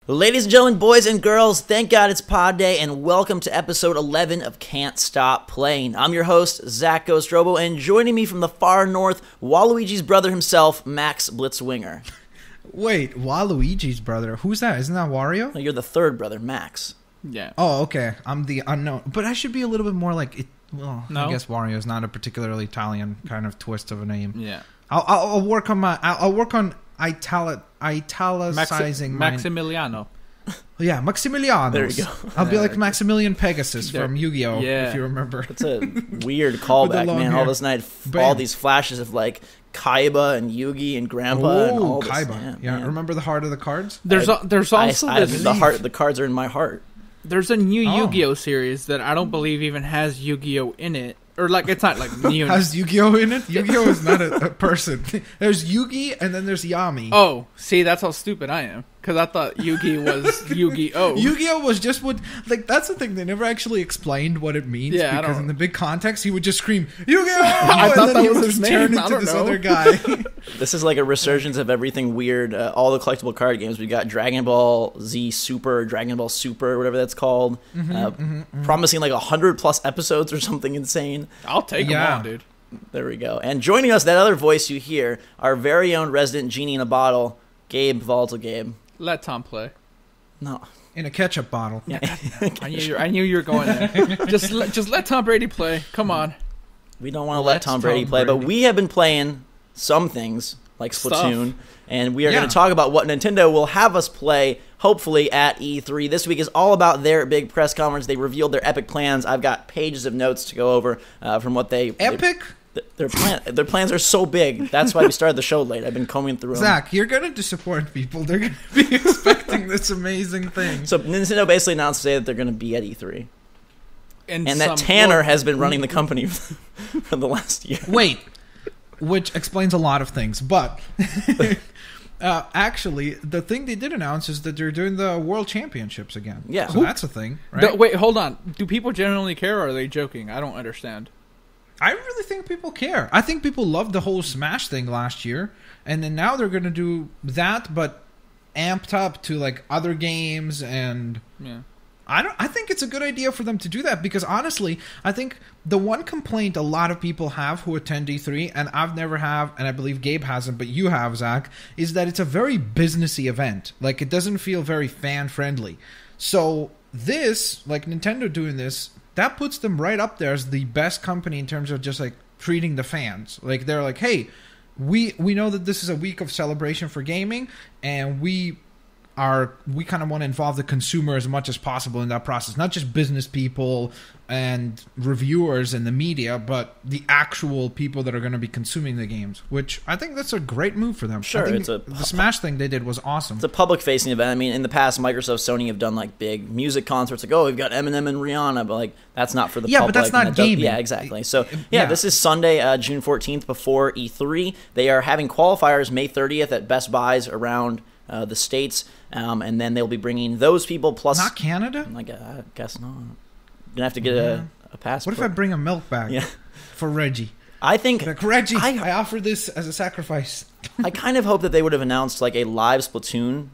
Ladies and gentlemen, boys and girls, thank God it's pod day, and welcome to episode 11 of Can't Stop Playing. I'm your host, Zach Ghostrobo, and joining me from the far north, Waluigi's brother himself, Max Blitzwinger. Wait, Waluigi's brother? Who's that? Isn't that Wario? No, you're the third brother, Max. Yeah. Oh, okay. I'm the unknown. But I should be a little bit more like it. Well, No? I guess Wario is not a particularly Italian kind of twist of a name. Yeah. I'll work on my. I'll work on italicizing Maximiliano. Yeah, Maximiliano. There you go. I'll be like Maximilian Pegasus from Yu-Gi-Oh! Yeah. If you remember. It's a weird callback, man. hair. All of a sudden, Bam. all these flashes of like Kaiba and Yugi and Grandpa and all this. Kaiba. Yeah, man. remember the heart of the cards? There's also this. The cards are in my heart. There's a new Yu-Gi-Oh series that I don't believe even has Yu-Gi-Oh in it, or like it's not like new. Has Yu-Gi-Oh in it? Yu-Gi-Oh is not a person. There's Yugi and then there's Yami. Oh, see, that's how stupid I am. Because I thought Yugi was Yu-Gi-Oh. Yu-Gi-Oh was just what, like, that's the thing. They never actually explained what it means. Yeah, because in the big context, he would just scream, Yu-Gi-Oh! I thought that was his turn name. I into don't this know. other guy. This is like a resurgence of everything weird. All the collectible card games. We got Dragon Ball Z Super, Dragon Ball Super, whatever that's called. Promising like 100+ episodes or something insane. I'll take them all, dude. There we go. And joining us, that other voice you hear, our very own resident genie in a bottle, Gabe Volatile Gabe. Let Tom play. No. In a ketchup bottle. Yeah. I knew you were going there. just let Tom Brady play. Come on. We don't want to let Tom Brady play, but we have been playing some things like Splatoon, and we are going to talk about what Nintendo will have us play, hopefully, at E3. This week is all about their big press conference. They revealed their epic plans. I've got pages of notes to go over from what they... Epic? Their plans are so big. That's why we started the show late. I've been combing through them. Zach, you're going to disappoint people. They're going to be expecting this amazing thing. So Nintendo basically announced today that they're going to be at E3. And that Tanner has been running the company for the last year. Wait, which explains a lot of things, but... actually, the thing they did announce is that they're doing the World Championships again. Yeah. So that's a thing, right? Wait, hold on. Do people generally care, or are they joking? I don't understand. I really think people care. I think people loved the whole Smash thing last year, and then now they're going to do that, but amped up to like other games, and Yeah. I think it's a good idea for them to do that, because honestly, I think the one complaint a lot of people have who attend E3, and I've never have, and I believe Gabe hasn't, but you have, Zach, is that it's a very businessy event. Like, it doesn't feel very fan-friendly. So this, like Nintendo doing this, that puts them right up there as the best company in terms of just like treating the fans. Like, they're like, hey, we know that this is a week of celebration for gaming, and we kind of want to involve the consumer as much as possible in that process. Not just business people and reviewers and the media, but the actual people that are going to be consuming the games, which I think that's a great move for them. Sure, I think the Smash thing they did was awesome. It's a public-facing event. I mean, in the past, Microsoft, Sony have done like big music concerts. Like, oh, we've got Eminem and Rihanna, but like that's not for the public. But that's not gaming. Yeah, exactly. So this is Sunday, June 14th, before E3. They are having qualifiers May 30th at Best Buys around the States, and then they'll be bringing those people plus... Not Canada? Like, I guess not. You're going to have to get a passport. What if I bring a milk bag for Reggie? I think... Like, Reggie, I offer this as a sacrifice. I kind of hope that they would have announced like a live Splatoon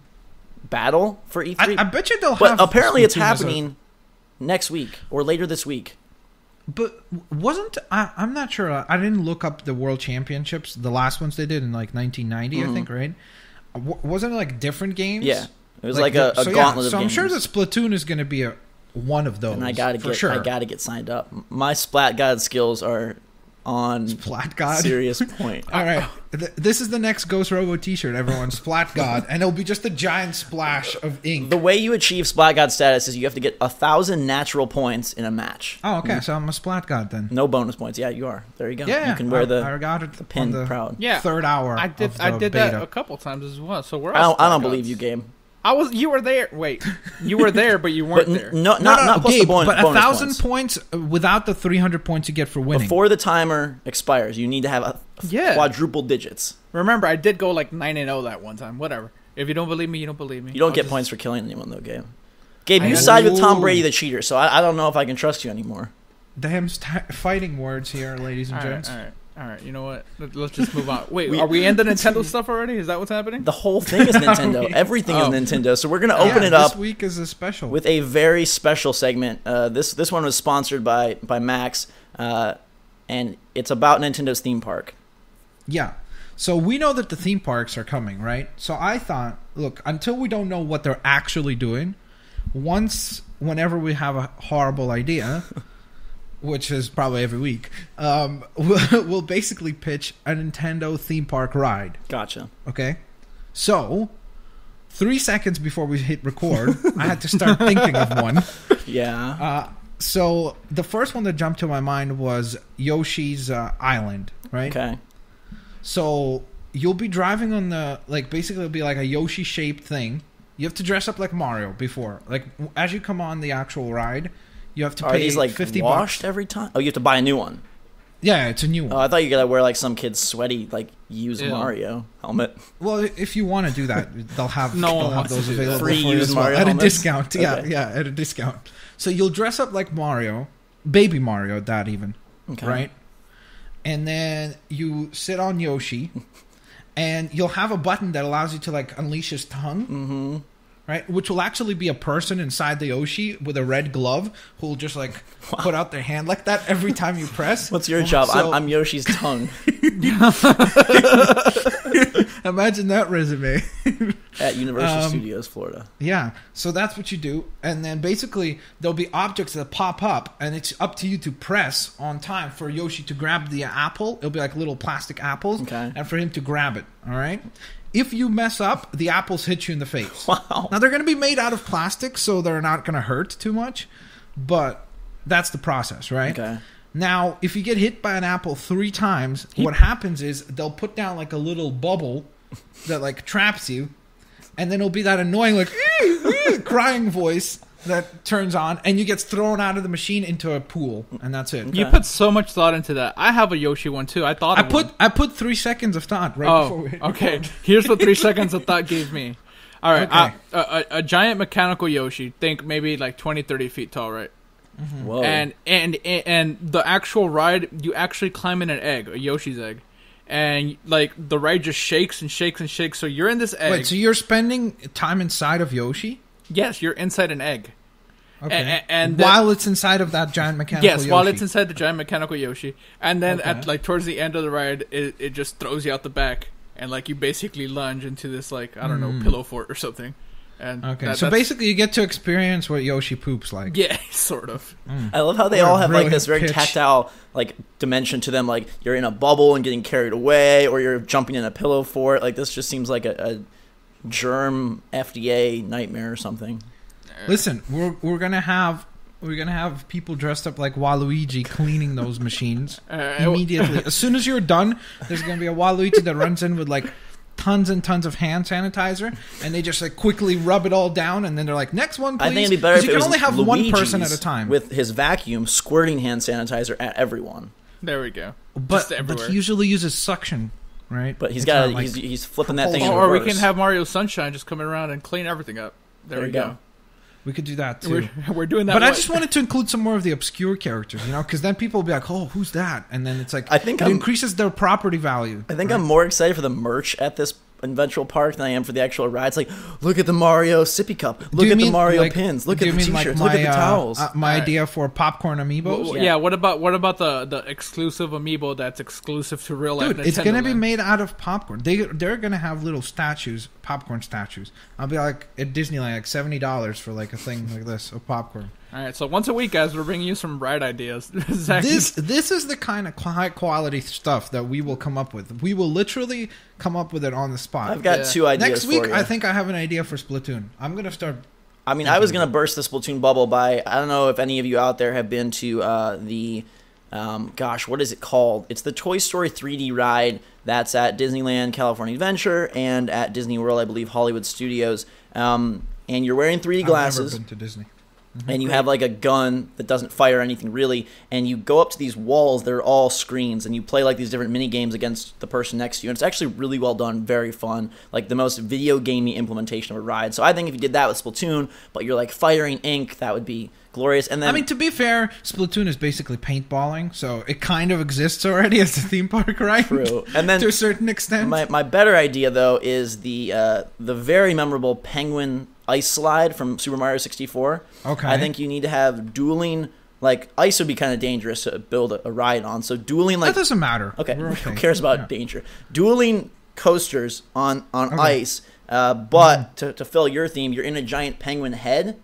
battle for E3. I bet you they'll have... But apparently it's Splatoon as happening next week or later this week. But wasn't... I'm not sure. I didn't look up the World Championships, the last ones they did in like 1990, I think, right? Wasn't it like different games? Yeah, it was like a gauntlet of so I'm games. sure that Splatoon is going to be one of those. And I gotta get signed up. My Splat God skills are on Splat God? serious point. All right, this is the next Ghost Robo T-shirt, everyone. Splat God, and it'll be just a giant splash of ink. The way you achieve Splat God status is you have to get 1,000 natural points in a match. Oh, okay, so I'm a Splat God then. No bonus points. Yeah, you are. There you go. Yeah, you can wear I got it the pin on the proud. Yeah. third hour. I did beta. that a couple times as well. So we're I all don't believe you, Game. You were there. Wait, you were there, but you weren't there. Not plus Gabe, the bonus but points. 1,000 points without the 300 points you get for winning. Before the timer expires, you need to have quadruple digits. Remember, I did go like 9-0 that one time. Whatever. If you don't believe me, you don't believe me. You don't get points for killing anyone, though, Gabe. Gabe, you side with Tom Brady, the cheater, so I don't know if I can trust you anymore. Damn fighting words here, ladies and gents. All right. All right, you know what? Let's just move on. Wait, are we into Nintendo stuff already? Is that what's happening? The whole thing is Nintendo. Everything is Nintendo. So we're going to open it up. This week is a special. With a very special segment. This one was sponsored by Max, and it's about Nintendo's theme park. Yeah. So we know that the theme parks are coming, right? So I thought, look, until we don't know what they're actually doing, whenever we have a horrible idea... which is probably every week, we'll basically pitch a Nintendo theme park ride. Gotcha. Okay? So, 3 seconds before we hit record, I had to start thinking of one. Yeah. So, the first one that jumped to my mind was Yoshi's Island, right? Okay. So, you'll be driving on the, like, basically it'll be like a Yoshi-shaped thing. You have to dress up like Mario before. Like, as you come on the actual ride... You have to pay Are these like 50 washed bucks every time? Oh, you have to buy a new one. Yeah, it's a new one. Oh, I thought you gotta wear like some kid's sweaty like used Mario helmet. Well, if you want to do that, they'll have those available free for you used as well, Mario at a helmets? discount. Yeah, Okay. yeah, at a discount. So you'll dress up like Mario, baby Mario, that even, Okay. right? And then you sit on Yoshi, and you'll have a button that allows you to like unleash his tongue. Mm-hmm. Right, which will actually be a person inside the Yoshi with a red glove who will just like put out their hand like that every time you press. What's your job? So, I'm Yoshi's tongue. Imagine that resume. At Universal Studios, Florida. Yeah, so that's what you do, and then basically there'll be objects that pop up, and it's up to you to press on time for Yoshi to grab the apple. It'll be like little plastic apples, Okay. and for him to grab it. All right. If you mess up, the apples hit you in the face. Wow. Now, they're going to be made out of plastic, so they're not going to hurt too much. But that's the process, right? Okay. Now, if you get hit by an apple 3 times, what happens is they'll put down like a little bubble that like traps you. And then it'll be that annoying like crying voice that turns on, and you get thrown out of the machine into a pool, and that's it. You put so much thought into that. I have a Yoshi one too. I put 3 seconds of thought before we hit okay. record. Here's what 3 seconds of thought gave me. All right, Okay. a giant mechanical Yoshi. Think maybe like 20, 30 feet tall, right? Mm-hmm. Whoa. And the actual ride, you actually climb in an egg, a Yoshi's egg, and like the ride just shakes and shakes and shakes. So you're in this egg. Wait, so you're spending time inside of Yoshi? Yes, you're inside an egg. Okay. And while it's inside of that giant mechanical Yoshi. Yes, while it's inside the giant mechanical Yoshi. And then Okay. at like towards the end of the ride, it just throws you out the back. And like you basically lunge into this like, I don't know, pillow fort or something. And Okay, so basically you get to experience what Yoshi poops like. yeah, sort of. I love how they What a all have like this very brilliant pitch. tactile like dimension to them. Like you're in a bubble and getting carried away, or you're jumping in a pillow fort. Like this just seems like a germ FDA nightmare or something. Listen, we're gonna have people dressed up like Waluigi cleaning those machines immediately. As soon as you're done, there's gonna be a Waluigi that runs in with like tons and tons of hand sanitizer, and they just like quickly rub it all down, and then they're like, "Next one, please." I think it'd be better if you it can was only have one person Luigi's at a time. with his vacuum squirting hand sanitizer at everyone. There we go. but everywhere. he usually uses suction, right? But he's It's got not like he's flipping that thing in propulsion. Or we reverse. can have Mario Sunshine just coming around and clean everything up. There we go. we could do that too. We're doing that. But I just wanted to include some more of the obscure characters, because then people will be like, "Oh, who's that?" And then it's like I think it I'm- increases their property value. I think I'm more excited for the merch at this eventual park than I am for the actual ride. It's like, look at the Mario sippy cup. Look at the Mario pins. Look at the t-shirts. Look at the towels. My idea for popcorn amiibos. Yeah. What about the exclusive amiibo that's exclusive to real life? Dude, it's Nintendo gonna be Land? made out of popcorn. They're gonna have little statues, popcorn statues. I'll be like at Disneyland, like $70 for like a thing like this of popcorn. All right, so once a week, guys, we're bringing you some ride ideas. Zach, This is the kind of high quality stuff that we will come up with. We will literally come up with it on the spot. I've got two ideas Next week, for you. I think I have an idea for Splatoon. I'm gonna start. I mean, I was going to burst the Splatoon bubble by, I don't know if any of you out there have been to what is it called? It's the Toy Story 3D ride that's at Disneyland California Adventure and at Disney World, I believe, Hollywood Studios. And you're wearing 3D glasses. I've never been to Disney. and you have like a gun that doesn't fire anything really, and you go up to these walls that are all screens, and you play like these different mini games against the person next to you, and it's actually really well done, very fun, like the most video gamey implementation of a ride. So I think if you did that with Splatoon, but you're like firing ink, that would be glorious. And then, I mean, to be fair, Splatoon is basically paintballing, so it kind of exists already as a theme park, right? True. And then to a certain extent, my better idea though is the very memorable penguin ice slide from Super Mario 64. Okay. I think you need to have dueling, like, ice would be kind of dangerous to build a ride on. So dueling, like, that doesn't matter. Okay, who cares about danger? Dueling coasters on ice, but to fill your theme, you're in a giant penguin head.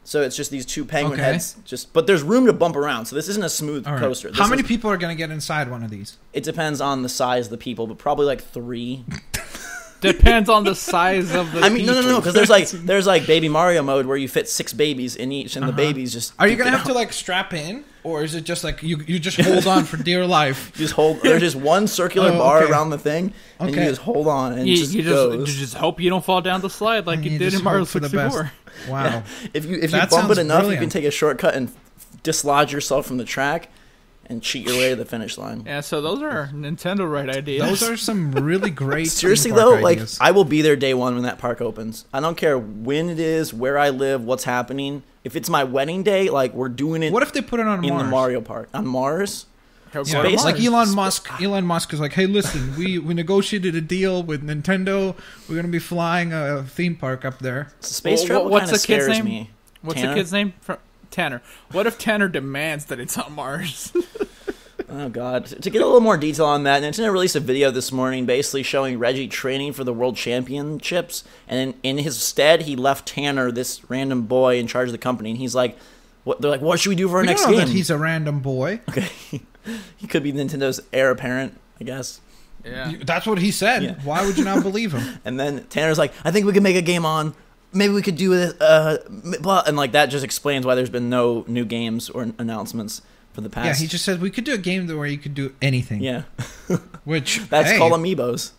So it's just these two penguin heads, but there's room to bump around. So this isn't a smooth coaster. How many people are going to get inside one of these? It depends on the size of the people, but probably like 3. Depends on the size of the. I mean, no, because there's like Baby Mario mode where you fit 6 babies in each, and the babies just. Are you gonna have to like strap in, or is it just like you just hold on for dear life? Just hold. There's just one circular bar around the thing, and you just hold on and you just hope you don't fall down the slide like you did in Mario 64. Wow. Yeah. If you bump it enough, you can take a shortcut and dislodge yourself from the track and cheat your way to the finish line. Yeah, so those are Nintendo right ideas. Those are some really great. Seriously though, ideas. Like I will be there day one when that park opens. I don't care when it is, where I live, what's happening. If it's my wedding day, like we're doing it. What if they put it on in Mars? the Mario Park on Mars? Yeah, like Elon Musk. Elon Musk is like, hey, listen, we negotiated a deal with Nintendo. We're gonna be flying a theme park up there. Space travel kind of scares me. What's the kid's name? Tanner. What if Tanner demands that it's on Mars? Oh, God. To get a little more detail on that, Nintendo released a video this morning basically showing Reggie training for the World Championships, and in his stead, he left Tanner, this random boy, in charge of the company, and he's like, they're like, what should we do for our next game? That he's a random boy. Okay. He could be Nintendo's heir apparent, I guess. Yeah. That's what he said. Yeah. Why would you not believe him? And then Tanner's like, I think we can make a game on... Maybe we could do it, and like that just explains why there's been no new games or announcements for the past. Yeah, he just said we could do a game where you could do anything. Yeah, which that's called amiibos.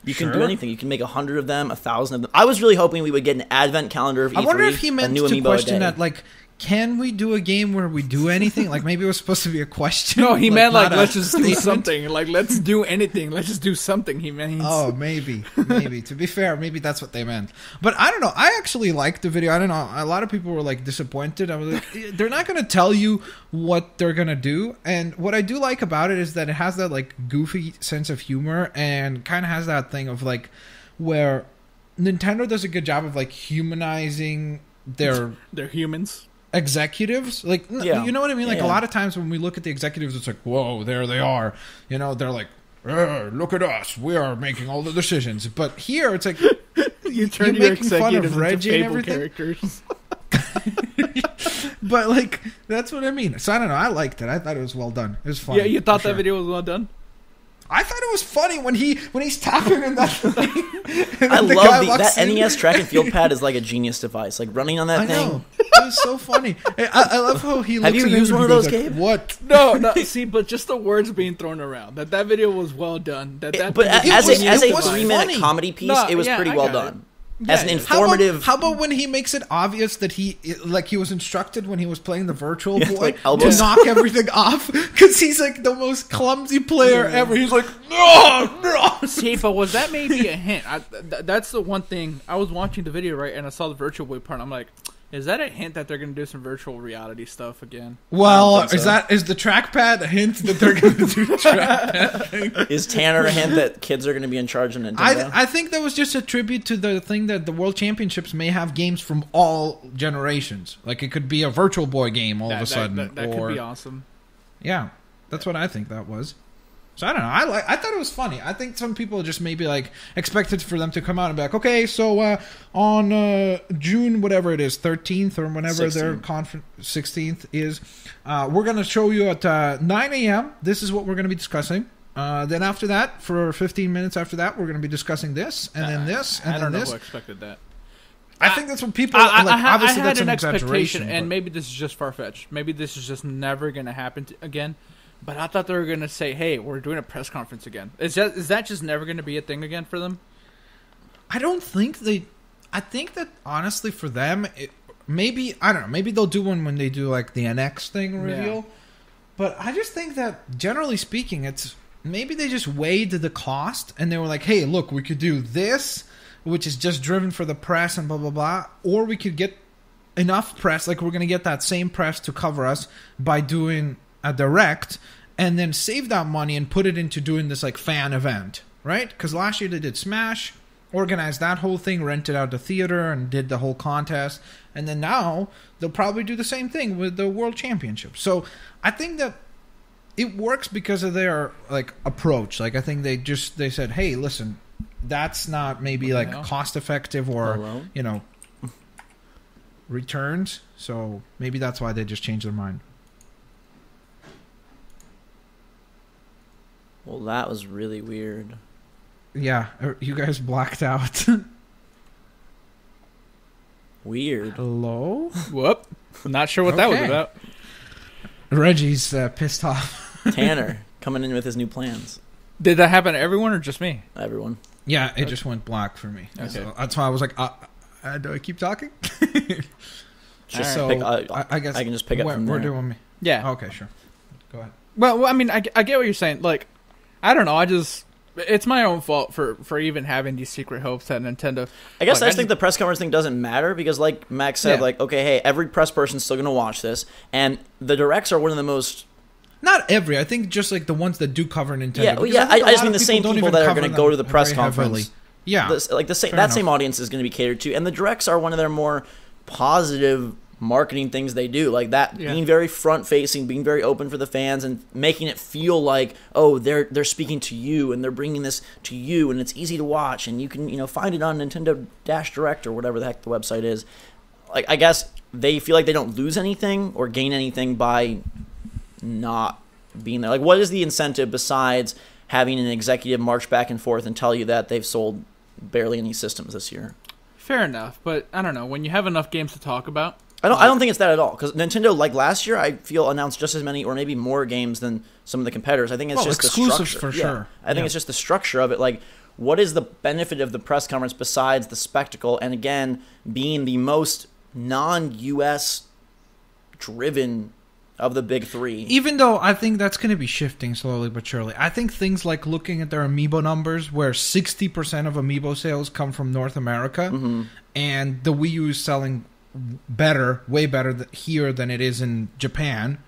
You can do anything. You can make 100 of them, 1,000 of them. I was really hoping we would get an advent calendar of E3. I wonder if he meant to question that, like, can we do a game where we do anything? Like, maybe it was supposed to be a question. No, he meant, like, let's just do something. Like, let's do anything. Let's just do something, he meant. Oh, maybe. To be fair, maybe that's what they meant. But I don't know. I actually liked the video. I don't know. A lot of people were, like, disappointed. I was like, they're not going to tell you what they're going to do. And what I do like about it is that it has that, like, goofy sense of humor and kind of has that thing of, like, where Nintendo does a good job of, like, humanizing their humans. Executives, like, you know what I mean? Like, a lot of times when we look at the executives, it's like, whoa, there they are. You know, they're like, look at us. We are making all the decisions. But here, it's like, you're making fun of Reggie and everything. Characters. But, like, that's what I mean. So, I don't know. I liked it. I thought it was well done. It was fun. Yeah, you thought that video was well done? I thought it was funny when he's tapping in that thing. I love that NES track and field pad is like a genius device. Like running on that thing. Know. It was so funny. I love how he looks. Have you used one of those, Gabe? What? No. See, but just the words being thrown around. That video was well done. But as a 3-minute comedy piece, it was pretty well done. Yeah, as an informative. How about when he makes it obvious that he was instructed when he was playing the Virtual Boy like to knock everything off because he's like the most clumsy player ever. He's like, no. See, but was that maybe a hint? That's the one thing. I was watching the video, right, and I saw the Virtual Boy part. And I'm like, is that a hint that they're going to do some virtual reality stuff again? Well, is the trackpad a hint that they're going to do trackpad? Is Tanner a hint that kids are going to be in charge of Nintendo? I think that was just a tribute to the thing that the World Championships may have games from all generations. Like, it could be a Virtual Boy game all of a sudden. That could be awesome. Yeah, that's what I think that was. So I don't know. I thought it was funny. I think some people just maybe like expected for them to come out and be like, okay, so on June whatever it is, 13th or whenever 16th. their conference 16th is, we're gonna show you at 9 a.m. This is what we're gonna be discussing. Then after that, for 15 minutes after that, we're gonna be discussing this and then this and then this. I don't know who expected that. I think that's what people obviously I that's had an expectation, and but maybe this is just far-fetched. Maybe this is just never gonna happen again. But I thought they were going to say, hey, we're doing a press conference again. Is that just never going to be a thing again for them? I don't think they... I think that, honestly, for them, maybe, I don't know, maybe they'll do one when they do like the NX thing reveal. Yeah. But I just think that, generally speaking, it's maybe they just weighed the cost and they were like, hey, look, we could do this, which is just driven for the press and blah, blah, blah. Or we could get enough press, like we're going to get that same press to cover us by doing a direct, and then save that money and put it into doing this like fan event, right? Because last year they did Smash, organized that whole thing, rented out the theater, and did the whole contest. And then now they'll probably do the same thing with the World Championship. So I think that it works because of their like approach. Like I think they said, hey, listen, that's not maybe like cost effective or returns. So maybe that's why they just changed their mind. Well, that was really weird. Yeah, you guys blacked out. Weird. Hello? Whoop. Not sure what that was about. Reggie's pissed off. Tanner coming in with his new plans. Did that happen to everyone or just me? Everyone. Yeah, it just went black for me. Okay. So that's why I was like, do I keep talking? I guess I can just pick up from there. We're doing me. Yeah. Okay, sure. Go ahead. Well, I mean, I get what you're saying. Like, I don't know. It's my own fault for even having these secret hopes that Nintendo... I guess I just think the press conference thing doesn't matter because, like Max said, okay, hey, every press person's still going to watch this, and the directs are one of the most... Not every. I think just like the ones that do cover Nintendo. Yeah, I just mean the same people that are going to go to the press conference. Heavily. Yeah. Same audience is going to be catered to, and the directs are one of their more positive marketing things they do, like that, being very front facing, being very open for the fans, and making it feel like, oh, they're speaking to you and they're bringing this to you, and it's easy to watch, and you can find it on Nintendo Direct or whatever the heck the website is. Like, I guess they feel like they don't lose anything or gain anything by not being there. Like, what is the incentive besides having an executive march back and forth and tell you that they've sold barely any systems this year? Fair enough, but I don't know, when you have enough games to talk about. I don't think it's that at all, because Nintendo, like last year, I feel announced just as many or maybe more games than some of the competitors. I think it's just exclusives the structure. For sure. I think it's just the structure of it. Like, what is the benefit of the press conference besides the spectacle? And again, being the most non-US driven of the big three. Even though I think that's going to be shifting slowly but surely. I think things like looking at their Amiibo numbers, where 60% of Amiibo sales come from North America, and the Wii U is selling better, way better here than it is in Japan.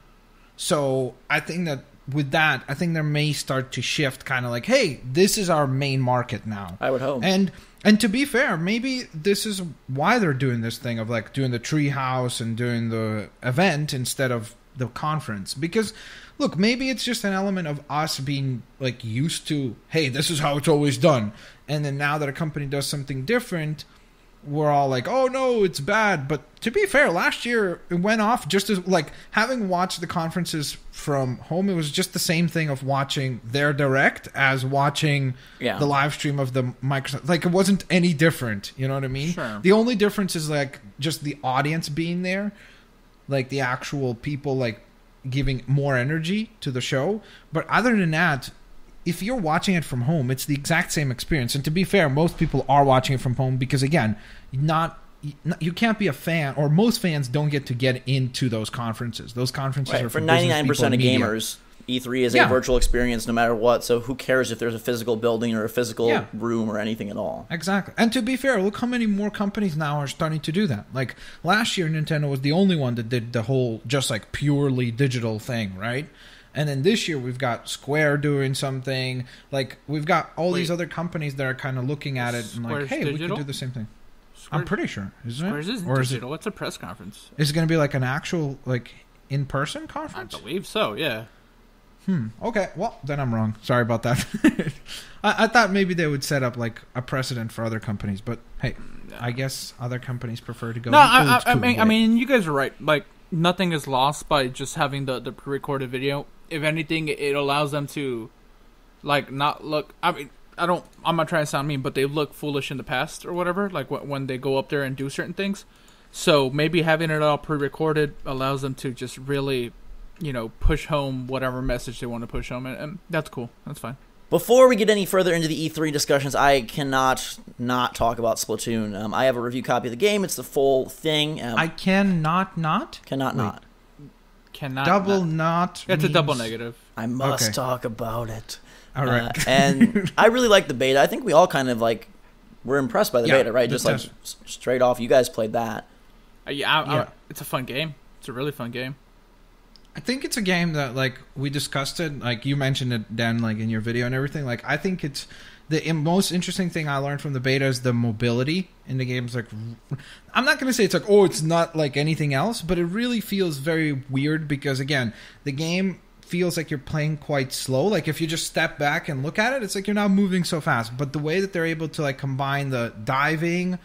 So I think that with that, I think there may start to shift, kind of like, hey, this is our main market now. I would hope. And to be fair, maybe this is why they're doing this thing of like doing the treehouse and doing the event instead of the conference. Because look, maybe it's just an element of us being like used to, hey, this is how it's always done, and then now that a company does something different, we're all like, oh no, it's bad. But to be fair, last year it went off just as, like, having watched the conferences from home, it was just the same thing of watching their direct as watching the live stream of the Microsoft. Like, it wasn't any different, you know what I mean? Sure. The only difference is like just the audience being there, like the actual people like giving more energy to the show. But other than that, if you're watching it from home, it's the exact same experience. And to be fair, most people are watching it from home because, again, you can't be a fan, or most fans don't get into those conferences. Those conferences are for 99% of gamers. E3 is a virtual experience no matter what, so who cares if there's a physical building or a physical room or anything at all. Exactly. And to be fair, look how many more companies now are starting to do that. Like, last year, Nintendo was the only one that did the whole just like purely digital thing, right? And then this year we've got Square doing something. Like, we've got all these other companies that are kind of looking at it and like, hey, we could do the same thing. I'm pretty sure, isn't it? Square's isn't digital. It's a press conference. Is it going to be like an actual like in-person conference? I believe so, yeah. Okay, well, then I'm wrong. Sorry about that. I thought maybe they would set up like a precedent for other companies, but hey, I guess other companies prefer to go. No, I mean, you guys are right. Like, nothing is lost by just having the pre-recorded video. If anything, it allows them to, like, not look. I mean, I'm not trying to sound mean, but they look foolish in the past or whatever. Like when they go up there and do certain things. So maybe having it all pre-recorded allows them to just really, push home whatever message they want to push home, and that's cool. That's fine. Before we get any further into the E3 discussions, I cannot not talk about Splatoon. I have a review copy of the game. It's the full thing. I cannot not? Cannot Wait. not. Cannot Double not. It's a means- double negative. I must Okay. talk about it. All right. And I really like the beta. I think we all kind of like were impressed by the beta, right? the Just like test. straight off, you guys played that. Yeah, it's a fun game. It's a really fun game. I think it's a game that, like, we discussed it, like, you mentioned it, Dan, like, in your video and everything. Like, I think it's the most interesting thing I learned from the beta is the mobility in the game. Is like, I'm not going to say it's like, oh, it's not like anything else, but it really feels very weird because, again, the game feels like you're playing quite slow. Like, if you just step back and look at it, it's like you're not moving so fast. But the way that they're able to, like, combine the diving,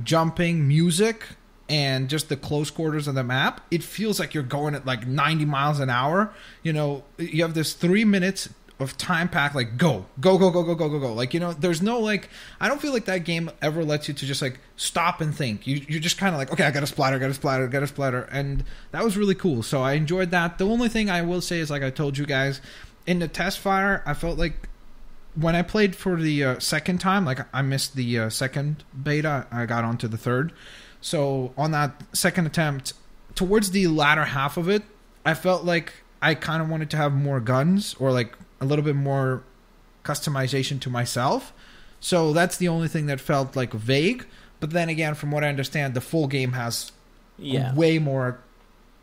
jumping, music, and just the close quarters of the map, it feels like you're going at like 90 miles an hour. You know, you have this 3 minutes of time pack, like go. Like, you know, there's no, like, I don't feel like that game ever lets you to just like stop and think. You're just kind of like, okay, I got to splatter. And that was really cool. So I enjoyed that. The only thing I will say is, like I told you guys, in the test fire, I felt like when I played for the second time, like I missed the second beta, I got onto the third. So on that second attempt, towards the latter half of it, I felt like I kind of wanted to have more guns or like a little bit more customization to myself. So that's the only thing that felt like vague. But then again, from what I understand, the full game has way more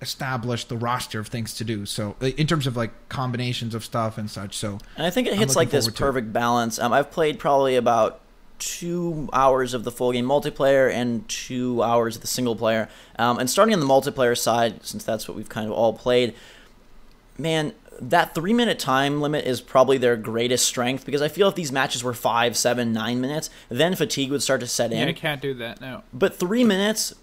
established the roster of things to do. So in terms of like combinations of stuff and such. So And I think it hits like this perfect balance. I've played probably about 2 hours of the full game multiplayer and 2 hours of the single player. And starting on the multiplayer side, since that's what we've kind of all played, man, that 3 minute time limit is probably their greatest strength, because I feel if these matches were 5, 7, 9 minutes, then fatigue would start to set in. Yeah, I can't do that, no. But 3 minutes,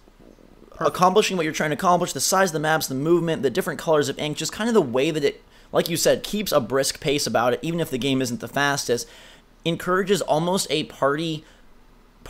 accomplishing what you're trying to accomplish, the size of the maps, the movement, the different colors of ink, just kind of the way that it, like you said, keeps a brisk pace about it, even if the game isn't the fastest, encourages almost a party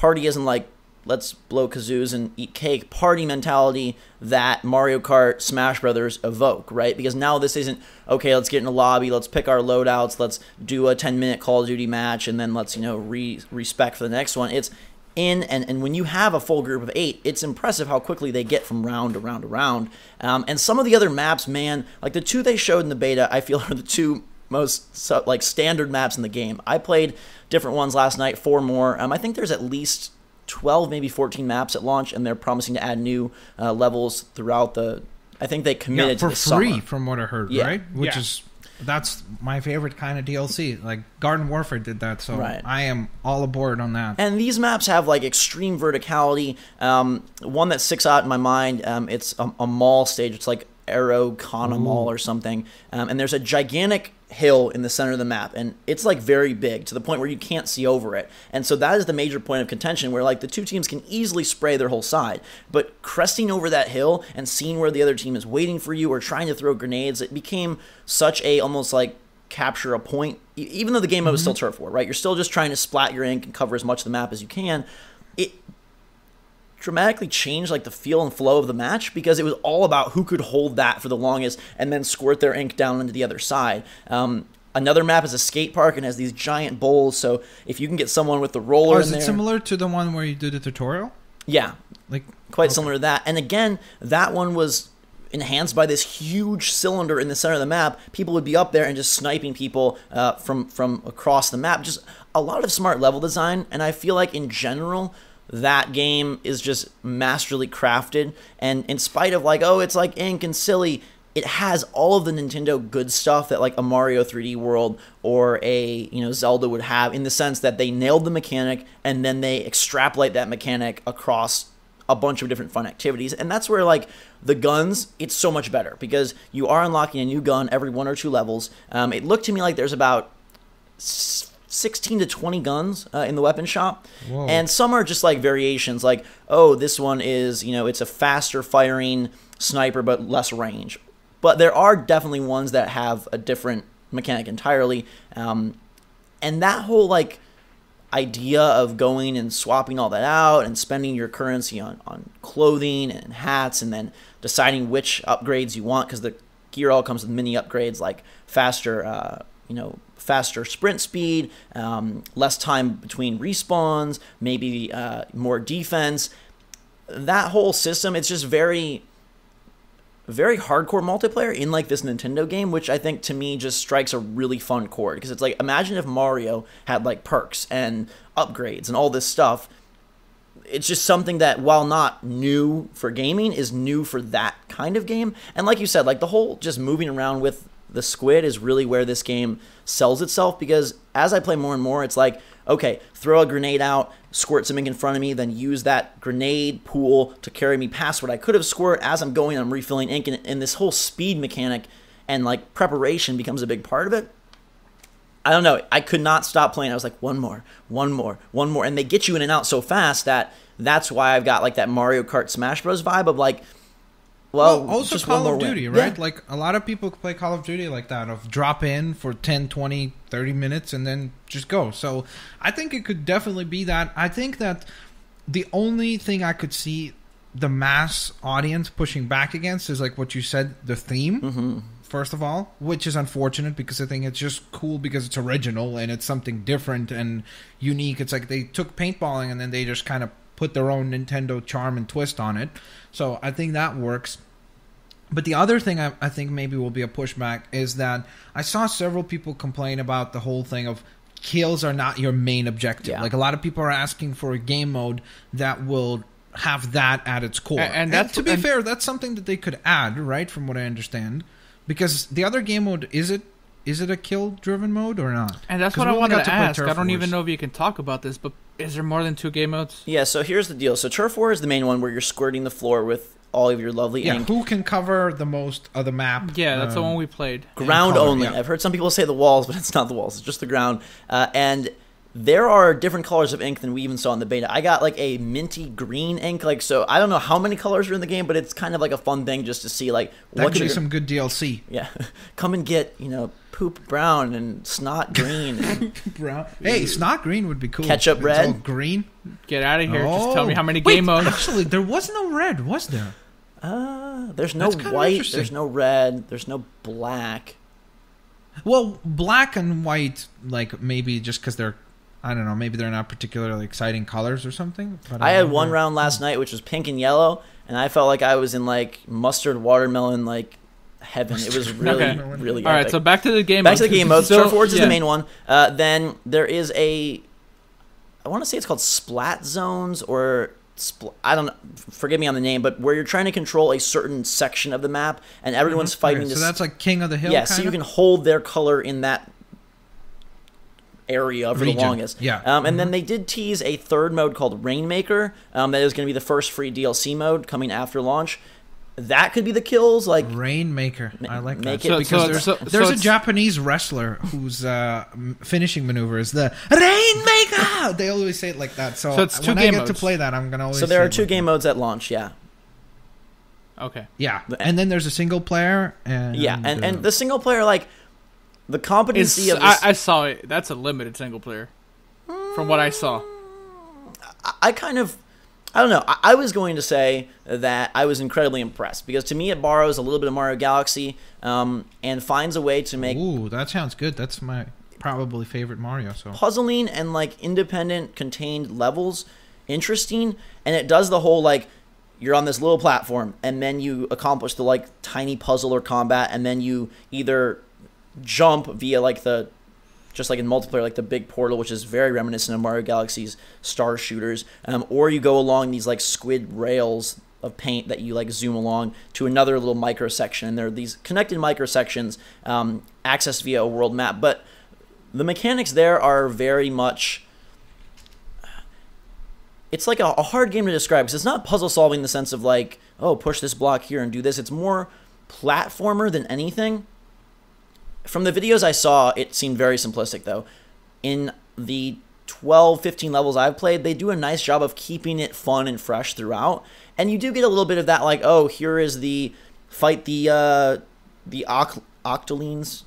isn't like, let's blow kazoos and eat cake, party mentality that Mario Kart, Smash Brothers evoke, right? Because now this isn't, okay, let's get in a lobby, let's pick our loadouts, let's do a 10-minute Call of Duty match, and then let's, you know, respec for the next one. It's in, and when you have a full group of 8, it's impressive how quickly they get from round to round to round. And some of the other maps, man, like the 2 they showed in the beta, I feel are the 2 most like standard maps in the game. I played different ones last night, 4 more. I think there's at least 12, maybe 14 maps at launch, and they're promising to add new levels throughout the. I think they committed to the summer. for free, from what I heard, right? Which is, that's my favorite kind of DLC. Like Garden Warfare did that, so I am all aboard on that. And these maps have like extreme verticality. One that sticks out in my mind, it's a mall stage. It's like Arrowcana Mall or something, and there's a gigantic hill in the center of the map, and it's like very big to the point where you can't see over it. And so that is the major point of contention, where like the 2 teams can easily spray their whole side, but cresting over that hill and seeing where the other team is waiting for you or trying to throw grenades, it became such a almost like capture a point, even though the game mode was still turf war, right? You're still just trying to splat your ink and cover as much of the map as you can. It dramatically changed like the feel and flow of the match, because it was all about who could hold that for the longest and then squirt their ink down into the other side. Another map is a skate park and has these giant bowls, so if you can get someone with the roller in there... Is it similar to the one where you did the tutorial? Yeah, like quite similar to that. And again, that one was enhanced by this huge cylinder in the center of the map. People would be up there and just sniping people from across the map. Just a lot of smart level design, and I feel like in general that game is just masterly crafted, and in spite of like, oh, it's like ink and silly, it has all of the Nintendo good stuff that like a Mario 3D World or a, you know, Zelda would have, in the sense that they nailed the mechanic and then they extrapolate that mechanic across a bunch of different fun activities. And that's where like the guns, it's so much better, because you are unlocking a new gun every 1 or 2 levels. It looked to me like there's about 16 to 20 guns in the weapon shop. Whoa. And some are just like variations, like, oh, this one is, you know, it's a faster firing sniper but less range. But there are definitely ones that have a different mechanic entirely. And that whole like idea of going and swapping all that out and spending your currency on clothing and hats, and then deciding which upgrades you want, because the gear all comes with mini upgrades like faster faster sprint speed, less time between respawns, maybe more defense. That whole system, it's just very, very hardcore multiplayer in like this Nintendo game, which I think to me just strikes a really fun chord, because it's like, imagine if Mario had like perks and upgrades and all this stuff. It's just something that, while not new for gaming, is new for that kind of game. And like you said, like the whole just moving around with the squid is really where this game sells itself, because as I play more and more, it's like, okay, throw a grenade out, squirt some ink in front of me, then use that grenade pool to carry me past what I could have squirt. As I'm going, I'm refilling ink, and this whole speed mechanic and like preparation becomes a big part of it. I don't know. I could not stop playing. I was like, one more. And they get you in and out so fast that's why I've got like that Mario Kart Smash Bros. Vibe of like, well also just Call of win. Duty, right? Yeah. Like a lot of people play Call of Duty like that, of drop in for 10, 20, 30 minutes and then just go. So I think it could definitely be that. I think that the only thing I could see the mass audience pushing back against is like what you said, the theme. First of all, which is unfortunate, because I think it's just cool because it's original and it's something different and unique. It's like they took paintballing and then they just kind of put their own Nintendo charm and twist on it. So I think that works. But the other thing I think maybe will be a pushback is that I saw several people complain about the whole thing of kills are not your main objective. Yeah. Like a lot of people are asking for a game mode that will have that at its core. And to be fair, that's something that they could add, right, from what I understand. Because the other game mode, is it a kill-driven mode or not? And that's what I wanted to ask. I don't even know if you can talk about this, but is there more than 2 game modes? Yeah, so here's the deal. So Turf War is the main one where you're squirting the floor with all of your lovely ink. Who can cover the most of the map? Yeah, that's the one we played. Ground color, only. yeah. I've heard some people say the walls, but it's not the walls. It's just the ground. And there are different colors of ink than we even saw in the beta. I got like a minty green ink. Like, so I don't know how many colors are in the game, but it's kind of like a fun thing just to see like That could be some good DLC. Yeah. Come and get, poop brown and snot green. Brown. Hey, snot green would be cool. Ketchup It's red. all green. Get out of here. Just tell me how many Wait, game modes. Actually, there was no red, was there? There's no That's kinda white, interesting. there's no red, there's no black. Well, black and white, like maybe just because they're, I don't know, maybe they're not particularly exciting colors or something. But I had one round last night which was pink and yellow, and I felt like I was in like mustard watermelon like heaven. It was really, Okay. really All right, epic. so back to the game Back mode. to the game mode. So, Turf Wars is yeah. the main one. Then there is I want to say it's called Splat Zones or I don't know. Forgive me on the name, but where you're trying to control a certain section of the map, and everyone's fighting Okay, this. so that's like King of the Hill. Yeah, so you can hold their color in that area for Region. the longest. Yeah. And then they did tease a third mode called Rainmaker. That is going to be the first free DLC mode coming after launch. That could be the kills, like Rainmaker. I like that. make it- Because there's a Japanese wrestler whose finishing maneuver is the Rainmaker. They always say it like that. So it's 2 when I game get to modes. play that, I'm gonna always. So there say are it 2 like game that. modes at launch. Yeah. Okay. Yeah, and then there's a single player. And Yeah, and the single player, like the competency of this, I saw it. That's a limited single player. From what I saw. I don't know. I was going to say that I was incredibly impressed because to me it borrows a little bit of Mario Galaxy and finds a way to make Ooh, that sounds good. That's my probably favorite Mario. So puzzling and like independent contained levels interesting, and it does the whole like you're on this little platform and then you accomplish the like tiny puzzle or combat, and then you either jump via like the just like in multiplayer, like the big portal, which is very reminiscent of Mario Galaxy's Star Shooters, or you go along these like squid rails of paint that you like zoom along to another little micro section, and there are these connected micro sections accessed via a world map. But the mechanics there are very much, it's like a hard game to describe because it's not puzzle solving in the sense of like, oh, push this block here and do this. It's more platformer than anything. From the videos I saw, it seemed very simplistic, though. In the 12, 15 levels I've played, they do a nice job of keeping it fun and fresh throughout. And you do get a little bit of that, like, oh, here is the fight the Octarians.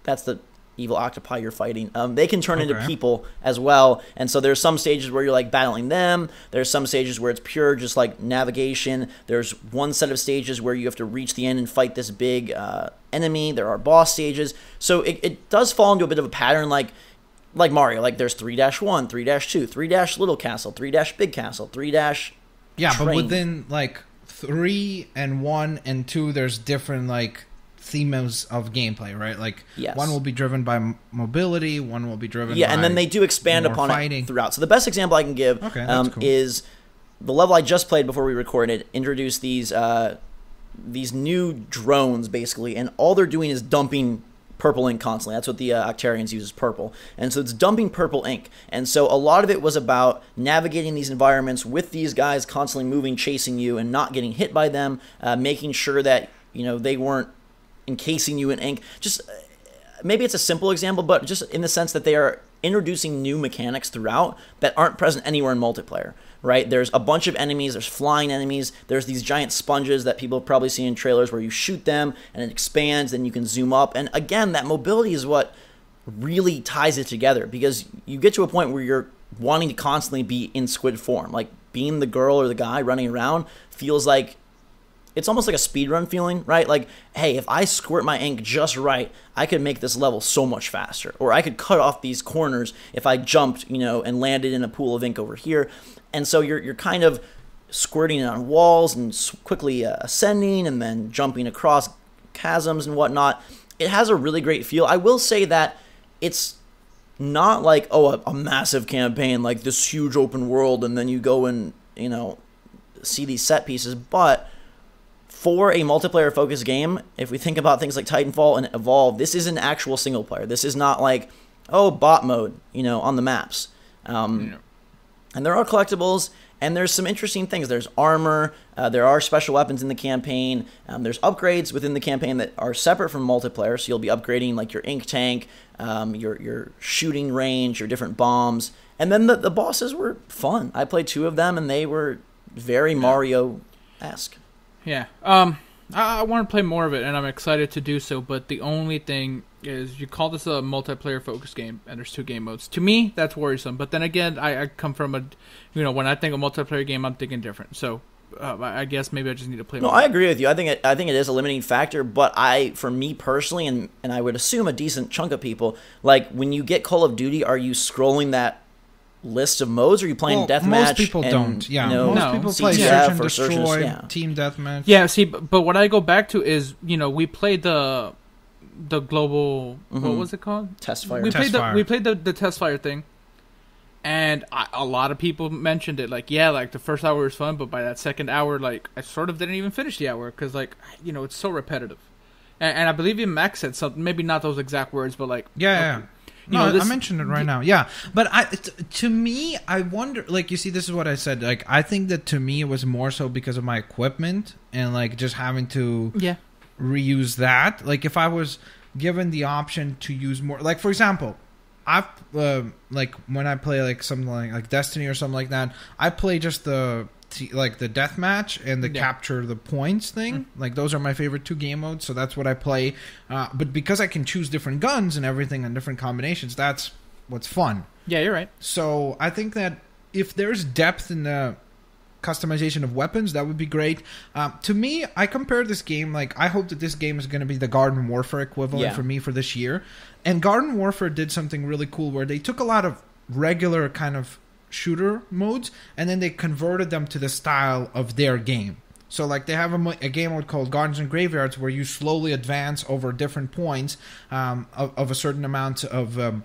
That's the evil octopi you're fighting, they can turn into people as well. And so there's some stages where you're like battling them. There's some stages where it's pure just like navigation. There's one set of stages where you have to reach the end and fight this big enemy. There are boss stages. So it does fall into a bit of a pattern like Mario. Like there's 3-1, 3-2, 3-little castle, 3-big castle, 3- yeah, train. But within like 3 and 1 and 2, there's different like themes of gameplay, right? Like one will be driven by mobility, one will be driven by and then they do expand upon fighting. It throughout. So the best example I can give cool. is the level I just played before we recorded introduced these new drones basically, and all they're doing is dumping purple ink constantly. That's what the Octarians use, is purple. And so it's dumping purple ink. And so a lot of it was about navigating these environments with these guys constantly moving, chasing you, and not getting hit by them, making sure that they weren't encasing you in ink. Just maybe it's a simple example, but just in the sense that they are introducing new mechanics throughout that aren't present anywhere in multiplayer, right? There's a bunch of enemies, there's flying enemies, there's these giant sponges that people have probably seen in trailers where you shoot them and it expands, then you can zoom up. And again, that mobility is what really ties it together, because you get to a point where you're wanting to constantly be in squid form. Like being the girl or the guy running around feels like it's almost like a speedrun feeling, right? Like, hey, if I squirt my ink just right, I could make this level so much faster. Or I could cut off these corners if I jumped, and landed in a pool of ink over here. And so you're kind of squirting on walls and quickly ascending and then jumping across chasms and whatnot. It has a really great feel. I will say that it's not like, a massive campaign, like this huge open world, and then you go and, see these set pieces. But for a multiplayer-focused game, if we think about things like Titanfall and Evolve, this is an actual single-player. This is not like, bot mode, on the maps. And there are collectibles, and there's some interesting things. There's armor, there are special weapons in the campaign, there's upgrades within the campaign that are separate from multiplayer, so you'll be upgrading like your ink tank, your shooting range, your different bombs. And then the bosses were fun. I played 2 of them, and they were very Mario-esque. Yeah. I want to play more of it, and I'm excited to do so, but the only thing is you call this a multiplayer-focused game, and there's 2 game modes. To me, that's worrisome, but then again, I come from when I think of multiplayer game, I'm thinking different, so I guess maybe I just need to play more. No, I agree with you. I think it is a limiting factor, but for me personally, and I would assume a decent chunk of people, like, when you get Call of Duty, are you scrolling that list of modes, or are you playing deathmatch? Most people don't. Yeah, most people play search and destroy, team deathmatch. Yeah, see, but what I go back to is, we played the global, what was it called? Test fire. We played the test fire thing, and a lot of people mentioned it. Like, like the first hour was fun, but by that second hour, like, I sort of didn't even finish the hour because, like, it's so repetitive. And I believe even Max said something, maybe not those exact words, but like, yeah. I mentioned it right now. Yeah, but to me, I wonder. Like, you see, this is what I said. Like, I think that to me, it was more so because of my equipment and like just having to reuse that. Like, if I was given the option to use more, like for example, I've like when I play like something like Destiny or something like that, I play just the deathmatch and the capture the points thing. Like, those are my favorite 2 game modes, so that's what I play. But because I can choose different guns and everything and different combinations, that's what's fun. Yeah, you're right. So I think that if there's depth in the customization of weapons, that would be great. To me, I compare this game, like, I hope that this game is going to be the Garden Warfare equivalent for me for this year. And Garden Warfare did something really cool where they took a lot of regular kind of shooter modes, and then they converted them to the style of their game. So, like, they have a game mode called Gardens and Graveyards where you slowly advance over different points of a certain amount of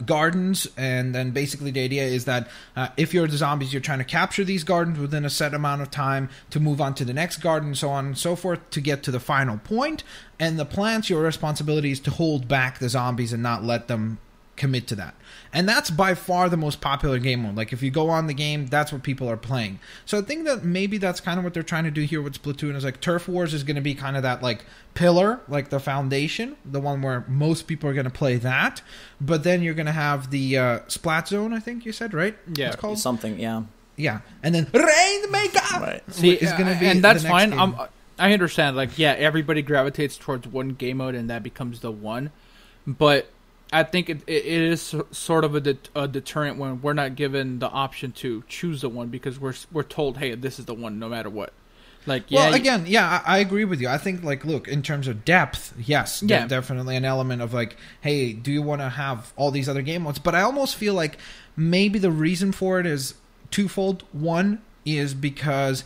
gardens, and then basically the idea is that if you're the zombies, you're trying to capture these gardens within a set amount of time to move on to the next garden, so on and so forth, to get to the final point. And the plants, your responsibility is to hold back the zombies and not let them commit to that. And that's by far the most popular game mode. Like, if you go on the game, that's what people are playing. So I think that maybe that's kind of what they're trying to do here with Splatoon, is like Turf Wars is going to be kind of that like pillar, like the foundation, the one where most people are going to play that. But then you're going to have the Splat Zone, I think you said, right? Yeah, it's called something. Yeah, and then Rainmaker, right? See, is going to be, and that's fine. Game. I understand. Like, everybody gravitates towards one game mode, and that becomes the one. but I think it is sort of a deterrent when we're not given the option to choose the one because we're told, hey, this is the one no matter what. Like, yeah. Well, again, I agree with you. I think, like, look, in terms of depth, yes, definitely an element of, like, hey, do you want to have all these other game modes? But I almost feel like maybe the reason for it is twofold. One is because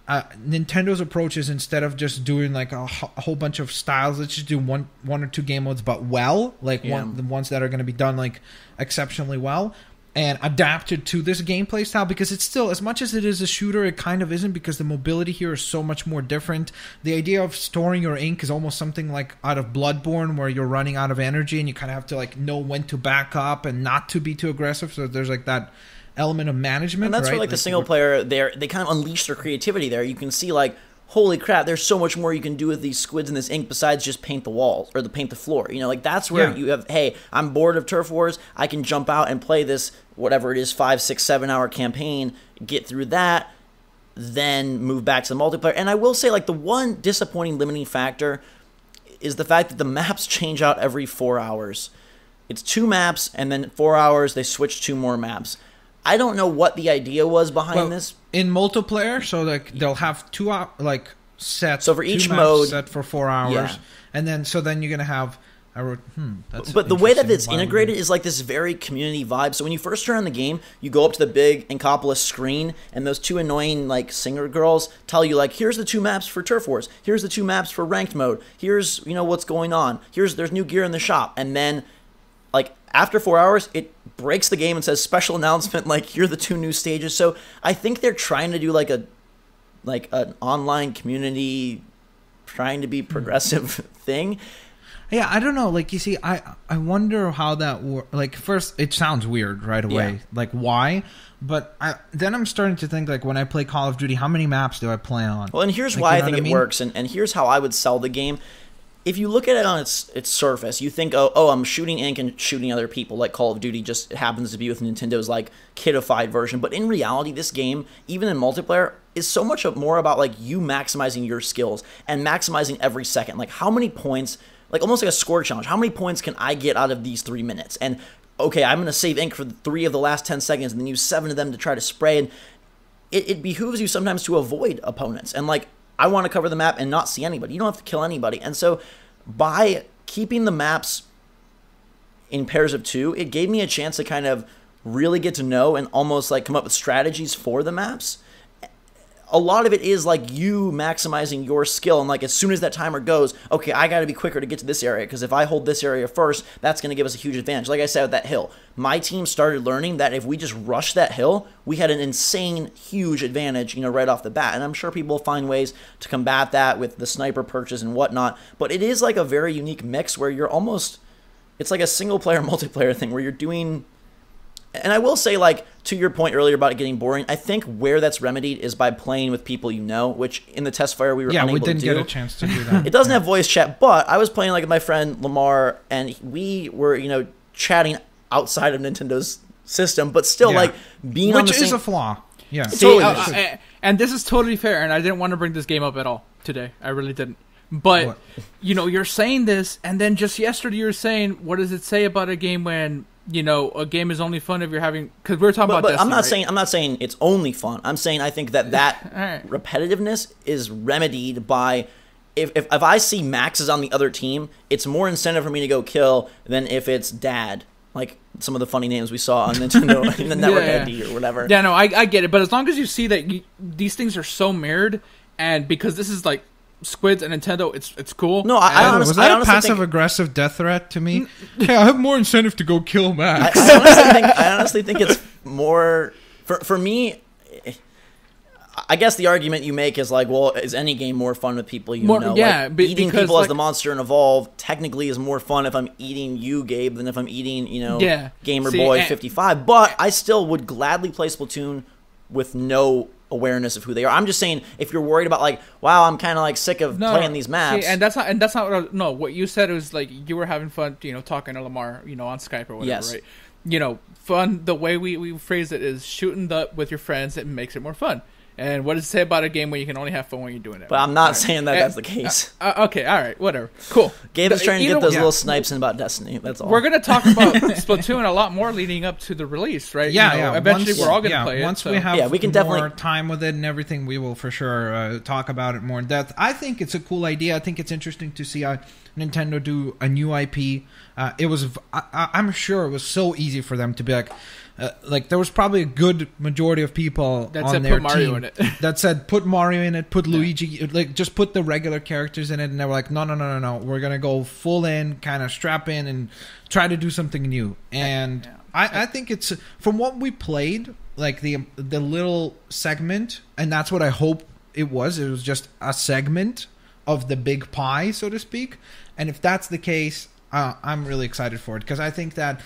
Nintendo's approach is instead of just doing, like, a whole bunch of styles, let's just do one or two game modes, but the ones that are going to be done, like, exceptionally well. And adapted to this gameplay style, because it's still, as much as it is a shooter, it kind of isn't, because the mobility here is so much more different. The idea of storing your ink is almost something like out of Bloodborne, where you're running out of energy and you kind of have to, like, know when to back up and not to be too aggressive. So there's, like, that element of management. And that's right? where, like, the single player, they kind of unleash their creativity there. You can see, like, holy crap, there's so much more you can do with these squids and this ink besides just paint the walls or paint the floor. You know, like, that's where you have, hey, I'm bored of Turf Wars. I can jump out and play this, whatever it is, 5, 6, 7 hour campaign, get through that, then move back to the multiplayer. And I will say, like, the one disappointing limiting factor is the fact that the maps change out every 4 hours. It's 2 maps, and then 4 hours, they switch 2 more maps. I don't know what the idea was behind this. In multiplayer, so, like, they'll have 2 sets. So for each mode, set for 4 hours, and then you're gonna have. But the way that it's integrated is like this very community vibe. So when you first turn on the game, you go up to the big Inkopolis screen, and those 2 annoying, like, singer girls tell you, like, here's the 2 maps for Turf Wars, here's the 2 maps for ranked mode, here's, you know, what's going on, there's new gear in the shop, and then, like, after 4 hours, it breaks the game and says special announcement, like, here are the 2 new stages. So I think they're trying to do like an online community, trying to be progressive thing. Yeah, I don't know. Like, you see, I wonder how that works. Like, first, it sounds weird right away. Yeah. Like, why? But then I'm starting to think, like, when I play Call of Duty, how many maps do I play on? Well, and here's why I think it works, and here's how I would sell the game. If you look at it on its surface, you think, oh, I'm shooting ink and shooting other people, like Call of Duty just happens to be with Nintendo's, like, kidified version. But in reality, this game, even in multiplayer, is so much more about, like, you maximizing your skills and maximizing every second. Like, how many points, like, almost like a score challenge, how many points can I get out of these 3 minutes? And, okay, I'm going to save ink for 3 of the last 10 seconds and then use 7 of them to try to spray. And it behooves you sometimes to avoid opponents. And, like, I want to cover the map and not see anybody. You don't have to kill anybody. And so by keeping the maps in pairs of 2, it gave me a chance to kind of really get to know and almost, like, come up with strategies for the maps. A lot of it is, like, you maximizing your skill, and, like, as soon as that timer goes, okay, I got to be quicker to get to this area, because if I hold this area first, that's going to give us a huge advantage. Like I said with that hill, my team started learning that if we just rush that hill, we had an insane, huge advantage, you know, right off the bat. And I'm sure people will find ways to combat that with the sniper perches and whatnot, but it is, like, a very unique mix where you're almost, it's like a single-player, multiplayer thing where you're doing. And I will say, like, to your point earlier about it getting boring, I think where that's remedied is by playing with people you know, which in the test fire we were unable to do. Yeah, we didn't get a chance to do that. It doesn't have voice chat, but I was playing, like, with my friend Lamar, and we were, you know, chatting outside of Nintendo's system, but still, like, being on the same... Which is a flaw. Yeah. See, and this is totally fair, and I didn't want to bring this game up at all today. I really didn't. But, you know, you're saying this, and then just yesterday you were saying, what does it say about a game when... You know, a game is only fun if you're having, because we're talking about. But Destiny, I'm not saying it's only fun. I'm saying I think that right. Repetitiveness is remedied by if I see Max is on the other team, it's more incentive for me to go kill than if it's Dad. Like some of the funny names we saw on Nintendo in the Network ID or whatever. Yeah, no, I get it. But as long as you see that these things are so mirrored, and because this is like Squids and Nintendo, it's cool. No, I honestly, was that a passive-aggressive death threat to me? Hey, I have more incentive to go kill Max. I honestly think it's more for me. I guess the argument you make is like, well, is any game more fun with people you know? Yeah, like, eating people as the monster and Evolve technically is more fun if I'm eating you, Gabe, than if I'm eating, you know, Gamer Boy 55. But I still would gladly play Splatoon with no awareness of who they are. I'm just saying, if you're worried about like, wow, I'm kind of like sick of playing these maps. See, and that's not what you said was like you were having fun, you know, talking to Lamar, you know, on Skype or whatever, right? You know, fun. The way we phrase it is shooting with your friends. It makes it more fun. And what does it say about a game where you can only have fun when you're doing it? But I'm not saying that that's the case. Okay, all right, whatever. Cool. Gabe is trying to get those little snipes in about Destiny. That's all. We're going to talk about Splatoon a lot more leading up to the release, right? Yeah, Eventually, we're all going to play it. Once we have we can more time with it and everything, we will for sure talk about it more in depth. I think it's a cool idea. I think it's interesting to see Nintendo do a new IP. I'm sure it was so easy for them to be like there was probably a good majority of people that on said their put Mario team in it. that said put Mario in it, put Luigi, like just put the regular characters in it, and they were like, no, we're gonna go full in, kind of strap in, and try to do something new. And I think it's from what we played, like the little segment, and that's what I hope it was. It was just a segment of the big pie, so to speak. And if that's the case, I'm really excited for it because I think that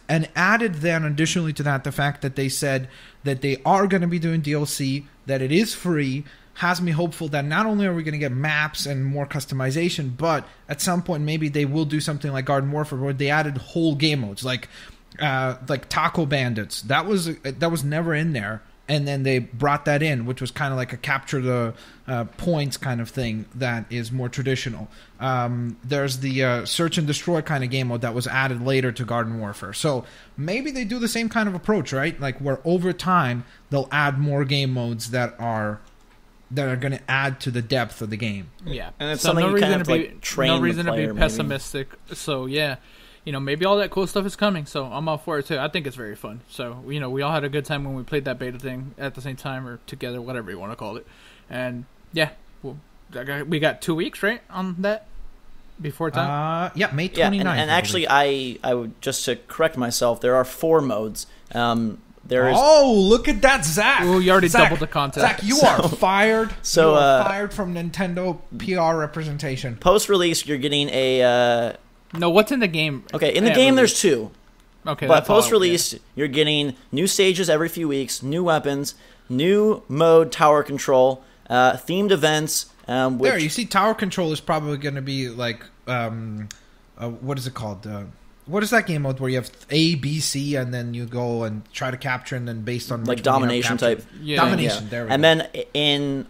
and added then additionally to that the fact that they said that they are going to be doing DLC, that it is free, has me hopeful that not only are we going to get maps and more customization, but at some point maybe they will do something like Garden Warfare where they added whole game modes like Taco Bandits. That was never in there. And then they brought that in, which was kind of like a capture the points kind of thing that is more traditional. There's the search and destroy kind of game mode that was added later to Garden Warfare. So maybe they do the same kind of approach, right? Like where over time they'll add more game modes that are going to add to the depth of the game. Yeah, and it's something you kind of like train no reason the player, to be pessimistic. Maybe. So yeah. Maybe all that cool stuff is coming, so I'm all for it too. I think it's very fun. So, we all had a good time when we played that beta thing at the same time or together, whatever you want to call it. And yeah, we got 2 weeks, right, on that before time? Yeah, May 29th. Yeah, and actually, I would just to correct myself, there are 4 modes. Look at that, Zach! Oh, you already doubled the content. Zach, you are fired. You are fired from Nintendo PR representation. Post-release, you're getting a... No, what's in the game? Okay, in the game there's 2. Okay, but post-release, you're getting new stages every few weeks, new weapons, new mode tower control, themed events. There, you see, tower control is probably going to be like, what is it called? What is that game mode where you have A, B, C, and then you go and try to capture, and then based on like domination type. Yeah. Domination. Yeah. There we go. And then in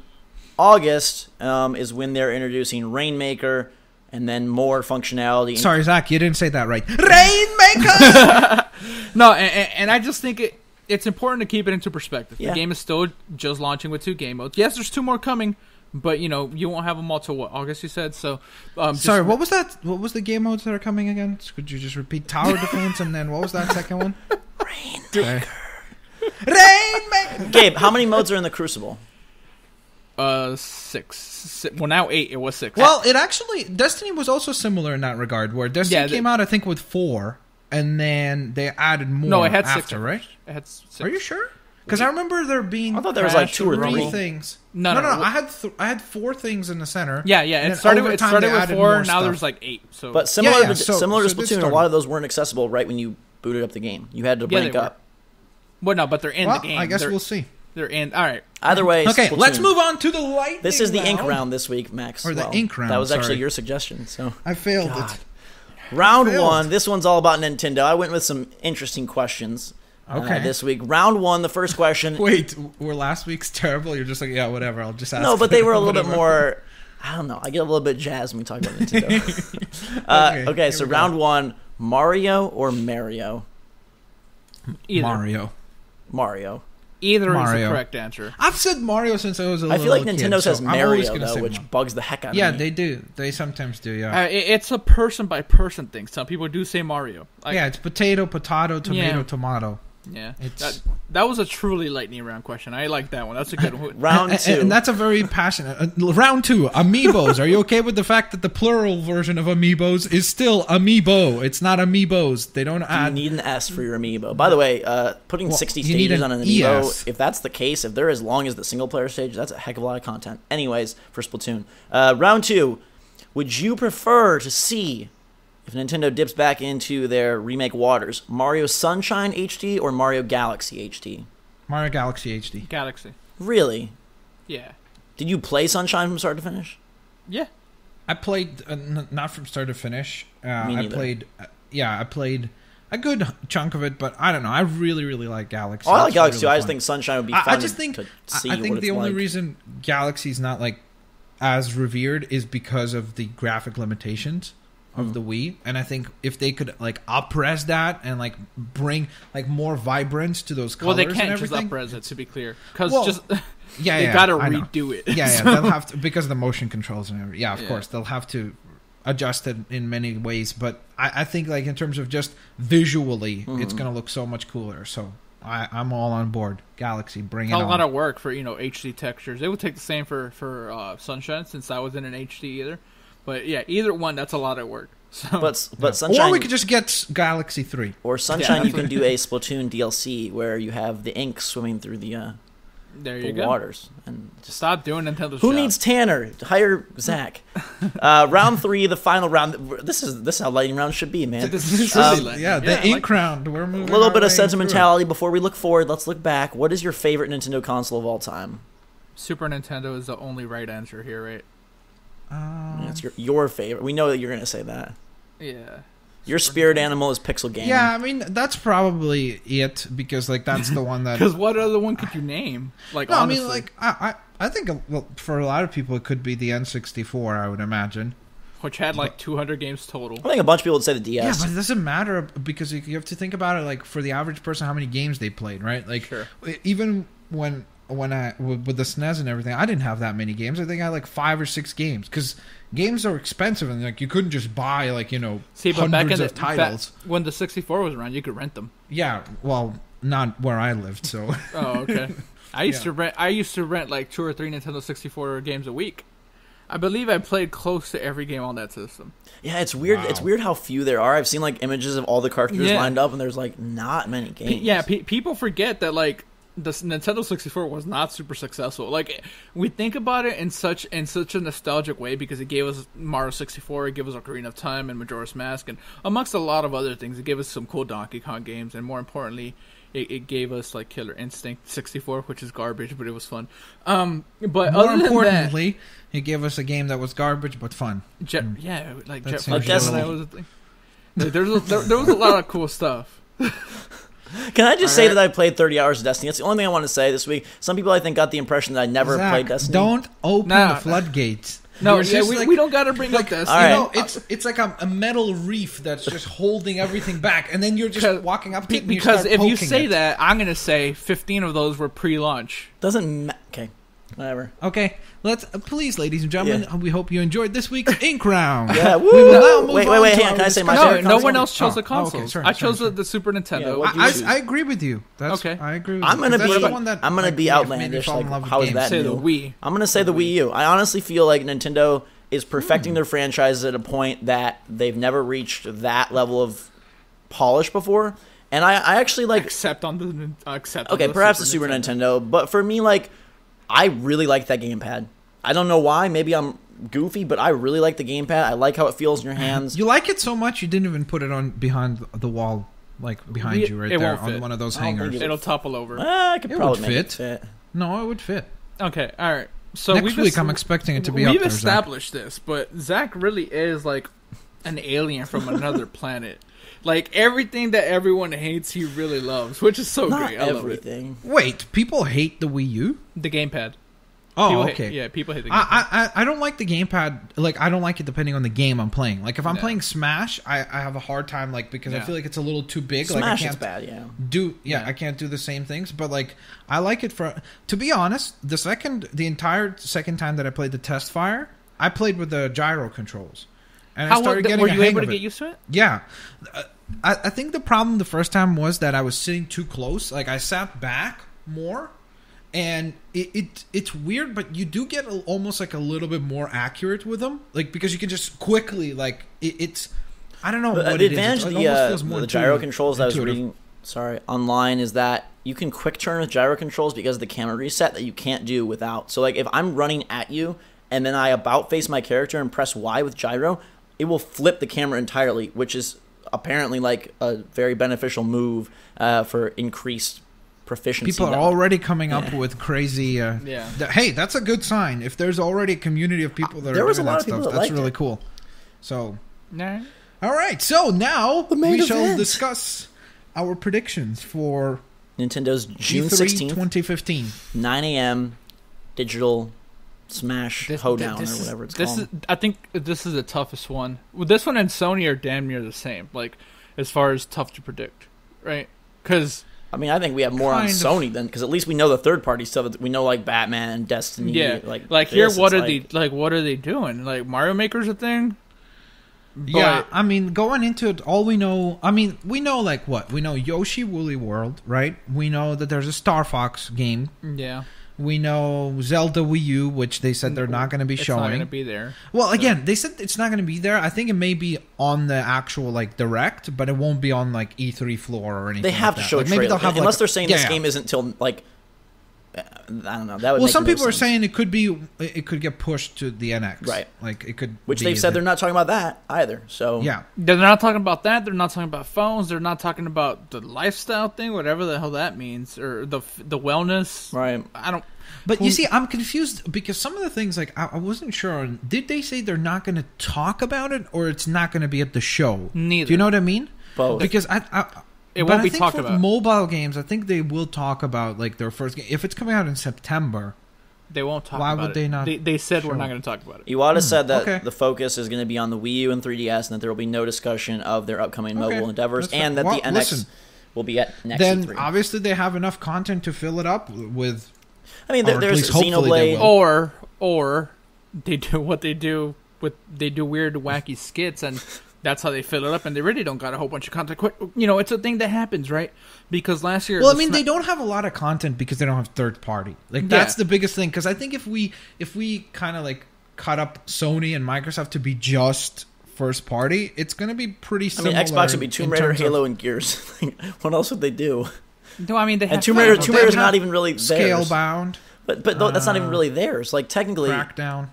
August is when they're introducing Rainmaker. And then more functionality. Sorry, Zach, you didn't say that right. Rainmaker! No, and I just think it's important to keep it into perspective. Yeah. The game is still just launching with 2 game modes. Yes, there's 2 more coming, but, you won't have them all till, what, August, you said? So, sorry, what was that? What was the game modes that are coming again? Could you just repeat? Tower defense, and then what was that second one? Rainmaker. Rainmaker! Gabe, how many modes are in the Crucible? 6. Well, now 8. It was 6. Well, it actually... Destiny was also similar in that regard, where Destiny came out, I think, with 4, and then they added more no, it had after, 6, right? It had 6. Are you sure? Because I remember there being... I thought there was like 2 or 3 things. No. I had 4 things in the center. Yeah. It started with 4, now there's like 8. So. But similar to Splatoon, a lot of those weren't accessible right when you booted up the game. You had to rank up. Well, no, but they're in the game. I guess we'll see. They're in. All right. Either way, okay. Splatoon. Let's move on to the lightning. This is the ink round this week, Max. Or the ink round. That was actually your suggestion. So I failed it. Round 1. This one's all about Nintendo. I went with some interesting questions. This week, round 1. The first question. Wait, were last week's terrible? You're just like, yeah, whatever. I'll just ask. No, but they were a little bit more. I don't know. I get a little bit jazzed when we talk about Nintendo. Okay, so round 1: Mario or Mario? Either. Mario. Either is the correct answer. I've said Mario since I was a little kid. I feel like Nintendo says Mario, though, which Mario. Bugs the heck out of me. Yeah, they do. They sometimes do, yeah. It's a person-by-person thing. Some people do say Mario. It's potato, tomato. Yeah. That was a truly lightning round question. I like that one. That's a good one. Round 2. And that's a very passionate... round 2, Amiibos. Are you okay with the fact that the plural version of Amiibos is still Amiibo? It's not Amiibos. They don't add... You need an S for your Amiibo. By the way, putting 60 stages on an Amiibo, if that's the case, if they're as long as the single-player stage, that's a heck of a lot of content. Anyways, for Splatoon. Round 2, would you prefer to see... If Nintendo dips back into their remake waters, Mario Sunshine HD or Mario Galaxy HD? Mario Galaxy HD. Galaxy. Really? Yeah. Did you play Sunshine from start to finish? Yeah. I played, not from start to finish. Me neither. I played a good chunk of it, but I don't know. I really, really like Galaxy. Oh, I like Galaxy really too. fun. I just think Sunshine would be fun. I just think to see I think what the it's only like. reason Galaxy's not like as revered is because of the graphic limitations of the Wii, and I think if they could like up-res that and like bring like more vibrance to those colors, Well, they can't and just everything. up-res it, to be clear, because Yeah, they gotta I know. redo it. Yeah, So- they'll have to because of the motion controls and everything. Yeah, of Yeah. course they'll have to adjust it in many ways. But I think like in terms of just visually, it's gonna look so much cooler. So I'm all on board. Galaxy, bring it a on. lot of work for HD textures. It would take the same for Sunshine, since that wasn't in HD either. But yeah, either one, that's a lot of work. So But Sunshine, Or we could just get Galaxy 3. or Sunshine, Yeah, you can do a Splatoon DLC where you have the ink swimming through the there you go. waters and just. Stop doing Nintendo's Who job. needs Tanner? Hire Zach. Round 3, the final round. This is how lightning round should be, man. This is really like- Yeah, the ink round. We're A moving little our bit of way through it. sentimentality before we look forward. Let's look back. What is your favorite Nintendo console of all time? Super Nintendo is the only right answer here, right? It's your favorite. We know that you're going to say that. Yeah. Your spirit animal is Pixel Game. Yeah, I mean that's probably it because like that's the one that. Because what other one could you name? Like, No, honestly. I mean like I think well, for a lot of people it could be the N64. I would imagine. which had like 200 games total. I think a bunch of people would say the DS. Yeah, but it doesn't matter because you have to think about it. Like for the average person, how many games they played, right? Like Sure. even when I with the SNES and everything, I didn't have that many games. I think I had like 5 or 6 games because games are expensive and like you couldn't just buy like See, but back hundreds in of titles. when the 64 was around, you could rent them. Yeah, well, not where I lived, so. Oh, okay. I used to rent like 2 or 3 Nintendo 64 games a week. I believe I played close to every game on that system. Yeah, it's weird. Wow. It's weird how few there are. I've seen like images of all the cartridges Yeah. lined up, and there's like not many games. People forget that like the Nintendo 64 was not super successful. Like we think about it in such a nostalgic way because it gave us Mario 64, it gave us Ocarina of Time and Majora's Mask, and amongst a lot of other things, it gave us some cool Donkey Kong games, and more importantly, it gave us like Killer Instinct 64, which is garbage, but it was fun. But More other than importantly, it gave us a game that was garbage but fun. that, like That Jet seems Destiny. That was a thing. There was a lot of cool stuff. Can I just say Alright. that I played 30 hours of Destiny? That's the only thing I want to say this week. Some people I think got the impression that I never Zach, played Destiny. don't open No. the floodgates. No, You're just we don't got to bring up this. All right. You know, it's like a metal reef that's just holding everything back, and then you're just walking up to it and you Because start if you poking say it. that, I'm going to say 15 of those were pre-launch. Doesn't okay, whatever. Okay, let's please, ladies and gentlemen, Yeah. we hope you enjoyed this week's Ink Round. Yeah, We will now woo! move Wait, on to hang on. our Can I say my discussion. favorite No console? one else chose the Oh, consoles. okay, sorry, I chose sorry. the Super Nintendo. Yeah, what'd you I, choose? I agree with you. That's, Okay. I agree with I'm you. gonna That's be the one that I'm gonna like, be made me outlandish. fall in Like love with how is games. that Say new? the Wii. I'm gonna say the Wii U. I honestly feel like Nintendo is perfecting their franchises at a point that they've never reached that level of polish before. And I actually like. Except on the Okay, perhaps the Super Nintendo, but for me, like, I really like that gamepad. I don't know why. Maybe I'm goofy, but I really like the gamepad. I like how it feels in your hands. You like it so much you didn't even put it on behind the wall, like behind you right it there won't on fit. one of those I don't think hangers. it- It'll topple over. I could It probably would make it fit. fit. No, it would fit. Okay, all right. So Next we've week, I'm expecting it to be we've up there, Zach. established this, but Zach really is like an alien from another planet. Like everything that everyone hates, he really loves, which is so Not great. I love it. everything. Wait, people hate the Wii U? The gamepad. Oh, People okay. people hate the gamepad. I don't like the gamepad. Like, I don't like it depending on the game I'm playing. Like, if I'm No. playing Smash, I have a hard time, like, because I Yeah. feel like it's a little too big. Like, I Smash is can't bad, yeah. I can't do the same things. But, like, I like it for... To be honest, the entire second time that I played the Test Fire, I played with the gyro controls. And I started getting were a you hang able to of it. get used to it? Yeah. I think the problem the first time was that I was sitting too close. Like, I sat back more, and it's weird, but you do get almost like a little bit more accurate with them. Like, because you can just quickly, like, it's... I don't know what The it is. advantage of It almost feels more the gyro intuitive- controls that I was intuitive. reading, online, is that you can quick turn with gyro controls because of the camera reset that you can't do without. So, like, if I'm running at you and then I about face my character and press Y with gyro, it will flip the camera entirely, which is apparently like a very beneficial move for increased proficiency. People are already coming up with crazy... Yeah. Hey, that's a good sign. If there's already a community of people that There are was a doing lot that of people stuff, that that's liked really it. cool. So... Nah. All right, so now we shall event. discuss our predictions for Nintendo's June E3 16th, 2015. 9 a.m. digital Smash Hoedown or whatever it's called. I think this is the toughest one. Well, this one and Sony are damn near the same, like, as far as tough to predict, right? Because... I mean, I think we have more on Sony than, because at least we know the third-party stuff. We know, like, Batman and Destiny. Yeah, like here, this, what are they doing? Like, Mario Maker's a thing? Yeah, I mean, going into it, all we know... I mean, we know, like, what? We know Yoshi Woolly World, right? We know that there's a Star Fox game. Yeah. We know Zelda Wii U, which they said they're not going to be showing. It's not going to be there. Well, again, they said it's not going to be there. I think it may be on the actual, like, Direct, but it won't be on, like, E3 floor or anything. They have like to show a trailer. Maybe they'll have, unless they're saying this game isn't till, like... I don't know. That would well, make some no people sense. are saying it could get pushed to the NX. Right. Like, it could Which they've said they're not talking about that either, so... Yeah. They're not talking about that. They're not talking about phones. They're not talking about the lifestyle thing, whatever the hell that means, or the wellness. Right. I don't... But you see, I'm confused because some of the things, like, I wasn't sure. Did they say they're not going to talk about it, or it's not going to be at the show? Neither. Do you know what I mean? Both. Because it won't be talked about. Mobile games, I think they will talk about, like, their first game. If it's coming out in September, they won't talk why about it. would they not? They said show we're not going to talk about it. Iwata said that okay. the focus is going to be on the Wii U and 3DS, and that there will be no discussion of their upcoming mobile endeavors, and that the NX will be at next then E3. Obviously they have enough content to fill it up with. I mean, there's Xenoblade, or they do what they do they do weird, wacky skits, and that's how they fill it up. And they really don't got a whole bunch of content. You know, it's a thing that happens, right? Because last year, well, I mean, they don't have a lot of content because they don't have third party. Like that's the biggest thing. Because I think if we kind of like cut up Sony and Microsoft to be just first party, it's going to be pretty similar. I mean, Xbox would be Tomb Raider, Halo, and Gears. What else would they do? No, I mean, they have and Tomb Raider's not even really theirs. Scale bound. But that's not even really theirs. Like, technically... Crackdown.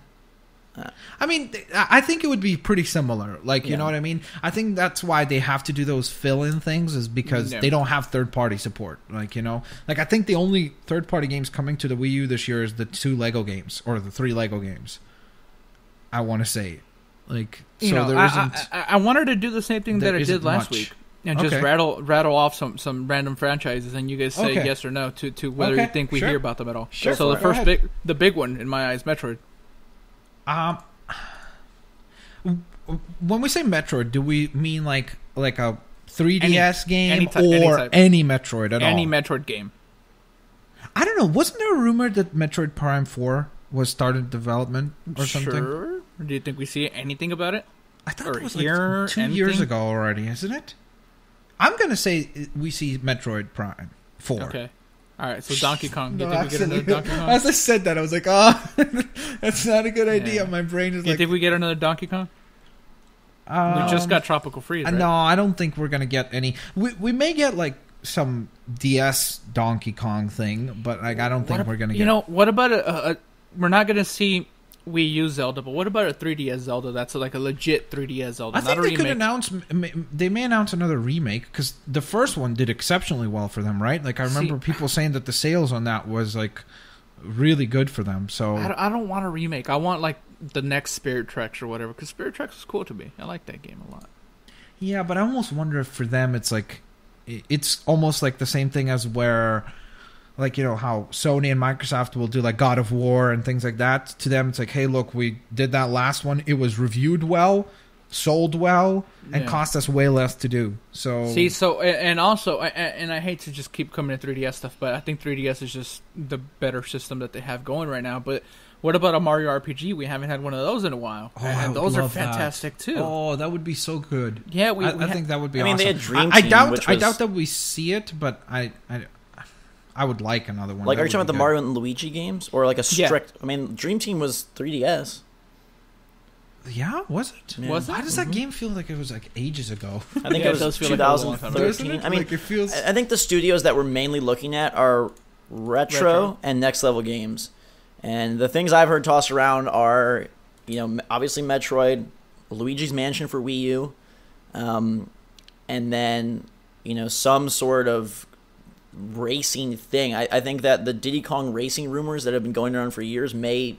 I mean, I think it would be pretty similar. Like, you know what I mean? I think that's why they have to do those fill-in things is because they don't have third-party support. Like, you know? Like, I think the only third-party games coming to the Wii U this year is the 2 Lego games. Or the 3 Lego games. I want to say. Like, so there isn't... I wanted to do the same thing that I did last week. And just rattle off some random franchises, and you guys say yes or no to whether you think we hear about them at all. Sure. So the big one in my eyes, Metroid. When we say Metroid, do we mean like a 3DS game any Metroid at all? Any Metroid game. I don't know. Wasn't there a rumor that Metroid Prime 4 was started development or something? Sure. Do you think we see anything about it? I thought it was like 2 years ago already, isn't it? I'm going to say we see Metroid Prime 4. Okay. All right, so Donkey Kong. Do you think we get another Donkey Kong? As I said that, I was like, that's not a good idea. Yeah. My brain is like... Do you think we get another Donkey Kong? We just got Tropical Freeze, right? No, I don't think we're going to get any. We may get, like, some DS Donkey Kong thing, but like I don't think we're going to get... You know, what about we're not going to see Wii U Zelda, but what about a 3DS Zelda that's like a legit 3DS Zelda? I think they could announce... They may announce another remake, because the first one did exceptionally well for them, right? Like, I remember people saying that the sales on that was, like, really good for them, so... I don't want a remake. I want, like, the next Spirit Tracks or whatever, because Spirit Tracks was cool to me. I like that game a lot. Yeah, but I almost wonder if for them it's, like... It's almost like the same thing as where... Like, you know, how Sony and Microsoft will do, like, God of War and things like that. To them, it's like, hey, look, we did that last one. It was reviewed well, sold well, and cost us way less to do. So see, and also, and I hate to just keep coming to 3DS stuff, but I think 3DS is just the better system that they have going right now. But what about a Mario RPG? We haven't had one of those in a while. Oh, and those are fantastic, too. Oh, that would be so good. Yeah, I think that would be awesome. They had Dream Team, I doubt that we see it, but I would like another one. Like, are you talking about the Mario and Luigi games? Or like a strict... Yeah. I mean, Dream Team was 3DS. Yeah, was it? Yeah. Was it? Why does that game feel like it was like ages ago? I think it was 2013. Like I mean, it feels... I think the studios that we're mainly looking at are retro and next level games. And the things I've heard tossed around are, you know, obviously Metroid, Luigi's Mansion for Wii U, and then, you know, some sort of racing thing. I think that the Diddy Kong racing rumors that have been going around for years may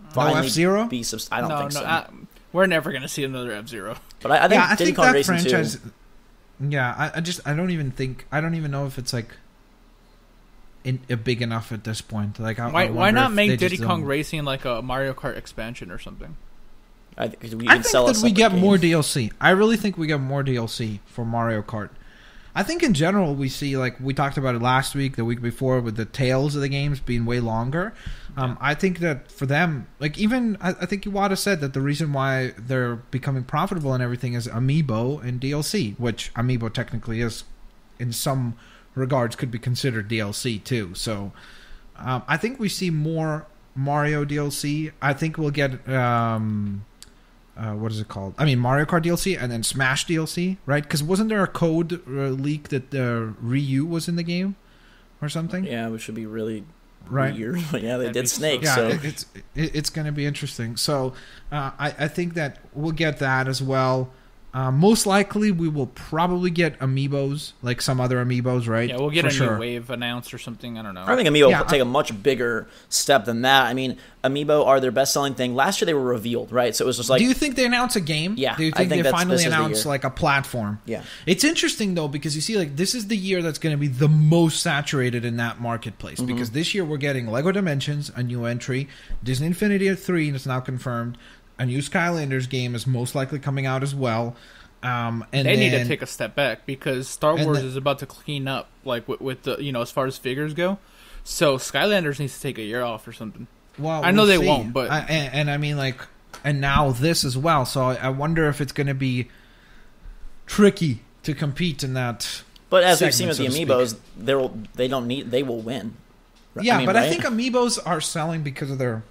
finally F-Zero? be... I don't think so. We're never going to see another F-Zero. But I think I Diddy think Kong that Racing franchise. too. Yeah, I don't even know if it's like big enough at this point. Like, why not make Diddy Kong Racing like a Mario Kart expansion or something? I think that we get more DLC. I really think we get more DLC for Mario Kart. I think in general we see, like we talked about it last week, the week before, with the tails of the games being way longer. I think that for them, like even I think Iwata said that the reason why they're becoming profitable and everything is Amiibo and DLC, which Amiibo technically is, in some regards, could be considered DLC too. So I think we see more Mario DLC. I think we'll get what is it called? I mean, Mario Kart DLC and then Smash DLC, right? Because wasn't there a code leak that Ryu was in the game or something? Yeah, which should be really right. weird. Yeah, they did Snake. Yeah, so. it's going to be interesting. So I think that we'll get that as well. Most likely, we will probably get Amiibos, like some other Amiibos, right? Yeah, we'll get a new wave announced or something. I don't know. I think Amiibo will take a much bigger step than that. I mean, Amiibo are their best-selling thing. Last year, they were revealed, right? So it was just like... Do you think they announced a game? Yeah, Do you think they finally announced, like, a platform? Yeah. It's interesting, though, because you see, like, this is the year that's going to be the most saturated in that marketplace. Mm-hmm. Because this year, we're getting LEGO Dimensions, a new entry, Disney Infinity 3, and it's now confirmed. A new Skylanders game is most likely coming out as well. And they need to take a step back because Star Wars is about to clean up, like with the as far as figures go. So Skylanders needs to take a year off or something. Well, I know they won't, but I mean, like, and now this as well. So I wonder if it's going to be tricky to compete in that. But as we've seen with the Amiibos, they will win. Yeah, I think Amiibos are selling because of their.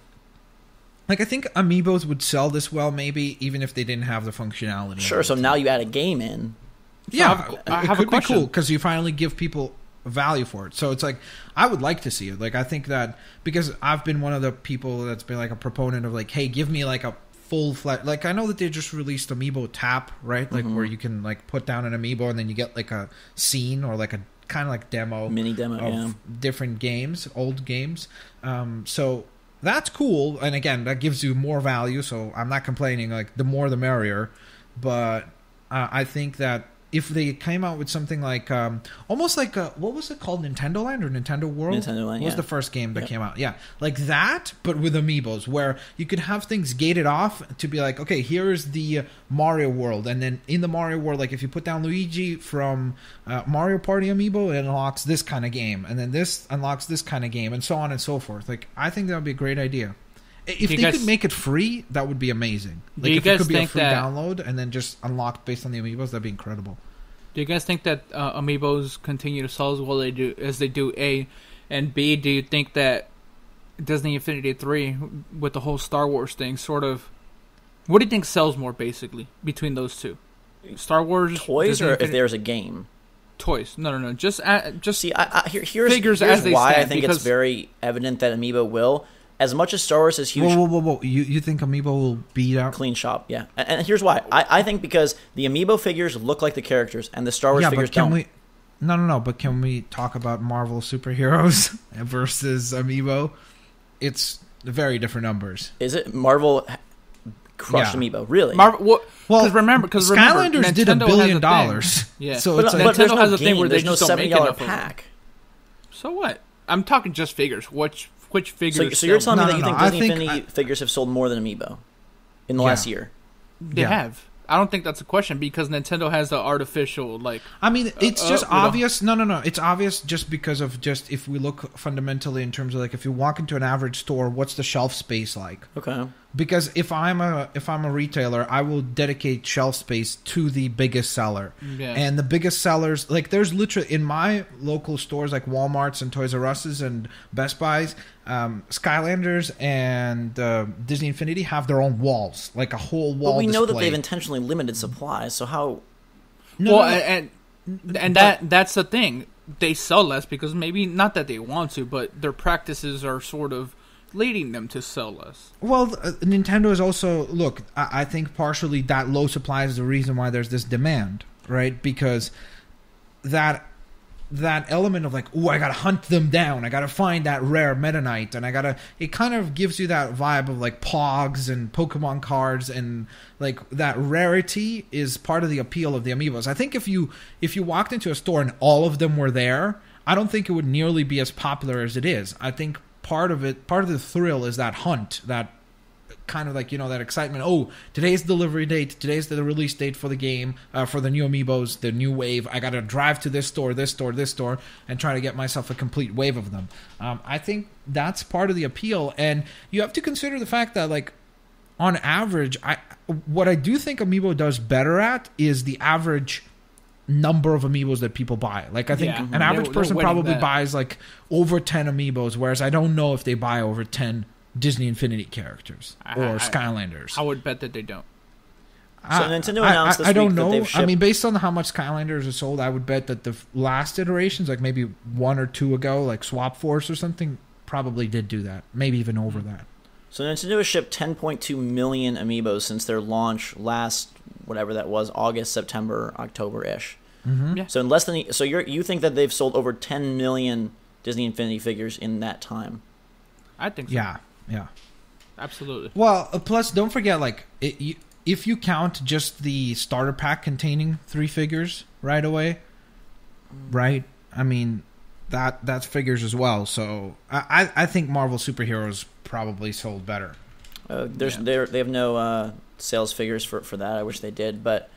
Like, I think Amiibos would sell this well, maybe, even if they didn't have the functionality. Sure, so now you add a game in. Yeah, it could be cool, because you finally give people value for it. So it's like, I would like to see it. Like, I think that, because I've been one of the people that's been, like, a proponent of, like, hey, give me, like, a full-fledged... Like, I know that they just released Amiibo Tap, right? Like, where you can, like, put down an Amiibo, and then you get, like, a scene, or, like, a kind of, like, demo... Mini demo, of different games, old games. So... That's cool, and again, that gives you more value, so I'm not complaining, like, the more the merrier, but I think that if they came out with something like, almost like, what was it called, Nintendo Land or Nintendo World? Nintendo Land, was the first game that came out, like that, but with Amiibos, where you could have things gated off to be like, okay, here's the Mario World, and then in the Mario World, like, if you put down Luigi from Mario Party Amiibo, it unlocks this kind of game, and then this unlocks this kind of game, and so on and so forth. Like, I think that would be a great idea. If they could make it free, that would be amazing. Like, if it could be a free download and then just unlocked based on the Amiibos, that'd be incredible. Do you guys think that Amiibos continue to sell as well as they do, A? And B, do you think that Disney Infinity 3, with the whole Star Wars thing, sort of... What do you think sells more, basically, between those two? Star Wars... Toys, Disney or if there's a game? Toys. No. Just see, here's as they why stand, I think it's very evident that Amiibo will... As much as Star Wars is huge... Whoa. You think Amiibo will beat out... Clean shop, yeah. And here's why. I think because the Amiibo figures look like the characters, and the Star Wars figures don't. No, but can we talk about Marvel superheroes versus Amiibo? It's very different numbers. Is it? Marvel crushed Amiibo, really? Because remember, Skylanders Nintendo did $1 billion. Yeah, so but Nintendo has a thing where there's there's no $70 pack. So what? I'm talking just figures. Which figures? So you're telling me that you think Disney Infinity figures have sold more than Amiibo in the last year? They have. I don't think that's a question because Nintendo has the artificial, like... I mean, it's just obvious. No. It's obvious just because of if we look fundamentally in terms of, like, if you walk into an average store, what's the shelf space like? Okay. Because if I'm a retailer, I will dedicate shelf space to the biggest seller. Yeah. And the biggest sellers, like, there's literally, in my local stores, like Walmart's and Toys R Us's and Best Buy's, Skylanders and Disney Infinity have their own walls, like a whole wall. But we know display. that they've intentionally limited supplies, so how... And that's the thing. They sell less because maybe, not that they want to, but their practices are sort of leading them to sell less. Well, Nintendo is also... Look, I think partially that low supply is the reason why there's this demand, right? Because that that element of like, oh, I gotta hunt them down, I gotta find that rare Meta Knight, and it kind of gives you that vibe of like Pogs and Pokemon cards, and like that rarity is part of the appeal of the amiibos. I think if you walked into a store and all of them were there, I don't think it would nearly be as popular as it is. I think part of the thrill is that hunt, that kind of like, that excitement. Oh, today's delivery date, today's the release date for the game, for the new amiibos, the new wave. I gotta drive to this store, and try to get myself a complete wave of them. I think that's part of the appeal, and you have to consider the fact that, like, on average, what I do think Amiibo does better at is the average number of amiibos that people buy. Like, I think an average person probably buys like over 10 amiibos, whereas I don't know if they buy over 10 Disney Infinity characters or Skylanders. I would bet that they don't. So Nintendo announced this week don't that know. they've shipped... I mean, based on how much Skylanders are sold, I would bet that the last iterations, like maybe 1 or 2 ago, like Swap Force or something, probably did do that. Maybe even over that. So Nintendo has shipped 10.2 million amiibos since their launch last, whatever that was, August, September, October-ish. Mm-hmm. Yeah. So in less than you think that they've sold over 10 million Disney Infinity figures in that time? I think so. Yeah. Absolutely. Well, plus don't forget, like, if you count just the starter pack containing 3 figures right away, right? I mean, that's figures as well. So I think Marvel Superheroes probably sold better. They have no sales figures for that. I wish they did, but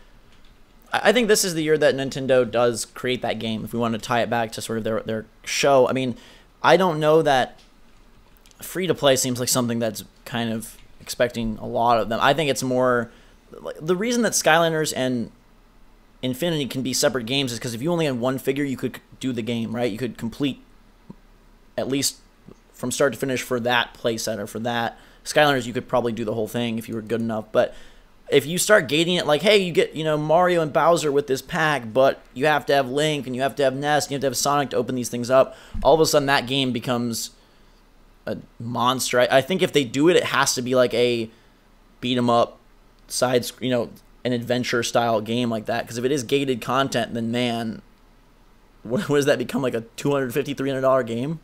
I think this is the year that Nintendo does create that game. If we want to tie it back to sort of their show, I mean, I don't know that free to play seems like something that's kind of expecting a lot of them. I think it's more the reason that Skylanders and Infinity can be separate games is because if you only had one figure, you could do the game, right? You could complete at least from start to finish for that playset or for that. Skylanders, you could probably do the whole thing if you were good enough. But if you start gating it like, hey, you get Mario and Bowser with this pack, but you have to have Link and you have to have Ness and you have to have Sonic to open these things up, all of a sudden that game becomes a monster. I think if they do it, it has to be like a beat 'em up side, an adventure style game like that. Because if it is gated content, then man, what does that become, like a $250, $300 game?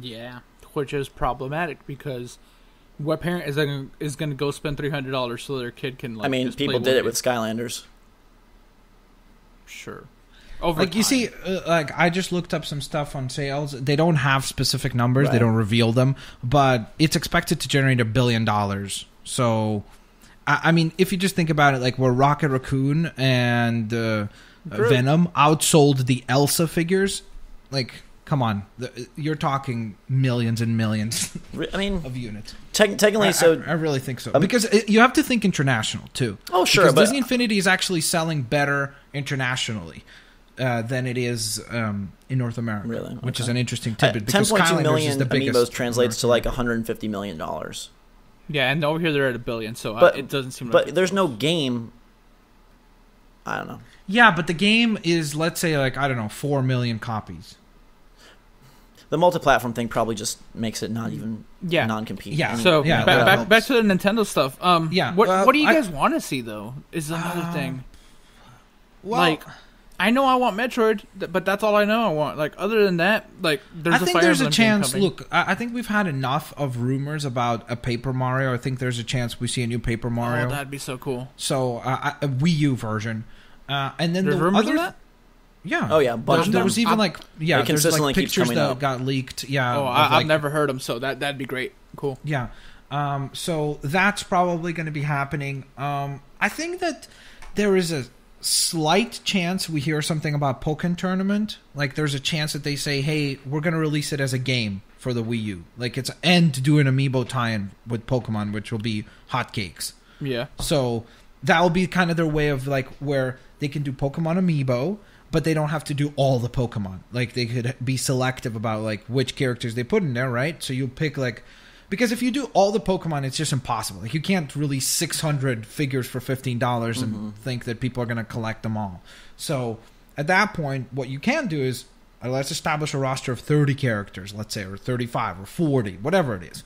Yeah, which is problematic because what parent is going to go spend $300 so their kid can? Like, I mean, just people did it with Skylanders. Sure. Like, you see, like, I just looked up some stuff on sales. They don't have specific numbers. Right. They don't reveal them. But it's expected to generate $1 billion. So, I mean, if you just think about it, like, where Rocket Raccoon and Venom outsold the Elsa figures, like, come on. You're talking millions and millions of units. Technically, I really think so. Because you have to think international, too. Oh, sure. Because Disney Infinity is actually selling better internationally than it is in North America, really? Which is an interesting tidbit. 10.2 million amiibos translates to like $150 million. Yeah, and over here they're at $1 billion, so it doesn't seem. But there's no game. I don't know. Yeah, but the game is, let's say, like, I don't know, 4 million copies. The multi-platform thing probably just makes it not even non-compete. Yeah. So back to the Nintendo stuff. What do you guys want to see though? Is another thing. Well, like, I know I want Metroid, but that's all I know I want. Like, other than that, like, I think there's a chance. Look, I think we've had enough of rumors about a Paper Mario. I think there's a chance we see a new Paper Mario. Oh, that'd be so cool. So a Wii U version, and then there's the rumors other. Of that? Yeah. Oh yeah. There was even there's like pictures that got leaked. Yeah. Oh, I've never heard them, so that'd be great. Cool. Yeah. So that's probably going to be happening. I think that there is a slight chance we hear something about Pokken Tournament. Like, there's a chance that they say, hey, we're going to release it as a game for the Wii U. Like, and to do an amiibo tie-in with Pokemon, which will be hotcakes. Yeah. So that will be kind of their way of, like, where they can do Pokemon amiibo, but they don't have to do all the Pokemon. Like, they could be selective about, like, which characters they put in there, right? So you pick, like... Because if you do all the Pokemon, it's just impossible. Like, you can't release 600 figures for $15 and think that people are going to collect them all. So, at that point, what you can do is, let's establish a roster of 30 characters, let's say, or 35, or 40, whatever it is.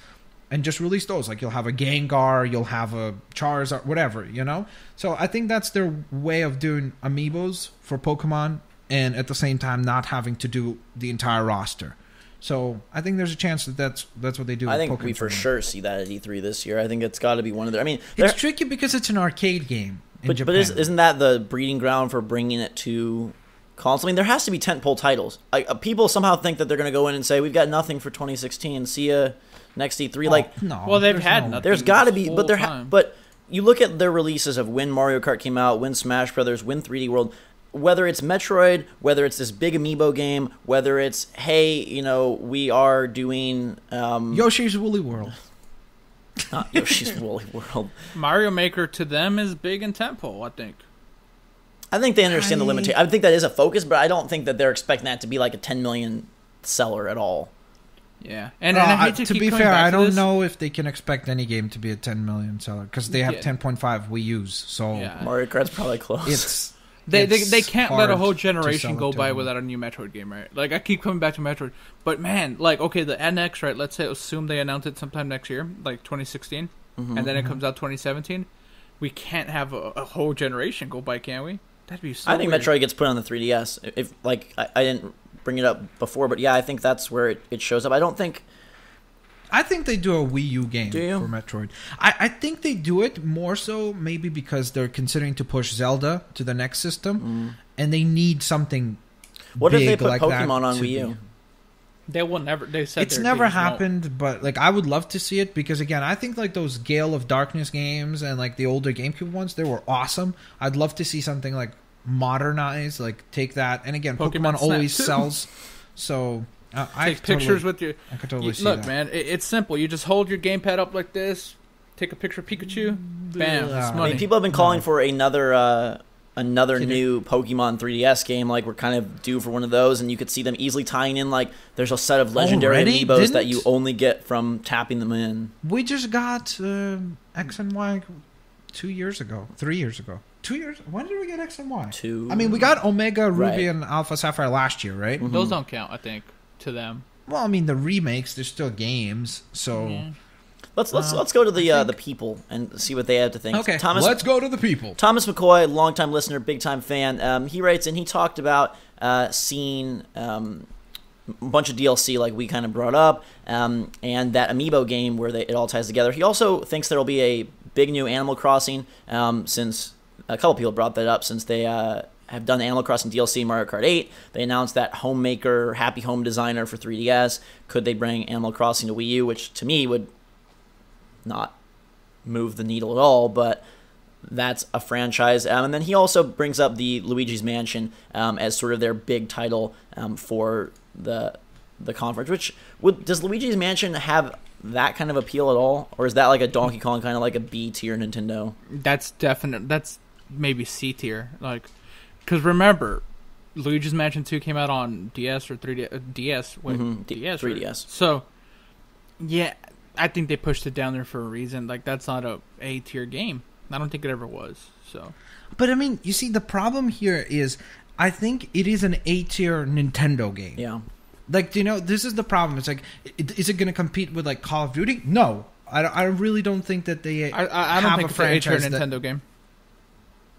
And just release those. Like, you'll have a Gengar, you'll have a Charizard, whatever, you know? So, I think that's their way of doing amiibos for Pokemon. and at the same time not having to do the entire roster. So I think there's a chance that that's what they do. I think Pokemon we for sure see that at E3 this year. I think it's got to be one of their. I mean, it's tricky because it's an arcade game. But isn't that the breeding ground for bringing it to console? I mean, there has to be tentpole titles. People somehow think that they're going to go in and say we've got nothing for 2016. See ya next E3. No. Well, they've had nothing. There's got to be, but but you look at their releases of when Mario Kart came out, when Smash Brothers, when 3D World. Whether it's Metroid, whether it's this big amiibo game, whether it's, hey, we are doing... Yoshi's Woolly World. Not Yoshi's Woolly World. Mario Maker to them is big in tentpole, I think. I think they understand the limitation. I think that is a focus, but I don't think that they're expecting that to be like a 10 million seller at all. Yeah. And I hate to be fair, I don't know if they can expect any game to be a 10 million seller, because they have 10.5 Wii U's, so... Yeah. Mario Kart's probably close. They can't let a whole generation go by without a new Metroid game, right? Like, I keep coming back to Metroid. But, man, the NX, right, let's say, assume they announce it sometime next year, like 2016, and then it comes out 2017. We can't have a whole generation go by, can we? That'd be so I think weird. Metroid gets put on the 3DS. If I didn't bring it up before, but yeah, I think that's where it shows up. I think they do a Wii U game for Metroid. I think they do it more so maybe because they're considering to push Zelda to the next system, and they need something. What big if they put like Pokemon on Wii U? They will never. They said it's never happened, but I would love to see it, because again, I think those Gale of Darkness games and the older GameCube ones, they were awesome. I'd love to see something modernized, take that. And again, Pokemon always sells, so. Take pictures with your... I could totally see look, that. man, it's simple. You just hold your gamepad up like this, take a picture of Pikachu, bam, it's money. I mean, people have been calling for another new Pokemon 3DS game. We're kind of due for one of those, and you could see them easily tying in, there's a set of legendary amiibos that you only get from tapping them in. We just got X and Y 2 years ago, 3 years ago. 2 years? When did we get X and Y? I mean, we got Omega, Ruby, and Alpha Sapphire last year, right? Those don't count, I think. To them. Well, I mean, the remakes, they're still games, so... Yeah. Let's go to the people and see what they have to think. Okay, let's go to the people. Thomas McCoy, longtime listener, big-time fan, he writes, and he talked about seeing a bunch of DLC like we kind of brought up, and that Amiibo game where it all ties together. He also thinks there will be a big new Animal Crossing, since a couple people brought that up, since they... have done Animal Crossing DLC Mario Kart 8. They announced that Homemaker, Happy Home Designer for 3DS. Could they bring Animal Crossing to Wii U, which to me would not move the needle at all, but that's a franchise. And then he also brings up the Luigi's Mansion as sort of their big title for the conference, which does Luigi's Mansion have that kind of appeal at all? Or is that like a Donkey Kong kind of like a B tier Nintendo? That's maybe C tier, because remember, Luigi's Mansion 2 came out on DS or 3DS. DS? DS? 3DS. So, yeah, I think they pushed it down there for a reason. That's not a A-tier game. I don't think it ever was. So, but, I mean, you see, the problem here is I think it is an A-tier Nintendo game. Yeah. This is the problem. It's is it going to compete with, Call of Duty? No. I really don't think that they I don't think it's an A-tier Nintendo game.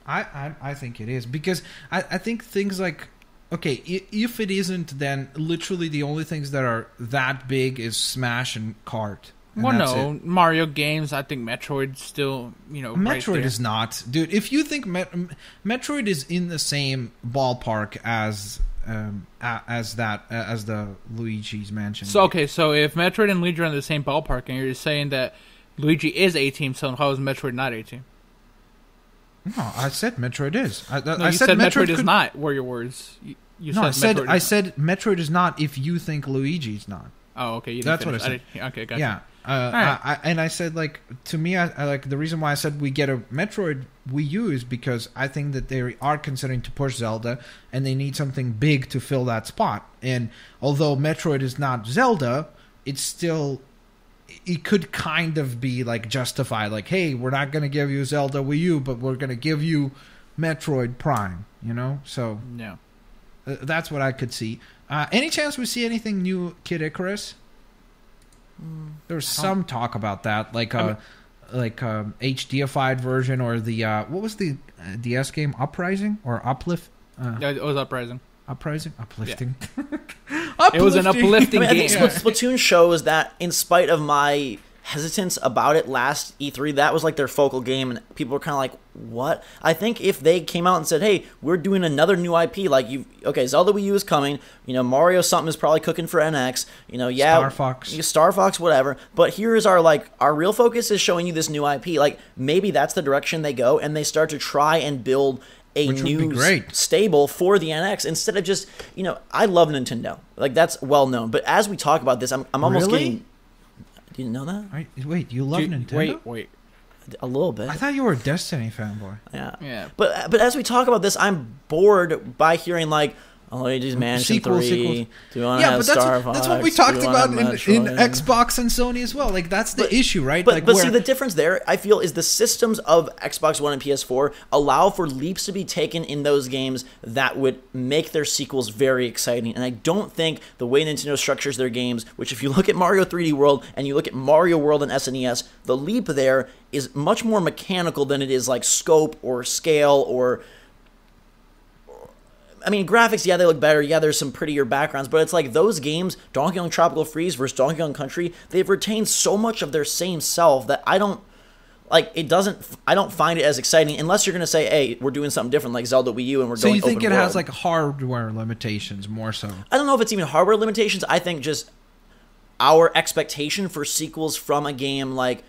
I think it is, because I think things okay, if it isn't, then literally the only things that are that big is Smash and Kart. Well, no, Mario games. I think Metroid still, Metroid is not, dude. If you think Metroid is in the same ballpark as the Luigi's Mansion. So if Metroid and Luigi are in the same ballpark, and you're saying that Luigi is A-team, so how is Metroid not A-team? No, I said Metroid is. I said Metroid is not. Were your words? I said Metroid is not if you think Luigi's not. Oh, okay. That's what I said. Okay, gotcha. Yeah. I said, to me, I the reason why I said we get a Metroid Wii U is because I think that they are considering to push Zelda, and they need something big to fill that spot. And although Metroid is not Zelda, it's still... It could kind of be justified, hey, we're not going to give you Zelda Wii U, but we're going to give you Metroid Prime, So yeah, that's what I could see. Any chance we see anything new, Kid Icarus? There's some talk about that, HDified version, or the what was the DS game, Uprising or Uplift? Yeah, it was Uprising. Uplifting. It was an uplifting I game. think Splatoon shows that, in spite of my hesitance about it last E3, that was like their focal game, and people were kind of like, what? I think if they came out and said, hey, we're doing another new IP, like, Zelda Wii U is coming, Mario something is probably cooking for NX, Star Fox, whatever, but here is our real focus is showing you this new IP, like, maybe that's the direction they go, and they start to try and build a new stable for the NX instead of just, I love Nintendo. Like, that's well known. But as we talk about this, I'm almost getting... You didn't know that? Wait, you love Nintendo? Wait. A little bit. I thought you were a Destiny fanboy. Yeah. But as we talk about this, I'm bored by hearing, like, Luigi's Mansion 3. Sequels. Do you want to have Star Fox? That's what we talked about in Xbox and Sony as well. Like, that's the issue, right? But see, the difference there, I feel, is the systems of Xbox One and PS4 allow for leaps to be taken in those games that would make their sequels very exciting. And I don't think the way Nintendo structures their games, which if you look at Mario 3D World and you look at Mario World and SNES, the leap there is much more mechanical than it is like scope or scale or... I mean, graphics, yeah, they look better. Yeah, there's some prettier backgrounds, but it's like those games, Donkey Kong Tropical Freeze versus Donkey Kong Country, they've retained so much of their same self that I don't find it as exciting unless you're going to say, hey, we're doing something different like Zelda Wii U and we're going open world. So you think it has like hardware limitations more so? I don't know if it's even hardware limitations. I think just our expectation for sequels from a game like,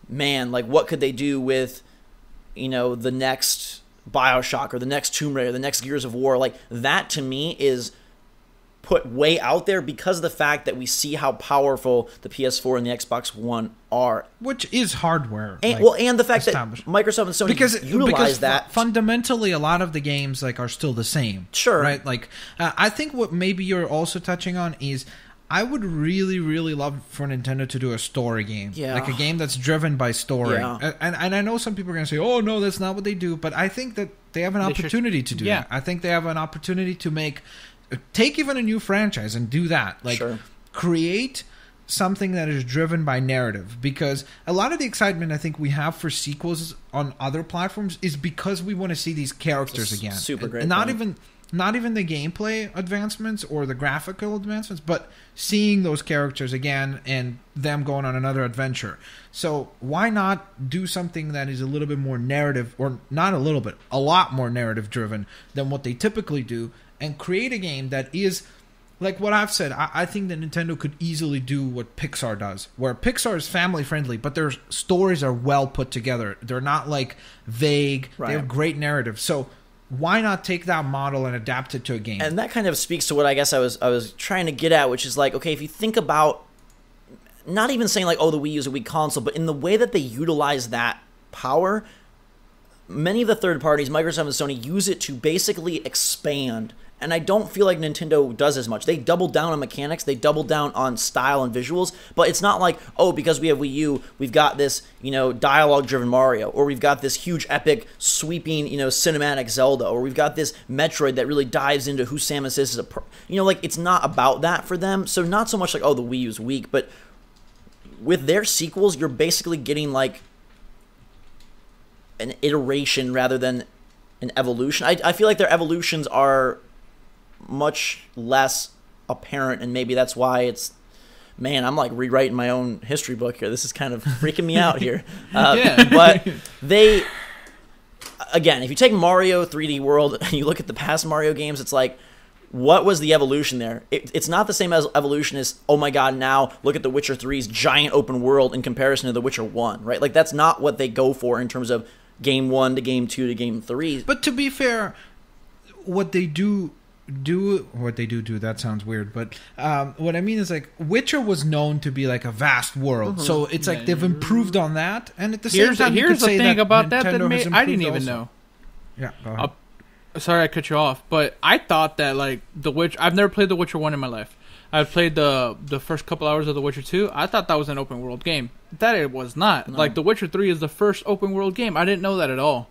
man, like what could they do with, the next BioShock or the next Tomb Raider, the next Gears of War, like that to me is put way out there because of the fact that we see how powerful the PS4 and the Xbox One are, which is hardware, and the fact that Microsoft and Sony utilize that. Fundamentally, a lot of the games are still the same, sure, right? Like I think what maybe you're also touching on is, I would really, really love for Nintendo to do a story game. Yeah. Like a game that's driven by story. Yeah. And I know some people are going to say, oh, no, that's not what they do. But I think that they have an opportunity to do that. I think they have an opportunity to take even a new franchise and do that. Like, create something that is driven by narrative. Because a lot of the excitement I think we have for sequels on other platforms is because we want to see these characters again. Super great. And not even the gameplay advancements or the graphical advancements, but seeing those characters again and them going on another adventure. So why not do something that is a little bit more narrative, or not a little bit, a lot more narrative driven than what they typically do, and create a game that is, like what I've said, I think that Nintendo could easily do what Pixar does, where Pixar is family friendly, but their stories are well put together. They're not like vague. Right. They have great narrative. So why not take that model and adapt it to a game? And that kind of speaks to what I guess I was trying to get at, which is like, okay, if you think about, not even saying like, oh, the Wii U is a weak console, but in the way that they utilize that power, many of the third parties, Microsoft and Sony, use it to basically expand. And I don't feel like Nintendo does as much. They double down on mechanics, they double down on style and visuals, but it's not like, oh, because we have Wii U, we've got this, dialogue-driven Mario, or we've got this huge, epic, sweeping, cinematic Zelda, or we've got this Metroid that really dives into who Samus is. It's not about that for them. So not so much like, oh, the Wii U's weak, but with their sequels, you're basically getting like an iteration rather than an evolution. I feel like their evolutions are much less apparent, and maybe that's why it's, man, I'm like rewriting my own history book here. This is kind of freaking me out here. But they, again, if you take Mario 3D World and you look at the past Mario games, it's like, what was the evolution there? It's not the same as evolution as, oh my god, now look at The Witcher 3's giant open world in comparison to The Witcher 1, right? Like, that's not what they go for in terms of game 1 to game 2 to game 3. But to be fair, what they do, that sounds weird, but what I mean is, like, Witcher was known to be like a vast world, so it's like they've improved on that, and at the same time, here's the thing about that I didn't even also. know. Yeah, go ahead. Sorry I cut you off, but I thought that, like, The Witcher, I've never played The Witcher 1 in my life. I've played the first couple hours of The Witcher 2. I thought that was an open world game. That it was not. No. Like, The Witcher 3 is the first open world game. I didn't know that at all.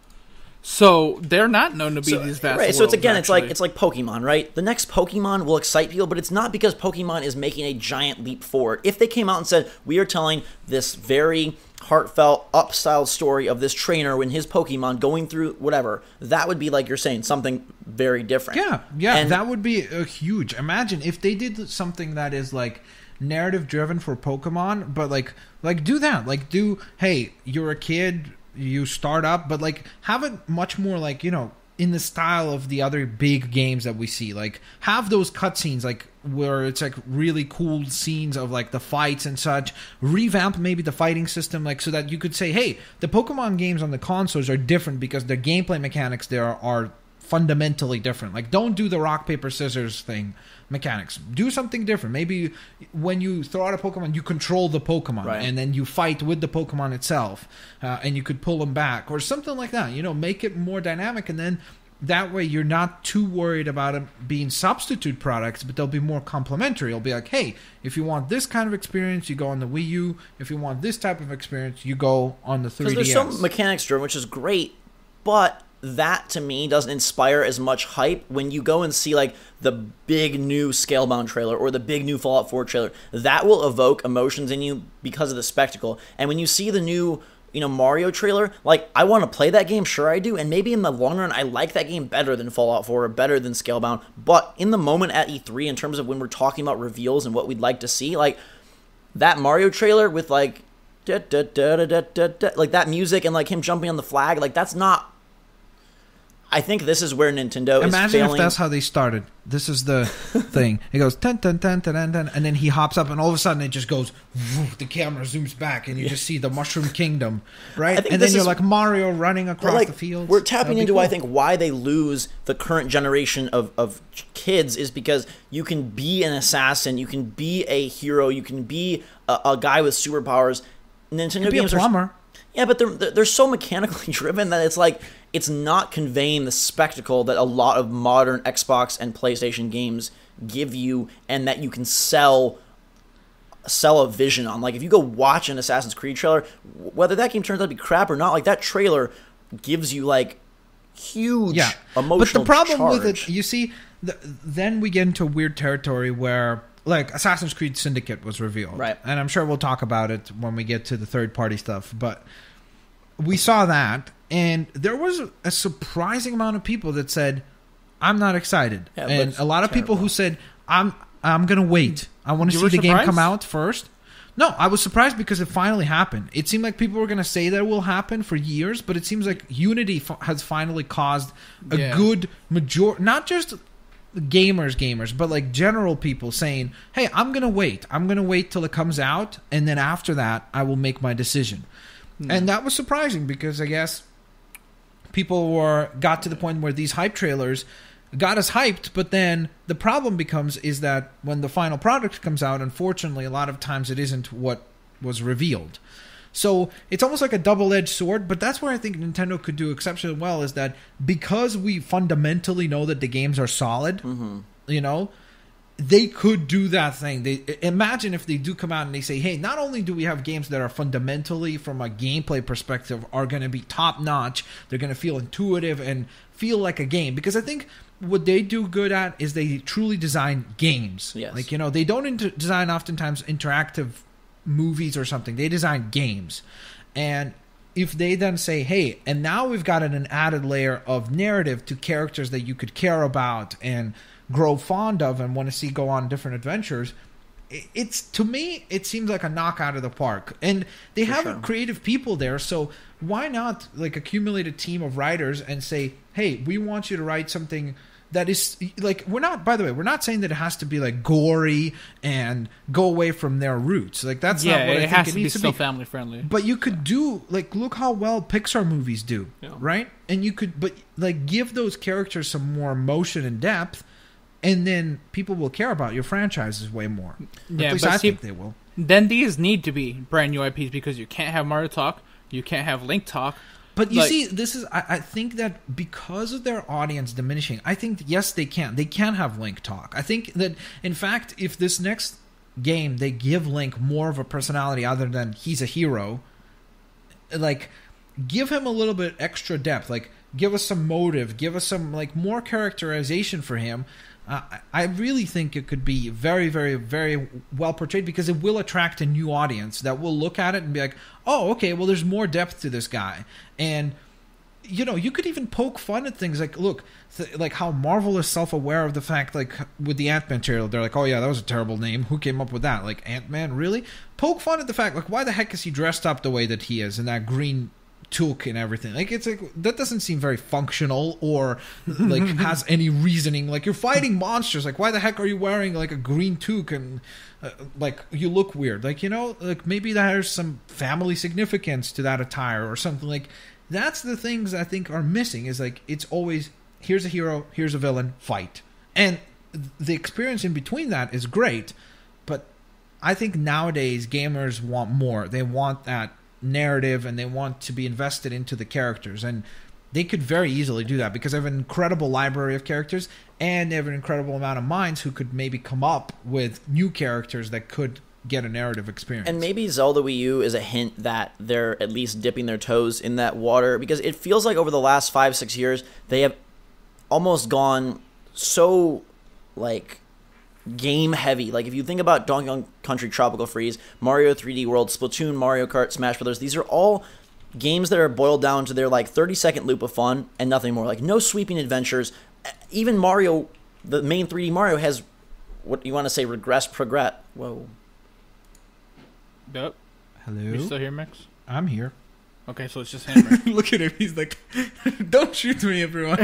So they're not known to be these vast worlds. So it's again, actually. it's like Pokemon, right? The next Pokemon will excite people, but it's not because Pokemon is making a giant leap forward. If they came out and said, we are telling this very heartfelt, upstyled story of this trainer and his Pokemon going through whatever, that would be, like you're saying, something very different. Yeah, and that would be huge. Imagine if they did something that is like narrative driven for Pokemon, but like do that. Like hey, you're a kid, you start up, but like have it much more like, in the style of the other big games that we see. Like have those cutscenes like where it's like really cool scenes of like the fights and such. Revamp maybe the fighting system, like so that you could say, hey, the Pokemon games on the consoles are different because the gameplay mechanics there are fundamentally different. Like don't do the rock paper scissors thing mechanics. Do something different. Maybe when you throw out a Pokemon, you control the Pokemon, right, and then you fight with the Pokemon itself, and you could pull them back or something like that. Make it more dynamic, and then that way you're not too worried about them being substitute products, but they'll be more complementary. It'll be like, hey, if you want this kind of experience, you go on the Wii U. If you want this type of experience, you go on the 3DS. Because there's some mechanics driven, which is great, but that to me doesn't inspire as much hype when you go and see like the big new Scalebound trailer or the big new Fallout 4 trailer. That will evoke emotions in you because of the spectacle. And when you see the new Mario trailer, like I want to play that game, sure I do, and maybe in the long run I like that game better than Fallout 4 or better than Scalebound, but in the moment at E3, in terms of when we're talking about reveals and what we'd like to see, like that Mario trailer with like like that music and like him jumping on the flag, like that's not. I think this is where Nintendo is Imagine failing. If that's how they started. This is the thing. It goes dun dun dun dun dun dun, and then he hops up, and all of a sudden it just goes. Woof, the camera zooms back, and you just see the Mushroom Kingdom, right? And then you're like Mario running across the field. We're tapping into, cool. I think, why they lose the current generation of kids is because you can be an assassin, you can be a hero, you can be a guy with superpowers. Nintendo games a plumber. Yeah, but they're so mechanically driven that it's like it's not conveying the spectacle that a lot of modern Xbox and PlayStation games give you, and that you can sell a vision on. Like if you go watch an Assassin's Creed trailer, whether that game turns out to be crap or not, like that trailer gives you like huge emotional. But the problem charge. with it, you see, then we get into weird territory where. Like, Assassin's Creed Syndicate was revealed. Right. And I'm sure we'll talk about it when we get to the third-party stuff. But we saw that, and there was a surprising amount of people that said, I'm not excited. Yeah, and a lot of people who said, I'm going to wait. I want to see the game come out first. No, I was surprised because it finally happened. It seemed like people were going to say that it will happen for years, but it seems like Unity has finally caused a good majority, not just gamers, but like general people saying, hey, I'm going to wait till it comes out, and then after that, I will make my decision. And that was surprising because I guess people got to the point where these hype trailers got us hyped, but then the problem is that when the final product comes out, unfortunately, a lot of times it isn't what was revealed. So it's almost like a double-edged sword, but that's where I think Nintendo could do exceptionally well, is that because we fundamentally know that the games are solid, they could do that thing. Imagine if they do come out and they say, hey, not only do we have games that are fundamentally, from a gameplay perspective, are going to be top-notch, they're going to feel intuitive and feel like a game. Because I think what they do good at is they truly design games. Yes. Like, they don't design oftentimes interactive movies or something. They design games. And if they then say, hey, and now we've got an added layer of narrative to characters that you could care about and grow fond of and want to see go on different adventures, it's, to me, it seems like a knock out of the park. And they have creative people there, so why not like accumulate a team of writers and say, hey, we want you to write something that is like, we're not saying that it has to be like gory and go away from their roots. Like that's not what I think it has to be. Still family friendly. But you could do like, look how well Pixar movies do, right? And you could, but like, give those characters some more emotion and depth, and then people will care about your franchises way more. Yeah, at least I think they will. Then these need to be brand new IPs because you can't have Mario talk, you can't have Link talk. But you see, this is, I think that because of their audience diminishing, I think, yes, they can have Link talk. I think that, in fact, if this next game, they give Link more of a personality other than he's a hero, like, give him a little bit extra depth. Like, give us some motive, give us some like more characterization for him. I really think it could be very, very, very well portrayed, because it will attract a new audience that will look at it and be like, oh, okay, well, there's more depth to this guy. And, you know, you could even poke fun at things like, look, like how Marvel is self-aware of the fact, like with the Ant-Man trailer, they're like, oh yeah, that was a terrible name. Who came up with that? Like, Ant-Man, really? Poke fun at the fact, like, why the heck is he dressed up the way that he is in that green toque and everything? Like, it's like, that doesn't seem very functional or like has any reasoning. Like, you're fighting monsters, like why the heck are you wearing like a green toque and like you look weird? Like, you know, like maybe there's some family significance to that attire or something. Like, that's the things I think are missing, is like, it's always here's a hero, here's a villain, fight. And the experience in between that is great, but I think nowadays gamers want more. They want that narrative, and they want to be invested into the characters, and they could very easily do that because they have an incredible library of characters, and they have an incredible amount of minds who could maybe come up with new characters that could get a narrative experience. And maybe Zelda Wii U is a hint that they're at least dipping their toes in that water, because it feels like over the last 5-6 years they have almost gone so like game heavy. Like, if you think about Donkey Kong Country Tropical Freeze, Mario 3D World, Splatoon, Mario Kart, Smash Brothers, these are all games that are boiled down to their like 30-second loop of fun and nothing more. Like, no sweeping adventures. Even Mario, the main 3D Mario, has what you want to say, progress. Whoa. Yep. Hello? You still here, Mix? I'm here. Okay, so it's just him, right? Look at him. He's like, don't shoot me, everyone.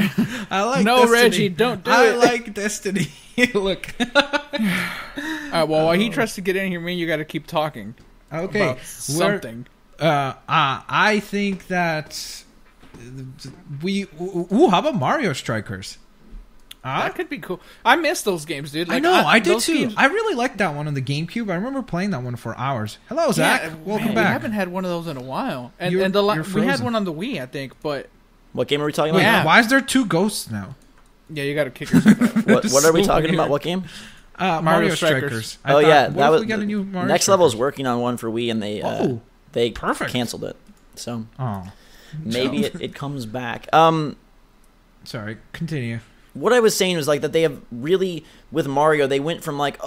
I like no, Destiny. Reggie, don't do it. I like Destiny. Look. All right, well, while he tries to get in here, man, you got to keep talking. Okay. About something. I think that how about Mario Strikers? That could be cool. I miss those games, dude. Like, I know, I did too. Games... I really liked that one on the GameCube. I remember playing that one for hours. Hello, Zach. Welcome back. We haven't had one of those in a while. And, you're we had one on the Wii, I think, but... What game are we talking about? Yeah. Why is there two ghosts now? Yeah, you got to kick yourself out. What are we talking about? What game? Mario Strikers. Oh yeah, that was. We got a new Mario Next Strikers? Level is working on one for Wii, and they perfect. canceled it. So maybe it comes back. Sorry, continue. What I was saying was like that they have really, with Mario, they went from like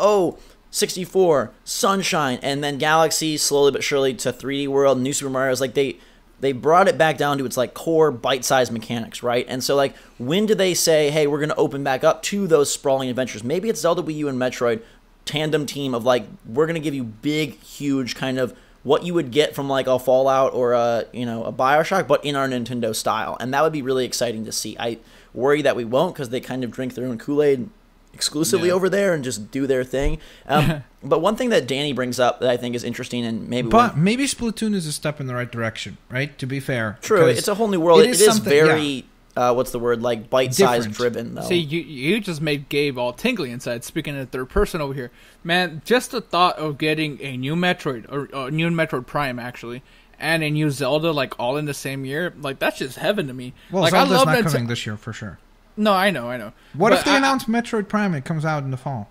64, Sunshine, and then Galaxy, slowly but surely to 3D World, New Super Mario. It's like they brought it back down to its like core bite-sized mechanics, right? And so like, when do they say, hey, we're going to open back up to those sprawling adventures? Maybe it's Zelda Wii U and Metroid tandem team of like, we're going to give you big, huge kind of what you would get from like a Fallout or a BioShock, but in our Nintendo style. And that would be really exciting to see. I worry that we won't, because they kind of drink their own Kool-Aid exclusively over there and just do their thing. But one thing that Danny brings up that I think is interesting, and maybe Splatoon is a step in the right direction, right? To be fair, true, it's a whole new world. It is very what's the word, like bite-sized driven though. See, you just made Gabe all tingly inside. Speaking in third person over here, man, just the thought of getting a new Metroid or a new Metroid Prime actually, and a new Zelda like all in the same year, like that's just heaven to me. Well, like, Zelda's not coming this year for sure. No, I know. What if they announce Metroid Prime and it comes out in the fall?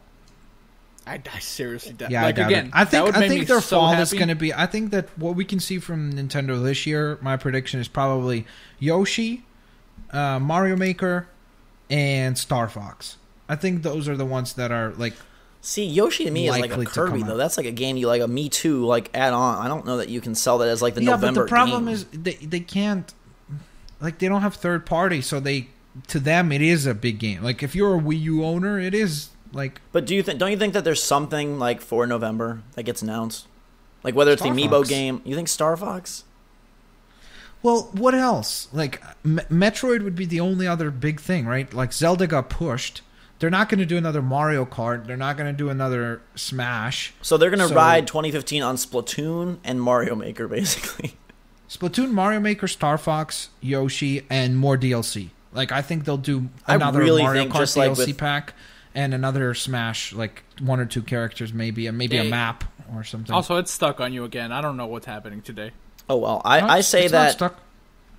I seriously doubt. Yeah, like, again, I think their fall happy. is going to be. I think that what we can see from Nintendo this year, my prediction is probably Yoshi, Mario Maker, and Star Fox. I think those are the ones that are like. See, Yoshi to me is like a Kirby though. That's like a game you like a Me Too like add on. I don't know that you can sell that as like the November game. But the problem is they can't, like, they don't have third party, so to them it is a big game. Like, if you're a Wii U owner, it is like. But don't you think that there's something like for November that gets announced? Like whether it's the Amiibo game, you think Star Fox? Well, what else? Like Metroid would be the only other big thing, right? Like Zelda got pushed. They're not going to do another Mario Kart. They're not going to do another Smash. So they're going to ride 2015 on Splatoon and Mario Maker, basically. Splatoon, Mario Maker, Star Fox, Yoshi, and more DLC. Like, I think they'll do another Mario Kart DLC pack and another Smash, like 1 or 2 characters maybe, and maybe a map or something. Also, it's stuck on you again. I don't know what's happening today. Oh, well, I say it's that... Not stuck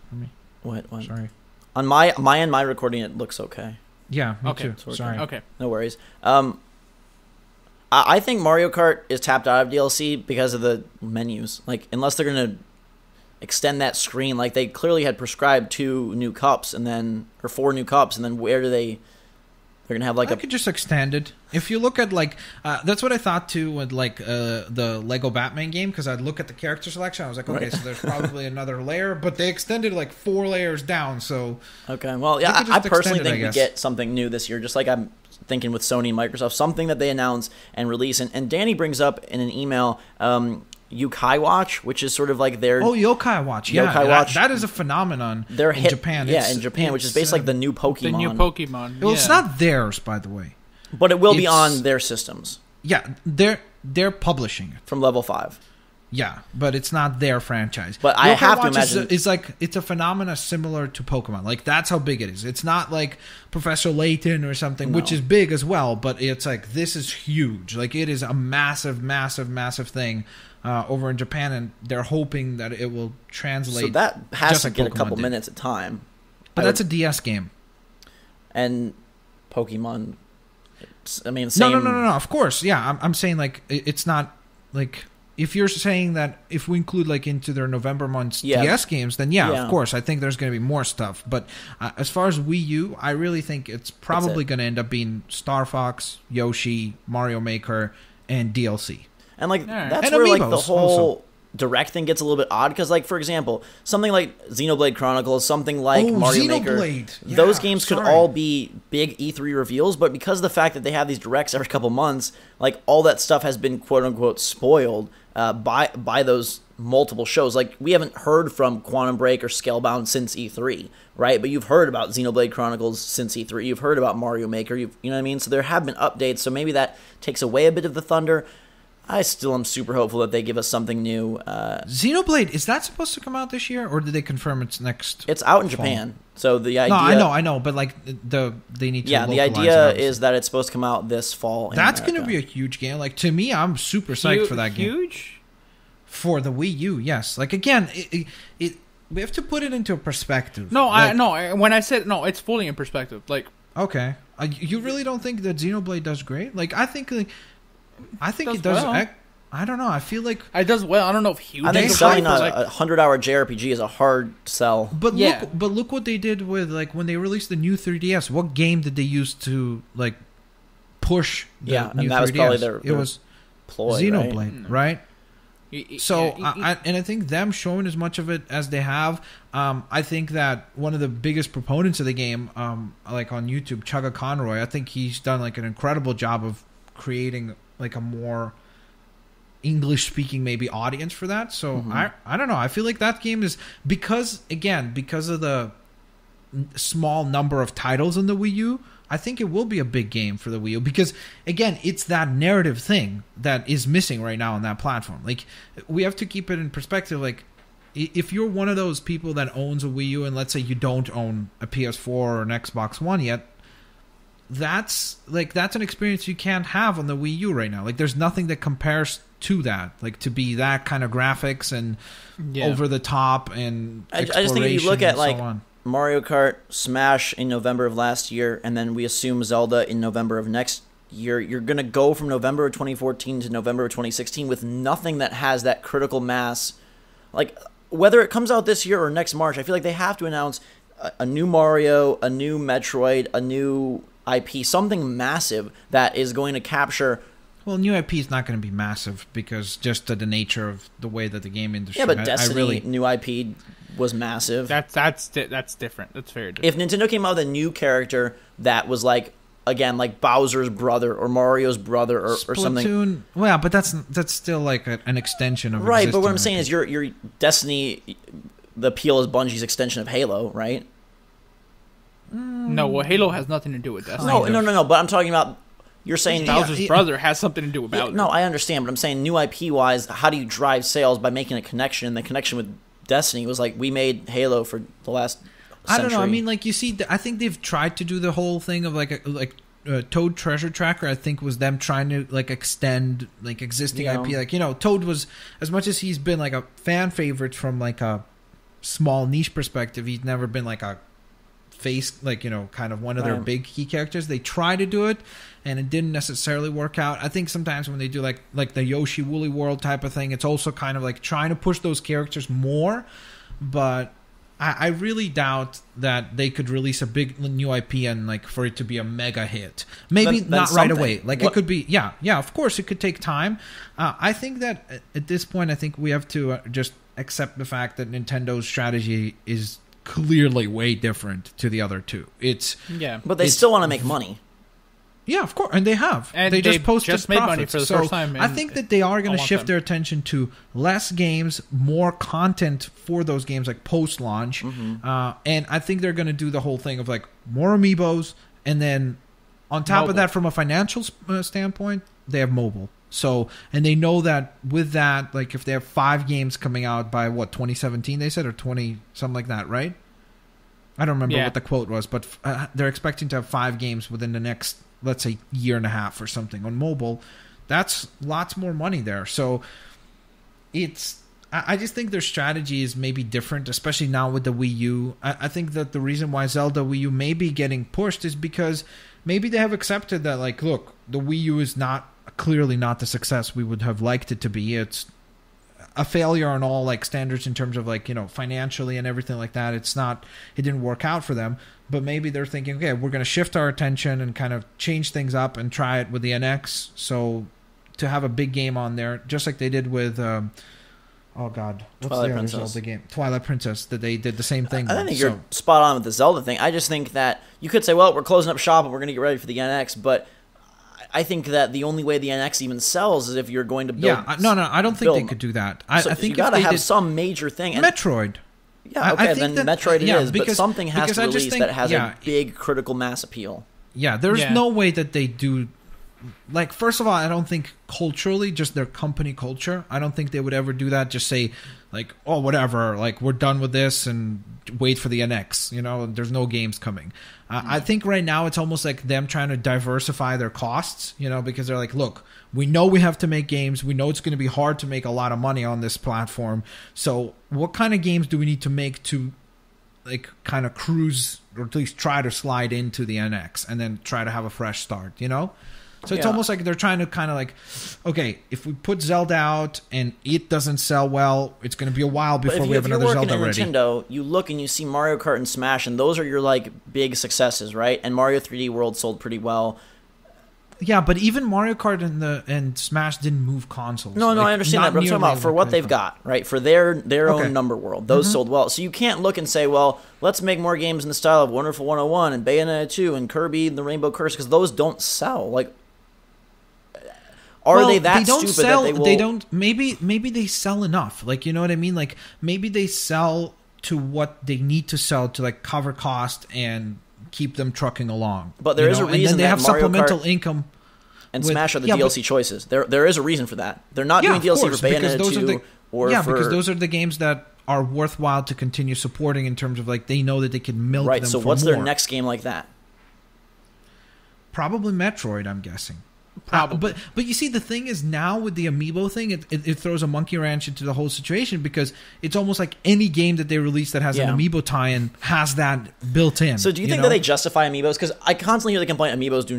for me. What? Sorry. On my recording, it looks okay. Yeah, me too. Sorry. Okay. No worries. I think Mario Kart is tapped out of DLC because of the menus. Like, unless they're going to extend that screen? Like, they clearly had prescribed 2 new cups or 4 new cups, and then where do they? They're gonna have like I could just extend it. If you look at like that's what I thought too with like the Lego Batman game, because I'd look at the character selection. I was like, okay, so there's probably another layer, but they extended like 4 layers down. So okay, well, yeah, I personally think we get something new this year, just like I'm thinking with Sony and Microsoft, something that they announce and release. And Danny brings up in an email Yokai Watch, which is sort of like their Yokai Watch. Yeah, Yokai Watch. That is a phenomenon in Japan. Yeah, in Japan, which is basically like the new Pokemon. The new Pokemon. Well, it's not theirs, by the way, but it will be on their systems. Yeah, they're publishing it from Level 5. Yeah, but it's not their franchise. But I have to imagine it's a phenomena similar to Pokemon. Like, that's how big it is. It's not like Professor Layton or something, which is big as well. But it's like, this is huge. Like, it is a massive, massive, massive thing over in Japan, and they're hoping that it will translate. So that has to get a couple minutes of time. But that's a DS game, and Pokemon. I mean, same. No. Of course, yeah. I'm saying like it's not like. If you're saying that if we include like into their November month's DS games, then of course, I think there's going to be more stuff. But as far as Wii U, I really think it's probably going to end up being Star Fox, Yoshi, Mario Maker, and DLC. And like that's where like the whole Direct thing gets a little bit odd, because like, for example, something like Xenoblade Chronicles, something like Mario Maker, those games could all be big E3 reveals, but because of the fact that they have these Directs every couple months, like all that stuff has been quote unquote spoiled by those multiple shows. Like, we haven't heard from Quantum Break or Scalebound since E3, right? But you've heard about Xenoblade Chronicles since E3. You've heard about Mario Maker. You know what I mean? So there have been updates. So maybe that takes away a bit of the thunder. I still am super hopeful that they give us something new. Xenoblade, is that supposed to come out this year, or did they confirm it's next? It's out in Japan. So the idea. No, I know, but like they need to. Yeah, the idea is that it's supposed to come out this fall. That's going to be a huge game. Like, to me, I'm super psyched for that game. Huge for the Wii U. Yes, like, again, we have to put it into perspective. No, when I said no, it's fully in perspective. Like, okay, you really don't think that Xenoblade does great? Like, I think it does. Well. I don't know. I feel like it does well. I don't know if huge. I think selling a 100-hour JRPG is a hard sell. But look what they did with, like, when they released the new 3DS. What game did they use to like push the new 3DS? That was probably their it was ploy, Xenoblade, right? So I think them showing as much of it as they have, I think that one of the biggest proponents of the game, like on YouTube, Chugga Conroy, I think he's done like an incredible job of creating like a more English speaking maybe audience for that. So I don't know. I feel like that game is because of the small number of titles on the Wii U, I think it will be a big game for the Wii U, because again, it's that narrative thing that is missing right now on that platform. Like, we have to keep it in perspective. Like, if you're one of those people that owns a Wii U, and let's say you don't own a PS4 or an Xbox One yet, that's an experience you can't have on the Wii U right now. Like, there's nothing that compares to that, like, to be that kind of graphics and over the top and I just think if you look at like Mario Kart, Smash in November of last year, and then we assume Zelda in November of next year, you're going to go from November of 2014 to November of 2016 with nothing that has that critical mass. Like, whether it comes out this year or next March, I feel like they have to announce a new Mario, a new Metroid, a new IP, something massive that is going to capture. Well, new IP is not going to be massive because just of the nature of the way that the game industry. Yeah, but Destiny new IP was massive. That's different. That's very different. If Nintendo came out with a new character that was like, again, like Bowser's brother or Mario's brother or something. Well, but that's still like an extension of right. But what I'm saying is, your Destiny, the appeal is Bungie's extension of Halo, right? No, well, Halo has nothing to do with Destiny. No. But I'm talking about. You're saying Bowser's brother has something to do with Bowser. No, I understand, but I'm saying new IP wise, how do you drive sales by making a connection? And the connection with Destiny was like, we made Halo for the last century. I don't know. I mean, like, you see, I think they've tried to do the whole thing of like Toad Treasure Tracker. I think was them trying to like extend like existing IP. Like, you know, Toad was, as much as he's been like a fan favorite from like a small niche perspective, he's never been like a face, like, kind of one of their big key characters. They try to do it, and it didn't necessarily work out. I think sometimes when they do like the Yoshi Woolly World type of thing, it's also kind of like trying to push those characters more, but I really doubt that they could release a big new IP and like for it to be a mega hit. Maybe not right away. Like it could be, yeah, of course it could take time. I think that at this point, I think we have to just accept the fact that Nintendo's strategy is clearly way different to the other two. But they still want to make money. Yeah, of course, and they have. And they just posted just made money for the first time. I think that they are going to shift their attention to less games, more content for those games, like post-launch. And I think they're going to do the whole thing of like more amiibos, and then on top of that, from a financial standpoint, they have mobile. So, and they know that with that, like if they have 5 games coming out by 2017, they said, or 20, something like that, right? I don't remember what the quote was, but they're expecting to have 5 games within the next, let's say, year and a half or something on mobile. That's lots more money there. So I just think their strategy is maybe different, especially now with the Wii U. I think that the reason why Zelda Wii U may be getting pushed is because maybe they have accepted that, like, look, the Wii U is clearly not the success we would have liked it to be. It's a failure on all like standards in terms of like, financially and everything like that. It didn't work out for them, but maybe they're thinking, okay, we're going to shift our attention and kind of change things up and try it with the NX. So to have a big game on there, just like they did with, what's Twilight the Princess. other Zelda game? Twilight Princess, that they did the same thing. I think you're spot on with the Zelda thing. I just think that you could say, well, we're closing up shop and we're going to get ready for the NX, but I think that the only way the NX even sells is if you're going to build... Yeah, no, I don't think they could do that. I think you got to have some major thing. And Metroid. Yeah, okay, then Metroid it is, but something has to release that has a big critical mass appeal. Yeah, there's no way that they do... Like, first of all, I don't think culturally, just their company culture, I don't think they would ever do that. Just say, like, oh, whatever, like, we're done with this and wait for the NX. There's no games coming. I think right now it's almost like them trying to diversify their costs, because they're like, look, we know we have to make games. We know it's going to be hard to make a lot of money on this platform. So what kind of games do we need to make to, like, kind of cruise or at least try to slide into the NX and then try to have a fresh start, So it's almost like they're trying to kind of like, okay, if we put Zelda out and it doesn't sell well, it's going to be a while before we have another Zelda ready. If you're working at Nintendo, you look and you see Mario Kart and Smash, and those are your like big successes, right? And Mario 3D World sold pretty well. Yeah, but even Mario Kart and Smash didn't move consoles. No, I understand that, but I'm talking about for what they've got, right? For their own number world. Those sold well. So you can't look and say, well, let's make more games in the style of Wonderful 101 and Bayonetta 2 and Kirby and the Rainbow Curse, because those don't sell. Like, they don't stupid sell, that they will... They don't... Maybe they sell enough. Like, you know what I mean? Like, maybe they sell to what they need to sell to, like, cover cost and keep them trucking along. But there is a reason and then they have Mario supplemental Kart income. And Smash are the DLC choices. There is a reason for that. They're not doing DLC for Bayonetta 2 or for... because those are the games that are worthwhile to continue supporting in terms of, like, they know that they can milk them for more. Right, so what's their next game like that? Probably Metroid, I'm guessing. Probably. But you see, the thing is now with the Amiibo thing, it throws a monkey wrench into the whole situation, because it's almost like any game that they release that has an Amiibo tie-in has that built in. So do you think that they justify Amiibos? Because I constantly hear the complaint, Amiibos do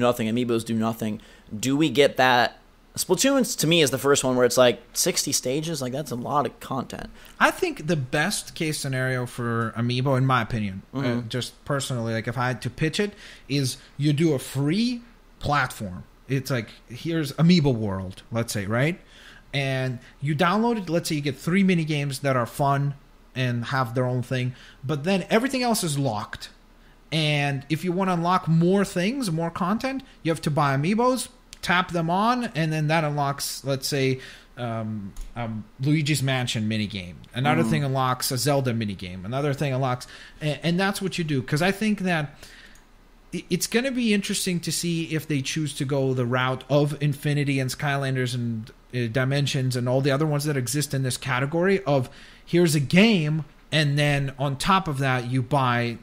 nothing. Do we get that? Splatoon, to me, is the first one where it's like 60 stages. Like, that's a lot of content. I think the best case scenario for Amiibo, in my opinion, just personally, like if I had to pitch it, is you do a free platform. It's like, here's Amiibo World, let's say, right? And you download it. Let's say you get 3 mini games that are fun and have their own thing, but then everything else is locked. And if you want to unlock more things, more content, you have to buy Amiibos, tap them on, and then that unlocks, let's say, Luigi's Mansion minigame. Another thing unlocks a Zelda minigame. Another thing unlocks... And that's what you do. Because I think that it's going to be interesting to see if they choose to go the route of Infinity and Skylanders and Dimensions and all the other ones that exist in this category of, here's a game, and then on top of that, you buy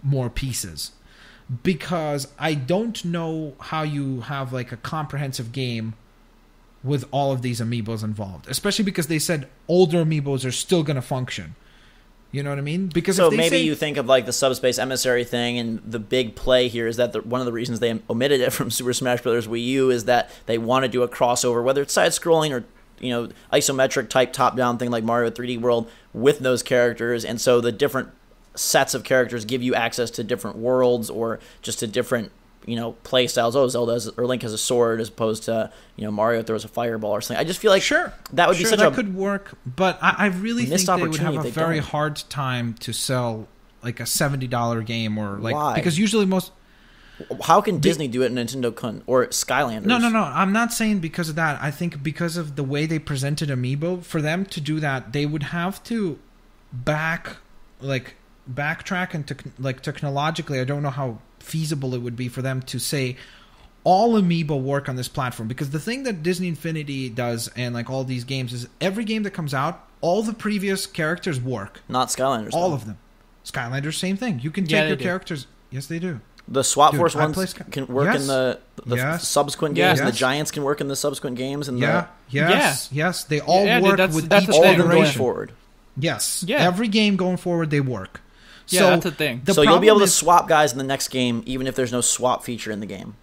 more pieces. Because I don't know how you have like a comprehensive game with all of these Amiibos involved. Especially because they said older Amiibos are still going to function. You know what I mean? Because so if they maybe say, you think of like the subspace emissary thing, and the big play here is that one of the reasons they omitted it from Super Smash Bros. Wii U is that they want to do a crossover, whether it's side-scrolling or isometric type top-down thing like Mario 3D World with those characters, and so the different sets of characters give you access to different worlds or just to different play styles. Oh, Zelda or Link has a sword as opposed to Mario throws a fireball or something. I just feel like that would be such that could work, but I really think they would have a very hard time to sell like a $70 game or like Why? Because usually most. How can Disney do it and Nintendo couldn't? Or Skylanders? No. I'm not saying because of that. I think because of the way they presented Amiibo, for them to do that, they would have to backtrack and technologically, I don't know how feasible it would be for them to say all Amiibo work on this platform, because the thing that Disney Infinity does and like all these games is every game that comes out, all the previous characters work. Not Skylanders. All of them. Skylanders, same thing. You can take your characters. Yes, they do. The Swap Force ones can work in the subsequent games, and the Giants can work in the subsequent games. And yes, they all work with each iteration going forward. Yes, every game going forward, they work. Yeah, so that's the thing. So you'll be able to swap guys in the next game, even if there's no swap feature in the game.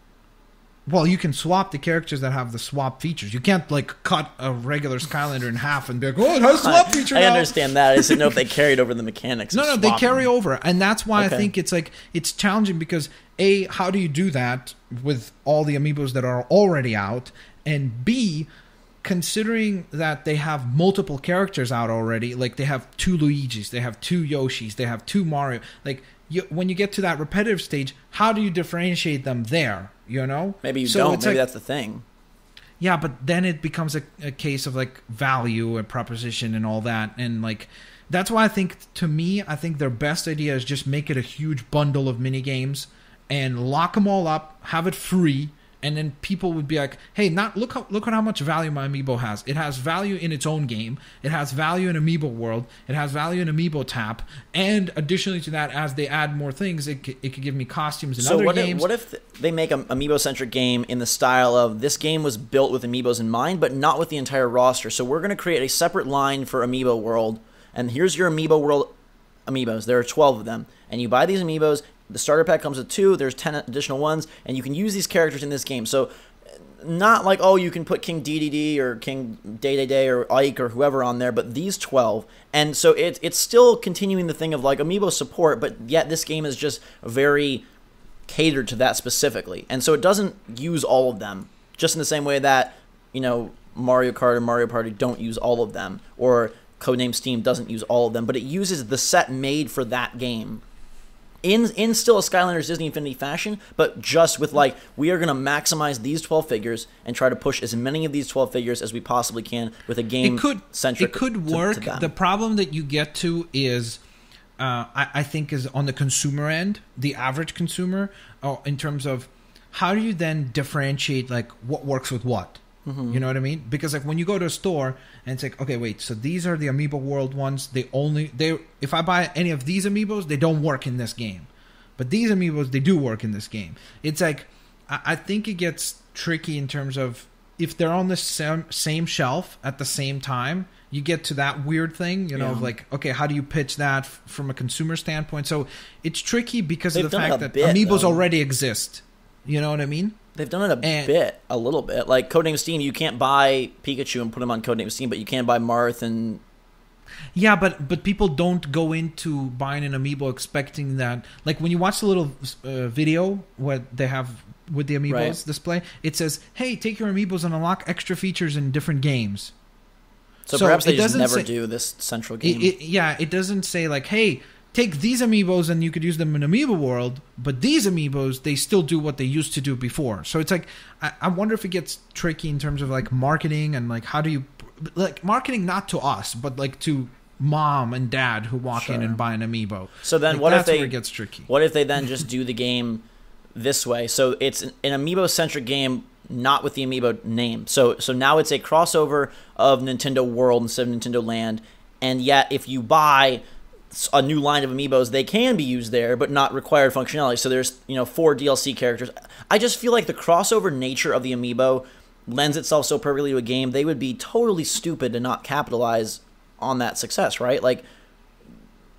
Well, you can swap the characters that have the swap features. You can't like cut a regular Skylander in half and be like, "Oh, it has a swap feature." I understand that. I just didn't know if they carried over the mechanics. No, they carry over, and that's why I think it's challenging because A, how do you do that with all the Amiibos that are already out, and B, considering that they have multiple characters out already, like they have 2 Luigis, they have 2 Yoshis, they have 2 Mario, like when you get to that repetitive stage, how do you differentiate them there, Maybe you don't, maybe that's the thing. Yeah, but then it becomes a case of like value and proposition and all that, and like that's why I think their best idea is just make it a huge bundle of mini games and lock them all up, have it free. And then people would be like, "Hey, look at how much value my Amiibo has. It has value in its own game. It has value in Amiibo World. It has value in Amiibo Tap. And additionally to that, as they add more things, it could give me costumes in other games." So what if they make an Amiibo-centric game in the style of this game was built with Amiibos in mind, but not with the entire roster? So we're going to create a separate line for Amiibo World, and here's your Amiibo World Amiibos. There are 12 of them, and you buy these Amiibos. The starter pack comes with 2. There's 10 additional ones, and you can use these characters in this game. So, not like you can put King DDD or King Day or Ike or whoever on there, but these 12. And so it's still continuing the thing of like Amiibo support, but yet this game is just very catered to that specifically, and so it doesn't use all of them. Just in the same way that Mario Kart and Mario Party don't use all of them, or Codename Steam doesn't use all of them, but it uses the set made for that game. In still a Skylanders Disney Infinity fashion, but just with like, we are going to maximize these 12 figures and try to push as many of these 12 figures as we possibly can with a game centric. It could work. The problem that you get to is, I think, is on the consumer end, the average consumer, in terms of how do you then differentiate like what works with what? Mm-hmm. You know what I mean? Because like when you go to a store and it's like, okay, wait, so these are the Amiibo World ones. If I buy any of these Amiibos, they don't work in this game. But these Amiibos, they do work in this game. It's like, I think it gets tricky in terms of if they're on the same shelf at the same time, you get to that weird thing, of like, okay, how do you pitch that from a consumer standpoint? So it's tricky because of the fact that Amiibos already exist. You know what I mean? They've done it a little bit. Like Codename Steam, you can't buy Pikachu and put him on Codename Steam, but you can buy Marth and... Yeah, but people don't go into buying an Amiibo expecting that. Like when you watch the little video what they have with the Amiibos display, it says, "Hey, take your Amiibos and unlock extra features in different games." So perhaps they just never do this central game. It doesn't say like, "Hey, take these Amiibos and you could use them in Amiibo World," but these Amiibos, they still do what they used to do before. So it's like, I wonder if it gets tricky in terms of like marketing and like how do you, like marketing not to us, but like to mom and dad who walk in and buy an Amiibo. So then like that's where it gets tricky. What if they then just do the game this way? So it's an Amiibo-centric game, not with the Amiibo name. So now it's a crossover of Nintendo World instead of Nintendo Land, and yet if you buy a new line of Amiibos, they can be used there, but not required functionality. So there's 4 DLC characters. I just feel like the crossover nature of the Amiibo lends itself so perfectly to a game. They would be totally stupid to not capitalize on that success, right? Like,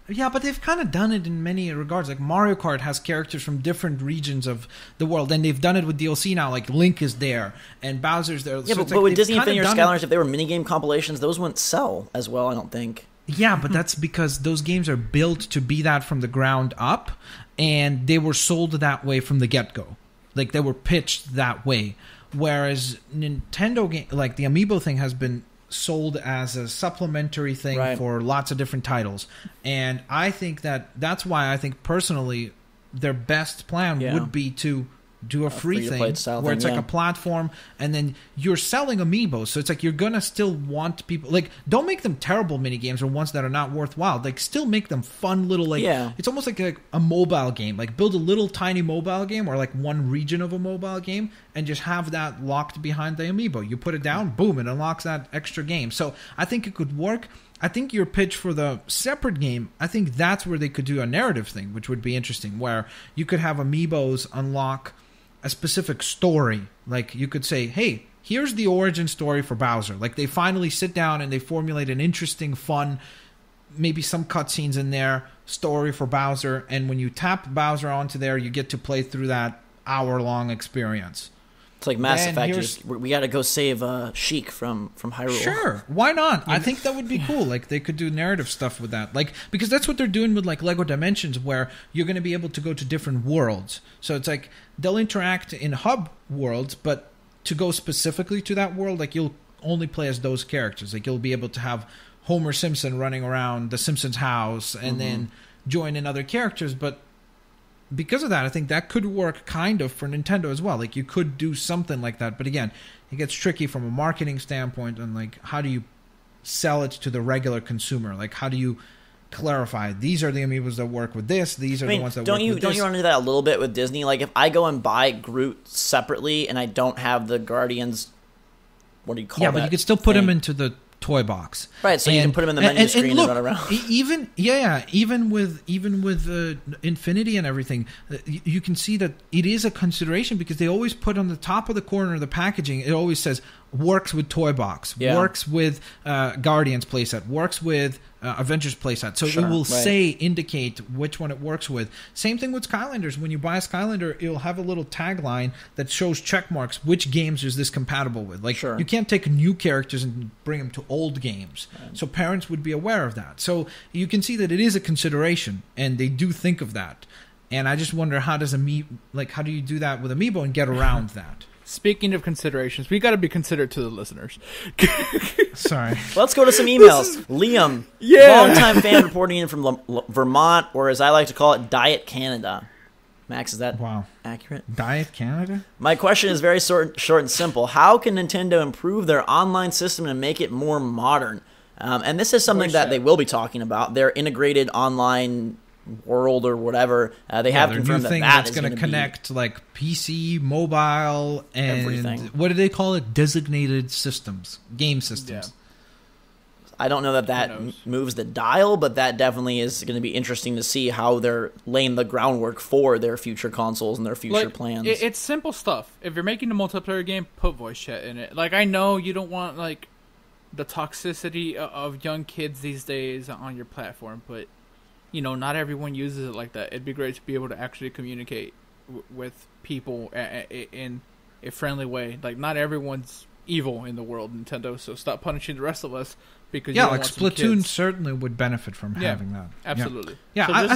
Yeah, but they've kind of done it in many regards. Like Mario Kart has characters from different regions of the world, and they've done it with DLC now. Like Link is there, and Bowser's there. Yeah, so but with Disney Infinity or Skylanders, if they were minigame compilations, those wouldn't sell as well, I don't think. Yeah, but that's because those games are built to be that from the ground up, and they were sold that way from the get-go. Like, they were pitched that way. Whereas Nintendo game, like the Amiibo thing, has been sold as a supplementary thing for lots of different titles. And I think that's why I think personally their best plan would be to do a free thing where it's like a platform, and then you're selling amiibos, so it's like you're gonna still want people, like, don't make them terrible mini games or ones that are not worthwhile, like still make them fun little, like, it's almost like a mobile game, like build a little tiny mobile game or like one region of a mobile game and just have that locked behind the amiibo. You put it down, boom, it unlocks that extra game. So I think it could work. I think your pitch for the separate game, I think that's where they could do a narrative thing, which would be interesting, where you could have amiibos unlock a specific story. Like, you could say, hey, here's the origin story for Bowser. Like, they finally sit down and they formulate an interesting, fun, maybe some cutscenes in there, story for Bowser, and when you tap Bowser onto there, you get to play through that hour-long experience. It's like Mass Effect. We got to go save Sheik from Hyrule. Sure, why not? I think that would be cool. Like, they could do narrative stuff with that. Like, because that's what they're doing with like Lego Dimensions, where you're going to be able to go to different worlds. So it's like they'll interact in hub worlds, but to go specifically to that world, like, you'll only play as those characters. Like, you'll be able to have Homer Simpson running around the Simpsons house and then join in other characters, but because of that, I think that could work kind of for Nintendo as well. Like, you could do something like that. But again, it gets tricky from a marketing standpoint, and like, how do you sell it to the regular consumer? Like, how do you clarify these are the amiibos that work with this, these are the ones that work with this? Don't you run into that a little bit with Disney? Like, if I go and buy Groot separately and I don't have the Guardians, what do you call that? Yeah, but you could still put him into the toy box, right? So you can put them in the menu screen and run around. Even with Infinity and everything, you can see that it is a consideration, because they always put on the top of the corner of the packaging, it always says works with toy box, works with Guardians playset, works with Avengers playset. So it will indicate which one it works with. Same thing with Skylanders. When you buy a Skylander, it'll have a little tagline that shows check marks. Which games is this compatible with? Like, you can't take new characters and bring them to old games. Right. So parents would be aware of that. So you can see that it is a consideration, and they do think of that. And I just wonder, how do you do that with Amiibo and get around that? Speaking of considerations, we got to be considerate to the listeners. Sorry. Let's go to some emails. Liam, longtime fan reporting in from Vermont, or as I like to call it, Diet Canada. Max, is that accurate? Diet Canada? My question is very short and simple. How can Nintendo improve their online system and make it more modern? And this is something that they will be talking about. Their integrated online world or whatever, they have confirmed that's going to connect like PC, mobile, and everything. What do they call it? Designated systems, game systems. I don't know that moves the dial, but that definitely is going to be interesting to see how they're laying the groundwork for their future consoles and their future plans. It's simple stuff. If you're making a multiplayer game, put voice chat in it. Like, I know you don't want like the toxicity of young kids these days on your platform, but you know, not everyone uses it like that. It'd be great to be able to actually communicate with people in a friendly way. Like, not everyone's evil in the world, Nintendo, so stop punishing the rest of us because you don't like want Splatoon kids. Certainly would benefit from having that. Absolutely. Yeah, so I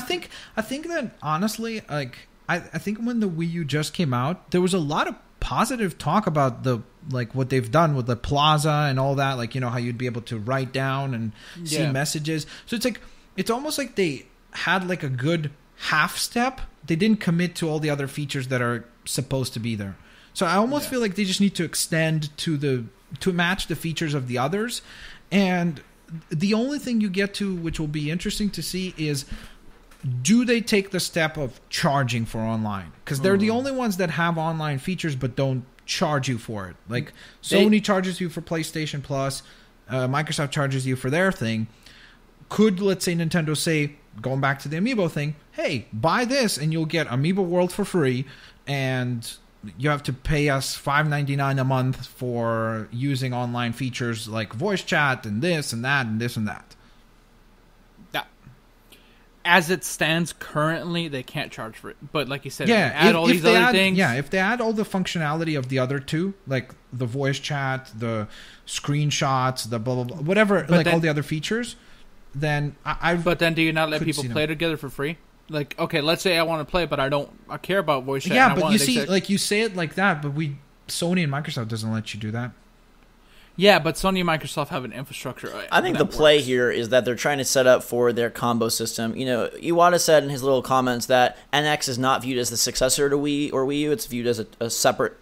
think that honestly, like, I think when the Wii U just came out, there was a lot of positive talk about the like what they've done with the plaza and all that. Like, you know, how you'd be able to write down and see messages. So it's like, it's almost like they had like a good half step. They didn't commit to all the other features that are supposed to be there. So I almost feel like they just need to extend to match the features of the others. And the only thing you get to, which will be interesting to see, is do they take the step of charging for online? Because they're the only ones that have online features but don't charge you for it. Like, Sony charges you for PlayStation Plus, Microsoft charges you for their thing. Could, let's say, Nintendo say, going back to the Amiibo thing, hey, buy this and you'll get Amiibo World for free, and you have to pay us $5.99 a month for using online features like voice chat and this and that and this and that. as it stands currently, they can't charge for it. But like you said, yeah, add all these other things. Yeah, if they add all the functionality of the other two, like the voice chat, the screenshots, the blah blah blah, whatever, but like then, all the other features, then But then, do you not let people play together for free? Like, okay, let's say I want to play, but I care about voice chat. Yeah, but you see, like you say it like that, but Sony and Microsoft doesn't let you do that. Yeah, but Sony and Microsoft have an infrastructure. I think the play here is that they're trying to set up for their combo system. You know, Iwata said in his little comments that NX is not viewed as the successor to Wii or Wii U. It's viewed as a separate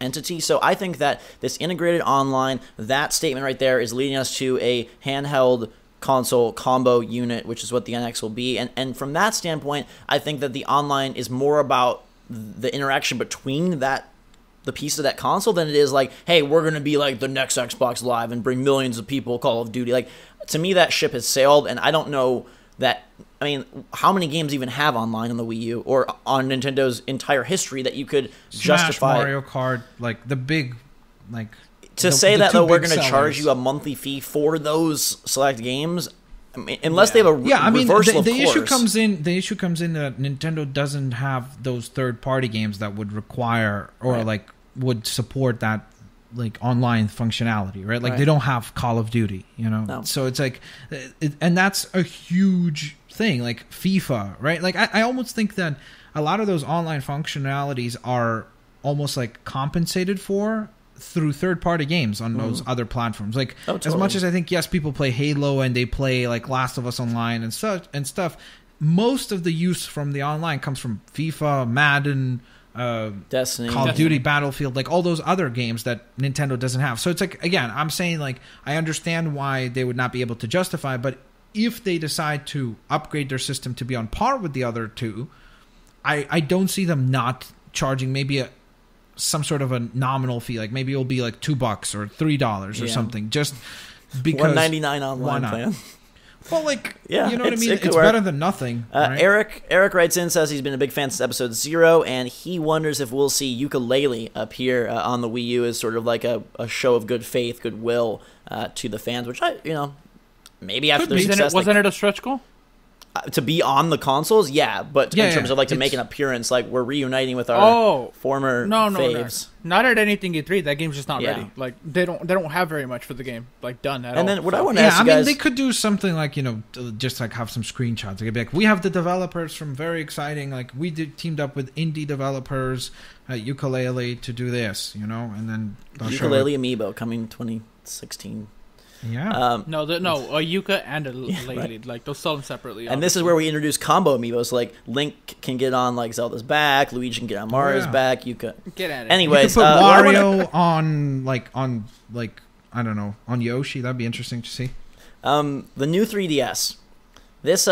entity. So I think that this integrated online, that statement right there is leading us to a handheld console combo unit, which is what the NX will be. And from that standpoint, I think that the online is more about the interaction between the piece of that console than it is like, hey, we're going to be like the next Xbox Live and bring millions of people Call of Duty. Like, to me, that ship has sailed, and I don't know that, I mean, how many games even have online on the Wii U or on Nintendo's entire history that you could justify? Mario Kart, like the big, like... To say that, though, we're going to charge you a monthly fee for those select games... I mean, unless they have a reversal of course. The issue comes in that Nintendo doesn't have those third-party games that would require or like would support that like online functionality, right? Like they don't have Call of Duty, you know. No. So it's like, and that's a huge thing, like FIFA, right? Like I almost think that a lot of those online functionalities are almost like compensated for through third-party games on those other platforms. Like, as much as I think, yes, people play Halo and they play like Last of Us Online and stuff, most of the use from the online comes from FIFA, Madden, Destiny, Call of Duty, Battlefield, like all those other games that Nintendo doesn't have. So it's like, again, I'm saying like I understand why they would not be able to justify, but if they decide to upgrade their system to be on par with the other two, I don't see them not charging maybe some sort of a nominal fee, like maybe it'll be like $2 or $3 or something, just because $1.99 online plan. Well, like, you know what I mean? It's better than nothing. Right? Eric writes in, says he's been a big fan since episode 0, and he wonders if we'll see ukulele appear on the Wii U as sort of like a show of good faith, goodwill to the fans, which maybe after their success. Wasn't it a stretch goal? To be on the consoles, but in terms of like to make an appearance, like we're reuniting with our former faves. No. Not at anything E3. That game's just not ready. Like they don't have very much for the game like done at all. And then what I want to ask you guys, they could do something like just like have some screenshots. They could be like, we have the developers from very exciting, like we teamed up with indie developers at Ukulele to do this, and then Ukulele Amiibo coming 2016. Yeah. A Yuka and a lady. Like they'll sell them separately. And this is where we introduce combo amiibos. Like Link can get on like Zelda's back, Luigi can get on Mario's back. Yuka. Get at it. Anyways, you could put Wario on I don't know, on Yoshi. That'd be interesting to see. The new 3DS. This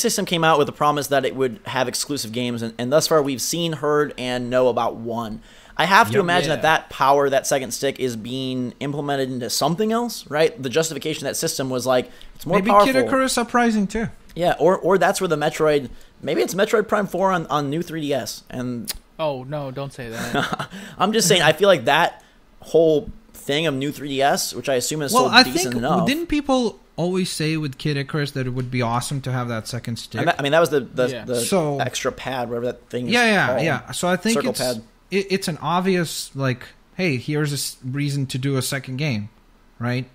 system came out with the promise that it would have exclusive games, and thus far we've seen, heard, and know about one. I have to imagine that power, that second stick, is being implemented into something else, right? The justification of that system was like, it's more powerful. Maybe Kid Icarus Surprising too. Yeah, or that's where the maybe it's Metroid Prime 4 on new 3DS. And oh, no, don't say that. I'm just saying, I feel like that whole thing of new 3DS, which I assume is decent enough. Didn't people always say with Kid Icarus that it would be awesome to have that second stick? That was the extra pad, whatever that thing is called. Yeah. So I think Circle pad. It's an obvious, like, hey, here's a reason to do a second game, right?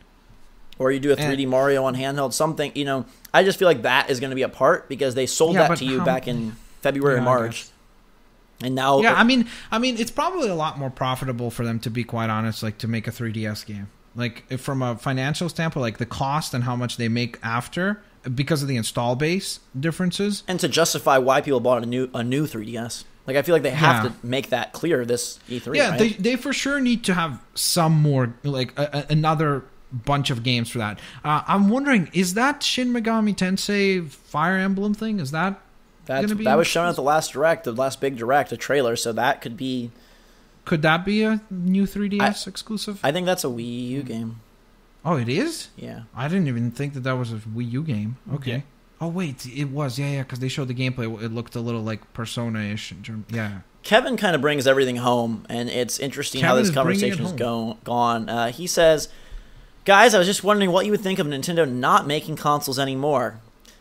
Or you do a 3D Mario on handheld, something, I just feel like that is going to be a part because they sold that to you back in February or March. And now... Yeah, I mean, it's probably a lot more profitable for them, to be quite honest, like, to make a 3DS game. Like, from a financial standpoint, like, the cost and how much they make after, because of the install base differences. And to justify why people bought a new 3DS. Like, I feel like they have to make that clear this E3, right? they for sure need to have some more, like, another bunch of games for that. I'm wondering, is that Shin Megami Tensei Fire Emblem thing? Is that going to be... That was shown at the last big direct, a trailer, so that could be... Could that be a new 3DS exclusive? I think that's a Wii U game. Oh, it is? Yeah. I didn't even think that was a Wii U game. Okay. Yeah. Oh, wait, it was. Yeah, because they showed the gameplay. It looked a little like Persona-ish. Yeah. Kevin kind of brings everything home, and it's interesting how this conversation has gone. He says, guys, I was just wondering what you would think of Nintendo not making consoles anymore.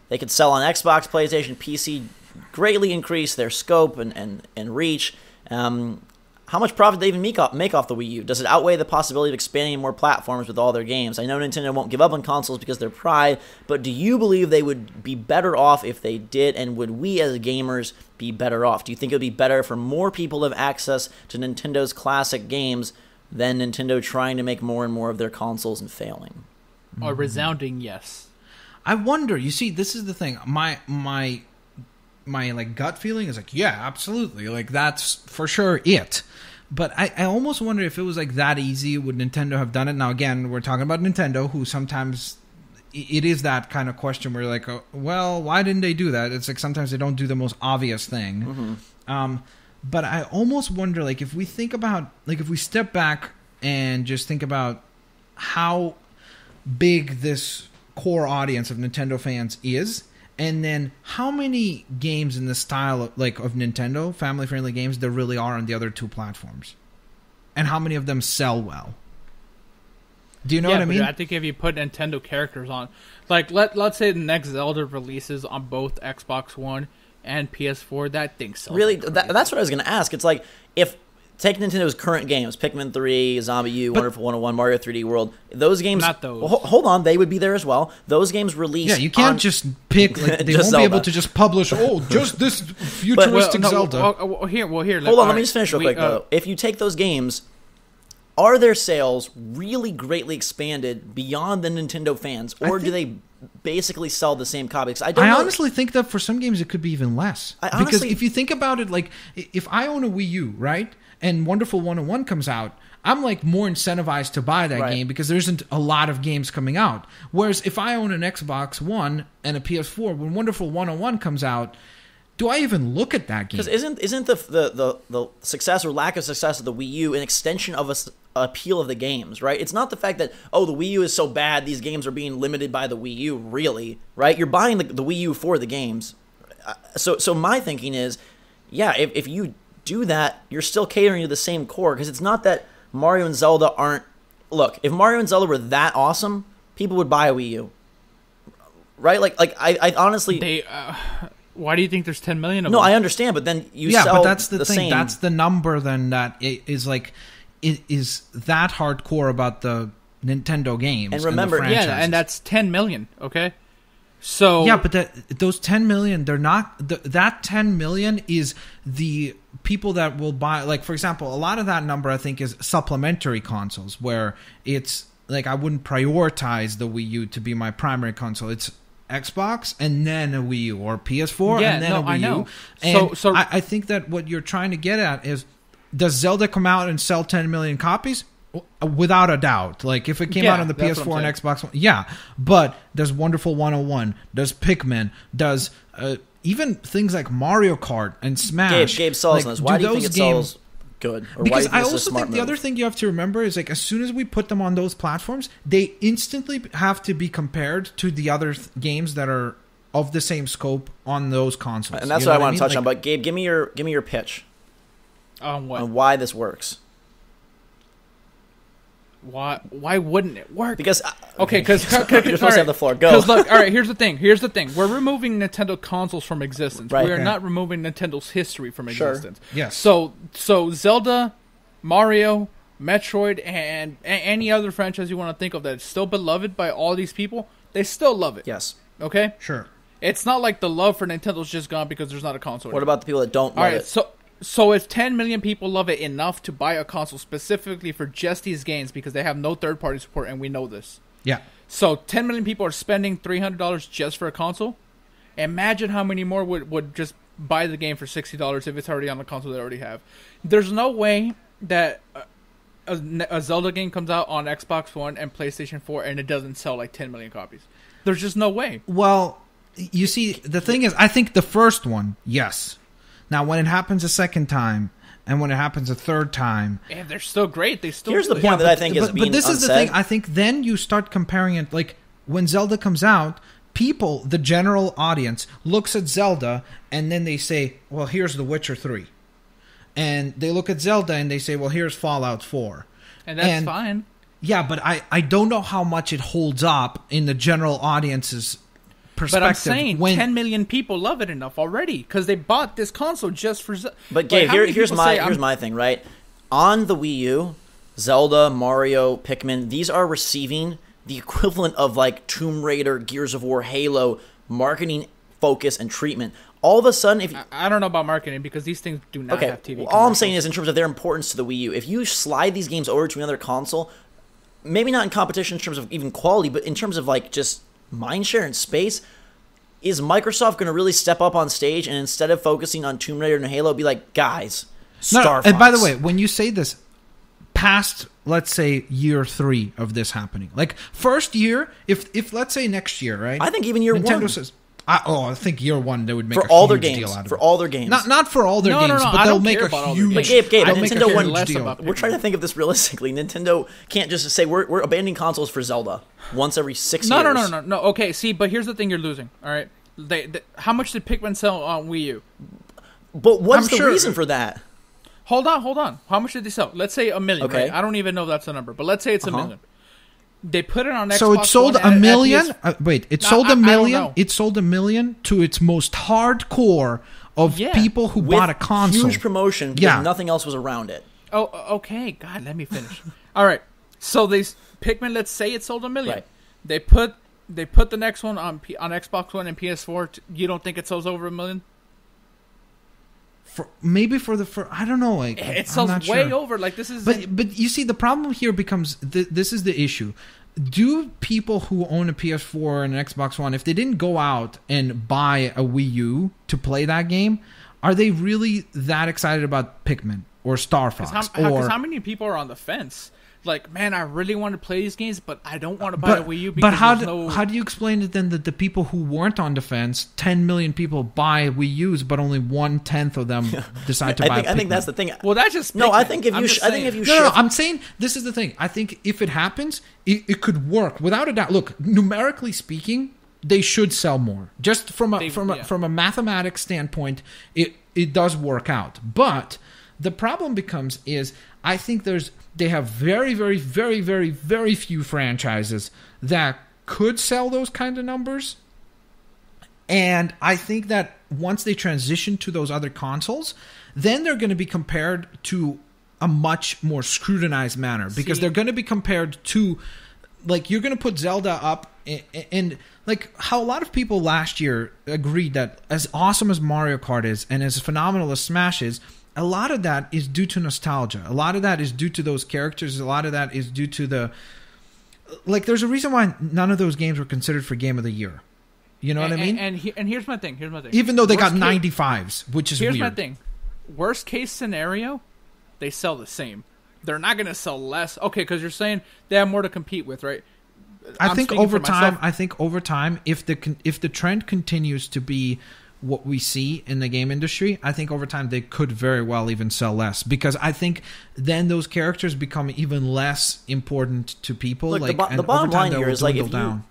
They could sell on Xbox, PlayStation, PC, greatly increase their scope and reach. How much profit do they even make off the Wii U? Does it outweigh the possibility of expanding more platforms with all their games? I know Nintendo won't give up on consoles because of their pride, but do you believe they would be better off if they did, and would we as gamers be better off? Do you think it would be better for more people to have access to Nintendo's classic games than Nintendo trying to make more and more of their consoles and failing? A resounding yes. I wonder, you see, this is the thing. My like gut feeling is like, yeah, absolutely. Like, that's for sure it. But I almost wonder if it was like that easy, would Nintendo have done it? Now, again, we're talking about Nintendo, who sometimes it is that kind of question where you're like, oh, well, why didn't they do that? It's like sometimes they don't do the most obvious thing. But I almost wonder, like, if we think about, like, if we step back and just think about how big this core audience of Nintendo fans is, and then how many games in the style of Nintendo, family-friendly games, there really are on the other two platforms. And how many of them sell well. Do you know what I mean? I think if you put Nintendo characters on... Like, let's say the next Zelda releases on both Xbox One and PS4, that thing sells. Really? That's what I was going to ask. It's like, if... Take Nintendo's current games, Pikmin 3, Zombie U, Wonderful 101, Mario 3D World. Those games... Not those. Well, hold on, they would be there as well. Those games released... Yeah, you can't just pick... Like, they won't be able to just publish, just this futuristic Zelda. Here. Hold on, let me just finish real quick, though. If you take those games, are their sales really greatly expanded beyond the Nintendo fans? Or do they basically sell the same copies? I honestly think that for some games it could be even less. Because if you think about it, like, if I own a Wii U, right... and Wonderful 101 comes out, I'm like more incentivized to buy that game because there isn't a lot of games coming out. Whereas if I own an Xbox One and a PS4, when Wonderful 101 comes out, do I even look at that game? Because isn't the success or lack of success of the Wii U an extension of appeal of the games, right? It's not the fact that, oh, the Wii U is so bad, these games are being limited by the Wii U, really, right? You're buying the Wii U for the games. So my thinking is, yeah, if you do that, you're still catering to the same core, because it's not that Mario and Zelda aren't... Look, if Mario and Zelda were that awesome, people would buy a Wii U, right? Like I honestly... why do you think there's 10 million of them? No, I understand, but then you sell but that's the thing. Same. That's the number then that is like... It is that hardcore about the Nintendo games. And remember... and that's 10 million, okay? So... Yeah, but those 10 million, they're not... that 10 million is the... people that will buy, like, for example, a lot of that number I think is supplementary consoles, where it's like I wouldn't prioritize the Wii U to be my primary console. It's Xbox and then a Wii U, or PS4 and then a Wii U. And so I think that what you're trying to get at is, does Zelda come out and sell 10 million copies? Without a doubt. Like, if it came out on the PS4 and Xbox One, yeah. But does Wonderful 101, does Pikmin, does even things like Mario Kart and Smash. Gabe sells those. Why do you think it sells good? Or because why I also think the other thing you have to remember is, like, as soon as we put them on those platforms, they instantly have to be compared to the other games that are of the same scope on those consoles. And that's what I want to touch on. But Gabe, give me your pitch on what? On why this works. Why wouldn't it work? Because because you're supposed to have the floor. Go. Because look, all right. Here's the thing. We're removing Nintendo consoles from existence. Right. We are not removing Nintendo's history from existence. Yes. So Zelda, Mario, Metroid, and any other franchise you want to think of that is still beloved by all these people, they still love it. Yes. Okay. Sure. It's not like the love for Nintendo's just gone because there's not a console. What about the people that don't love it? So if 10 million people love it enough to buy a console specifically for just these games, because they have no third-party support, and we know this. Yeah. So 10 million people are spending $300 just for a console. Imagine how many more would just buy the game for $60 if it's already on the console they already have. There's no way that a Zelda game comes out on Xbox One and PlayStation 4 and it doesn't sell like 10 million copies. There's just no way. Well, you see, the thing is, I think the first one, yes. Now, when it happens a second time, and when it happens a third time... And they're still great. They still Here's the point that I think is being But this unsaid. is the thing. I think then you start comparing it, like, when Zelda comes out, people, the general audience, looks at Zelda, and then they say, well, here's The Witcher 3. And they look at Zelda, and they say, well, here's Fallout 4. And that's fine. Yeah, but I don't know how much it holds up in the general audience's perspective. But I'm saying 10 million people love it enough already because they bought this console just for. But Gabe, here's my thing, right? On the Wii U, Zelda, Mario, Pikmin, these are receiving the equivalent of like Tomb Raider, Gears of War, Halo marketing focus and treatment. All of a sudden, if I don't know about marketing because these things do not have TV. Well, all I'm saying is in terms of their importance to the Wii U, if you slide these games over to another console, maybe not in competition in terms of even quality, but in terms of like just mindshare and space, is Microsoft going to really step up on stage and instead of focusing on Tomb Raider and Halo, be like, guys, Star Fox. And by the way, when you say this, past, let's say, year 3 of this happening, like first year, if let's say next year, right? I think even year Nintendo 1 says. I think year 1 they would make for a all huge their games, deal out of for it. all their games. Not for all their games, but they'll make a huge. But Gabe, Nintendo wouldn't deal. We're trying to think of this realistically. Nintendo can't just say we're abandoning consoles for Zelda once every 6 years. No. Okay, see, but here's the thing you're losing. All right, how much did Pikmin sell on Wii U? But what's the reason for that? Hold on. How much did they sell? Let's say 1 million. Okay. Right? I don't even know if that's a number, but let's say it's 1 million. They put it on Xbox. So it sold One 1 million. It sold 1 million. I don't know. It sold 1 million to its most hardcore of people who bought a console. Huge promotion because nothing else was around it. Oh, okay. God, let me finish. All right. So Pikmin. Let's say it sold 1 million. Right. They put the next one on Xbox One and PS4. You don't think it sells over 1 million? I don't know. Like it sells way over. Like this is. But you see, the problem here becomes this is the issue. Do people who own a PS4 and an Xbox One, if they didn't go out and buy a Wii U to play that game, are they really that excited about Pikmin or Star Fox? Because how many people are on the fence? Like, man, I really want to play these games, but I don't want to buy a Wii U because how do you explain it then that the people who weren't on the fence, 10 million people buy Wii U's, but only 1/10 of them decide to buy Pikmin? I think that's the thing. Well, that's just Pikmin. No, I think if you No, I'm saying this is the thing. I think if it happens, it could work without a doubt. Look, numerically speaking, they should sell more. Just from a mathematics standpoint, it does work out. But the problem becomes is I think they have very, very, very, very, very few franchises that could sell those kind of numbers. And I think that once they transition to those other consoles, then they're going to be compared to a much more scrutinized manner. Because they're going to be compared to, like, you're going to put Zelda up and like how a lot of people last year agreed that as awesome as Mario Kart is and as phenomenal as Smash is, a lot of that is due to nostalgia. A lot of that is due to those characters. A lot of that is due to the... Like, there's a reason why none of those games were considered for Game of the Year. You know what I mean? And here's my thing. Even though they got 95s, which is weird. Here's my thing. Worst case scenario, they sell the same. They're not going to sell less. Okay, because you're saying they have more to compete with, right? I think over time, if the trend continues to be what we see in the game industry, I think over time they could very well even sell less, because I think then those characters become even less important to people. Look, the bottom line here is like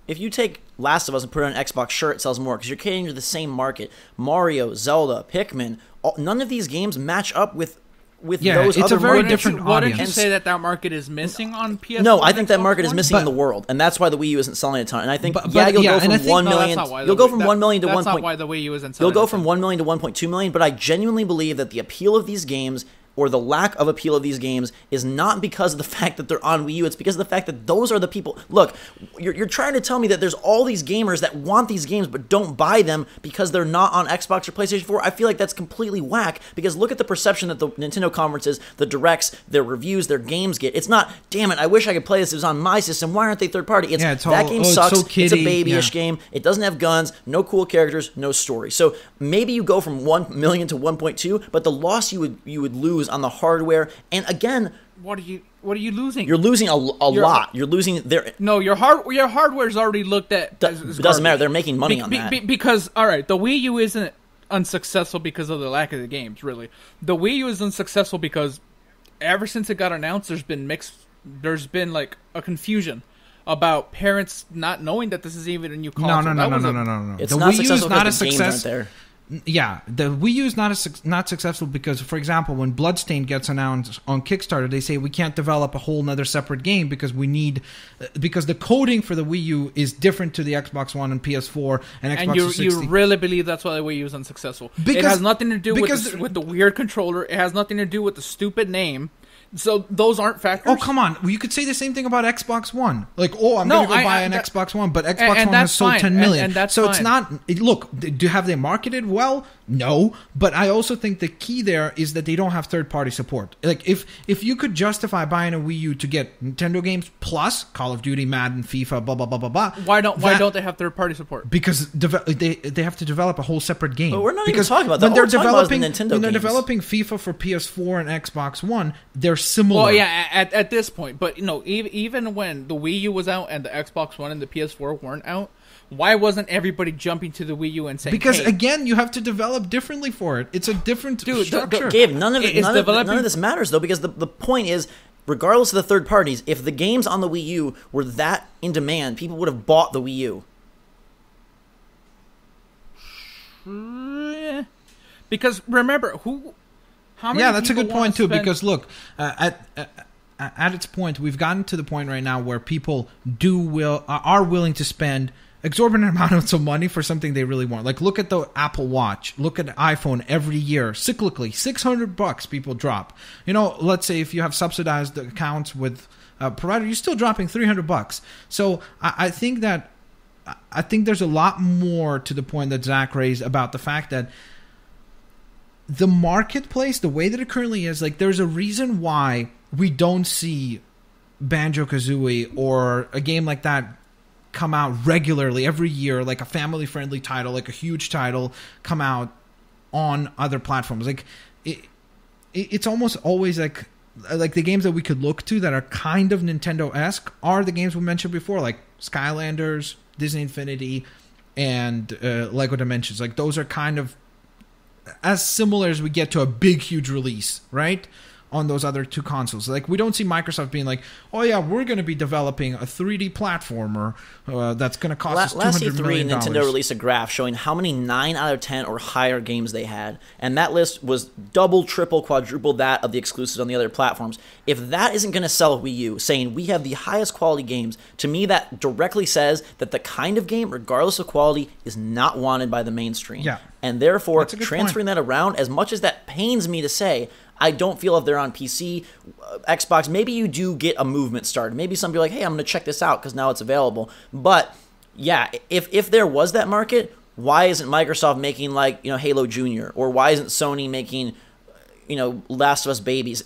if you take Last of Us and put it on an Xbox, sure, it sells more because you're catering to the same market. Mario, Zelda, Pikmin, none of these games match up with those it's other a very markets. different What audience. did you say that market is missing on PS4? No, I think that market is One? missing in the world, and that's why the Wii U isn't selling a ton. And I think you'll go from 1 million. You'll go from 1 million to 1. That's not why the Wii U isn't selling. You'll go from 1 million to 1.2 million. But I genuinely believe that the appeal of these games, or the lack of appeal of these games, is not because of the fact that they're on Wii U. It's because of the fact that those are the people. Look, you're trying to tell me that there's all these gamers that want these games but don't buy them because they're not on Xbox or PlayStation 4. I feel like that's completely whack, because look at the perception that the Nintendo conferences, the directs, their reviews, their games get. It's not, damn it, I wish I could play this. It was on my system. Why aren't they third party? That game sucks. So kiddie. It's a babyish game. It doesn't have guns, no cool characters, no story. So maybe you go from 1 million to 1.2, but the loss you would lose on the hardware. And again, what are you losing? You're losing a lot. You're losing their... No, your hardware's already looked at. It doesn't matter. They're making money on that. Because, all right, the Wii U isn't unsuccessful because of the lack of the games, really. The Wii U is unsuccessful because ever since it got announced, there's been like a confusion about parents not knowing that this is even a new console. No. It's The not Wii U is successful not a because the games aren't success. there. Yeah, the Wii U is not successful because, for example, when Bloodstained gets announced on Kickstarter, they say we can't develop a whole nother separate game because because the coding for the Wii U is different to the Xbox One and PS4 and Xbox 360. And you really believe that's why the Wii U is unsuccessful? It has nothing to do with the weird controller. It has nothing to do with the stupid name. So those aren't factors. Oh, come on. Well, you could say the same thing about Xbox One. Like, I'm going to go buy an Xbox One, but Xbox One has sold 10 million. And that's so fine. It's not... Look, have they marketed well? No. But I also think the key there is that they don't have third-party support. Like, if you could justify buying a Wii U to get Nintendo games plus Call of Duty, Madden, FIFA, blah, blah, blah, blah, blah... Why don't they have third-party support? Because they have to develop a whole separate game. But we're not even talking about that. When they're developing FIFA for PS4 and Xbox One, they're similar. Well, yeah, at this point. But, even when the Wii U was out and the Xbox One and the PS4 weren't out, why wasn't everybody jumping to the Wii U and saying, because, again, you have to develop differently for it. It's a different structure. Gabe, none of this matters, though, because the point is, regardless of the third parties, if the games on the Wii U were that in demand, people would have bought the Wii U. Because, remember, how many that's a people good point, too, spend... because, look, at its point, we've gotten to the point right now where people are willing to spend exorbitant amounts of money for something they really want. Like, look at the Apple Watch. Look at the iPhone every year. Cyclically, $600 people drop. Let's say if you have subsidized accounts with a provider, you're still dropping $300. So I think there's a lot more to the point that Zach raised about the fact that the marketplace, the way that it currently is, like, there's a reason why we don't see Banjo-Kazooie or a game like that come out regularly every year, like a family-friendly title, like a huge title, come out on other platforms. Like, it's almost always like the games that we could look to that are kind of Nintendo-esque are the games we mentioned before, like Skylanders, Disney Infinity, and Lego Dimensions. Like, those are kind of as similar as we get to a big, huge release, right? On those other two consoles. Like, we don't see Microsoft being like, oh yeah, we're going to be developing a 3D platformer that's going to cost us $200 million. Last E3, Nintendo released a graph showing how many 9 out of 10 or higher games they had, and that list was double, triple, quadruple that of the exclusives on the other platforms. If that isn't going to sell a Wii U, saying we have the highest quality games, to me that directly says that the kind of game, regardless of quality, is not wanted by the mainstream. Yeah. And therefore, transferring that around, as much as that pains me to say, I don't feel if they're on PC, Xbox, maybe you do get a movement started. Maybe some people are like, hey, I'm going to check this out because now it's available. But, yeah, if there was that market, why isn't Microsoft making, like, Halo Jr.? Or why isn't Sony making, Last of Us Babies?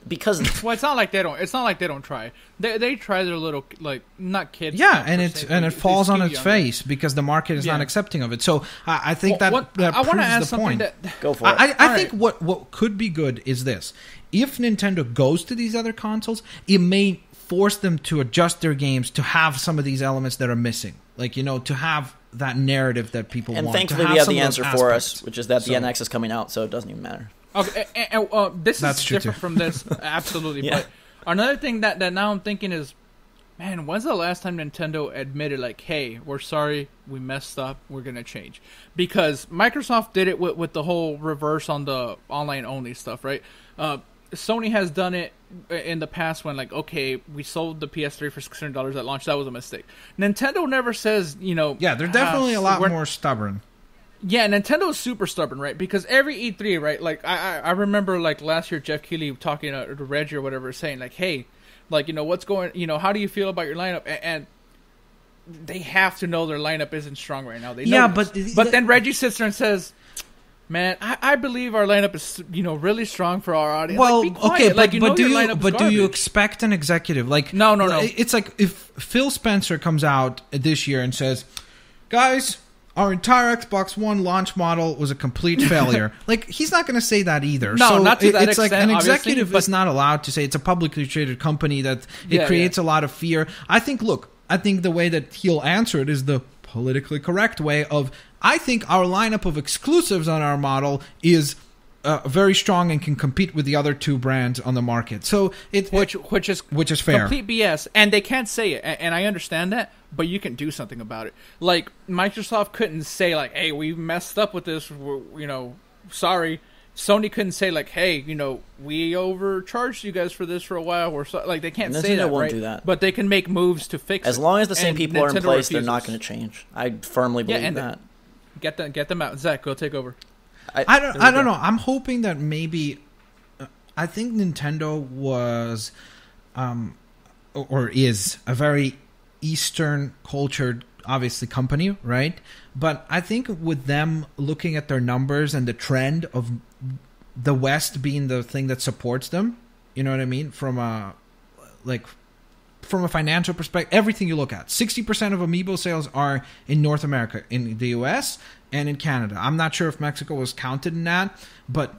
Because well, it's not like they don't try. They try their little, like, not kids. Yeah, and it falls on its face because the market is not accepting of it. So I think that proves the point. Go for it. I think what could be good is this: if Nintendo goes to these other consoles, it may force them to adjust their games to have some of these elements that are missing, like to have that narrative that people want. And thankfully, we have the answer for us, which is that the NX is coming out, so it doesn't even matter. Okay, this is different from this, absolutely. Yeah. But another thing that now I'm thinking is, man, when's the last time Nintendo admitted, like, hey, we're sorry, we messed up, we're going to change? Because Microsoft did it with the whole reverse on the online-only stuff, right? Sony has done it in the past when, like, okay, we sold the PS3 for $600 at launch, that was a mistake. Nintendo never says, Yeah, they're definitely a lot more stubborn. Yeah, Nintendo's super stubborn, right? Because every E3, right, like, I remember, like, last year, Jeff Keighley talking to Reggie or whatever, saying, like, hey, like, what's going, how do you feel about your lineup? And they have to know their lineup isn't strong right now. They know but then Reggie sits there and says, man, I believe our lineup is, really strong for our audience. Well, like, be quiet. okay, like, do you expect an executive? Like, no. It's like if Phil Spencer comes out this year and says, guys, our entire Xbox One launch model was a complete failure. Like, he's not going to say that either. No, so not to that it's extent, like an executive is but not allowed to say. It's a publicly traded company that it creates a lot of fear. I think the way that he'll answer it is the politically correct way of, I think our lineup of exclusives on our model is very strong and can compete with the other two brands on the market. So which is fair. Complete BS, and they can't say it, and I understand that, but you can do something about it. Like Microsoft couldn't say like, "Hey, we messed up with this. Sorry." Sony couldn't say like, "Hey, we overcharged you guys for this for a while," or so. Like they can't say that, won't right? do that. But they can make moves to fix it. As long as the same people are in place, refuses. they're not going to change. I firmly believe that. Get them out. Zach, go take over. I don't know. I'm hoping that maybe. I think Nintendo was, or is a very Eastern cultured, obviously, company, right? But I think with them looking at their numbers and the trend of the West being the thing that supports them, you know what I mean? From a financial perspective, everything you look at, 60% of Amiibo sales are in North America, in the US and in Canada. I'm not sure if Mexico was counted in that, but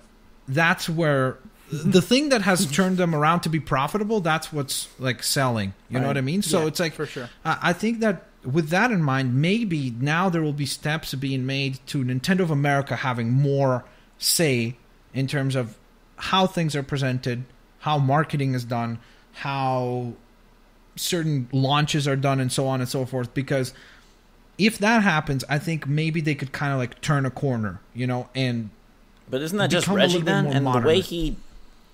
that's where the thing that has turned them around to be profitable, that's what's like selling. You know what I mean? So it's like, for sure. I think that with that in mind, maybe now there will be steps being made to Nintendo of America having more say in terms of how things are presented, how marketing is done, how certain launches are done, and so on and so forth. Because if that happens, I think maybe they could kind of like turn a corner, and but isn't that just Reggie then? And modern. The way he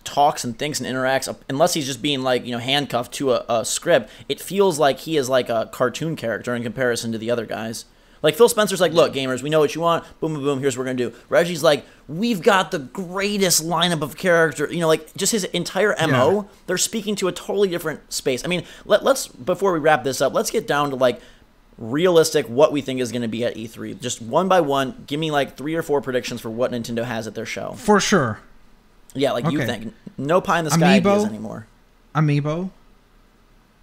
talks and thinks and interacts, unless he's just being like handcuffed to a script, it feels like he is like a cartoon character in comparison to the other guys. Like Phil Spencer's like, look, gamers, we know what you want. Boom, boom, boom. Here's what we're gonna do. Reggie's like, we've got the greatest lineup of character. Like just his entire MO. Yeah. They're speaking to a totally different space. I mean, let's before we wrap this up, let's get down to like realistic what we think is going to be at E3. Just one by one, give me like 3 or 4 predictions for what Nintendo has at their show. For sure. Yeah, like you think. No pie in the sky ideas anymore. Amiibo.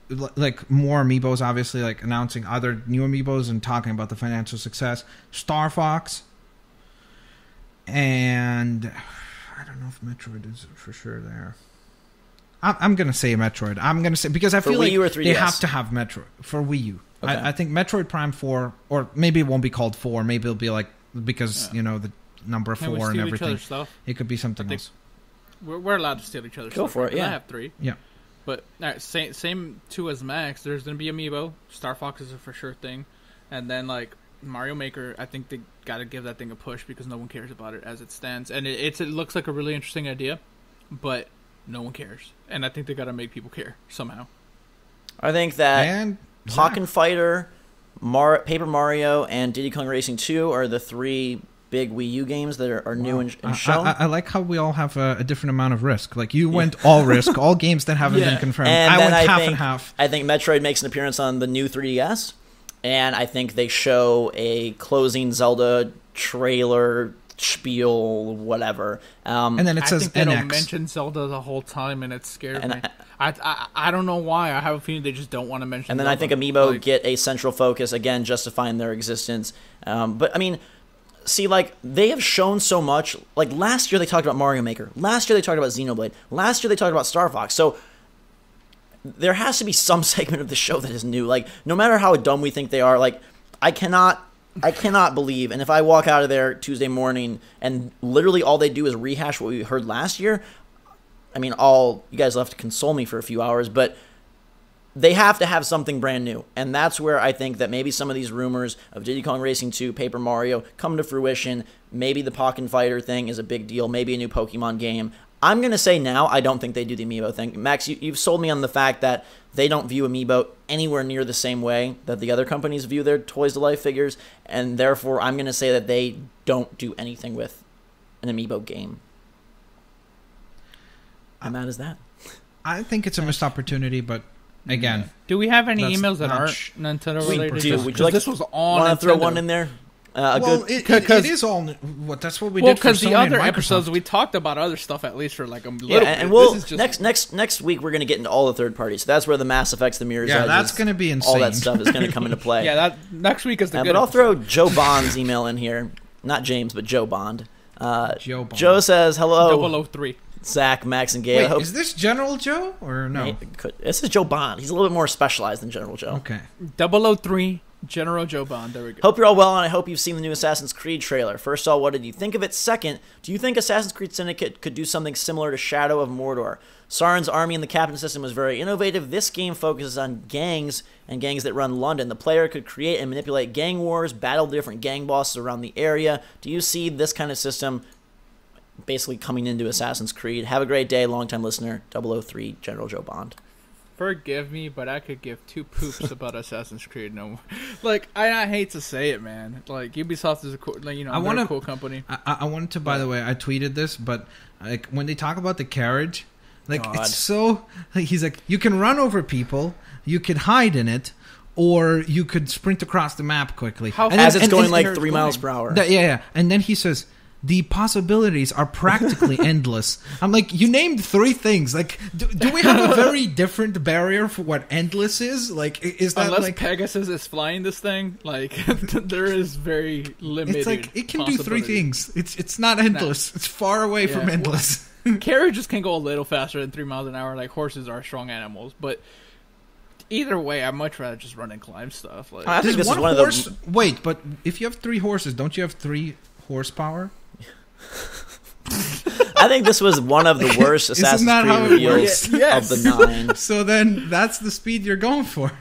Like more Amiibos, obviously, like announcing other new Amiibos and talking about the financial success. Star Fox. And I don't know if Metroid is for sure there. I'm going to say Metroid. I'm going to say, because I feel like they have to have Metroid for Wii U. Okay. I think Metroid Prime 4, or maybe it won't be called 4. Maybe it'll be like, because, the number 4 and everything. It could be something else. We're allowed to steal each other's stuff. Go for it, yeah. I have 3. Yeah. But same 2 as Max. There's going to be Amiibo. Star Fox is a for sure thing. And then, like, Mario Maker, I think they got to give that thing a push because no one cares about it as it stands. And it looks like a really interesting idea, but no one cares. And I think they got to make people care somehow. I think that Pokken Fighter, Paper Mario, and Diddy Kong Racing 2 are the 3 big Wii U games that are new and shown. I like how we all have a different amount of risk. Like, you went all risk, all games that haven't been confirmed. And I went half and half. I think Metroid makes an appearance on the new 3DS, and I think they show a closing Zelda trailer, spiel, whatever. And then it says I think they don't mention Zelda the whole time, and it scares me. I don't know why. I have a feeling they just don't want to mention And then Zelda. I think Amiibo get a central focus, again, justifying their existence. But, I mean, see, like, they have shown so much. Like, last year they talked about Mario Maker. Last year they talked about Xenoblade. Last year they talked about Star Fox. So there has to be some segment of the show that is new. Like, no matter how dumb we think they are, like, I cannot believe, and if I walk out of there Tuesday morning and literally all they do is rehash what we heard last year, I mean, you guys will have to console me for a few hours, but they have to have something brand new. And that's where I think that maybe some of these rumors of Diddy Kong Racing 2, Paper Mario come to fruition. Maybe the Pokken Fighter thing is a big deal. Maybe a new Pokemon game. I'm going to say now, I don't think they do the Amiibo thing. Max, you've sold me on the fact that they don't view Amiibo anywhere near the same way that the other companies view their Toys to Life figures, and therefore I'm going to say that they don't do anything with an Amiibo game. How mad is that? I think it's a missed opportunity, but again, do we have any emails that aren't Nintendo related? Would you like this was all want to throw one in there? It is all. That's what we did. Because the other episodes we talked about other stuff at least for like a little bit. And we'll next week we're going to get into all the third parties. So that's where the Mass Effects, the Mirror's Edges, that's going to be insane. All that stuff is going to come into play. That next week is the good. But I'll throw Joe Bond's email in here. Not James, but Joe Bond. Joe says hello. 003. Zach, Max, and Gabe. Wait, is this General Joe or no? This is Joe Bond. He's a little bit more specialized than General Joe. Okay. 003 General Joe Bond. There we go. Hope you're all well, and I hope you've seen the new Assassin's Creed trailer. First of all, what did you think of it? Second, do you think Assassin's Creed Syndicate could do something similar to Shadow of Mordor? Sauron's army and the captain system was very innovative. This game focuses on gangs and gangs that run London. The player could create and manipulate gang wars, battle different gang bosses around the area. Do you see this kind of system basically coming into Assassin's Creed? Have a great day, longtime listener, 003 General Joe Bond. Forgive me, but I could give two poops about Assassin's Creed no more. Like, I hate to say it, man. Like, Ubisoft is a cool, like, you know, they're a cool company. I wanted to, by the way, I tweeted this, but like when they talk about the carriage, like it's so. Like, he's like, you can run over people, you could hide in it, or you could sprint across the map quickly. As it's going like 3 miles per hour. Yeah. And then he says, the possibilities are practically endless. I'm like, you named 3 things. Like, do we have a very different barrier for what endless is? Like, is that unless like Pegasus is flying this thing? Like, there is very limited. It's like it can do 3 things. It's not endless. It's far away from endless. Carriages can go a little faster than 3 miles an hour. Like, horses are strong animals, but either way, I'd much rather just run and climb stuff. Like, I think this is one horse. of the. Wait, but if you have 3 horses, don't you have 3 horsepower? I think this was one of the worst Assassin's Creed reveals of the 9. So then that's the speed you're going for.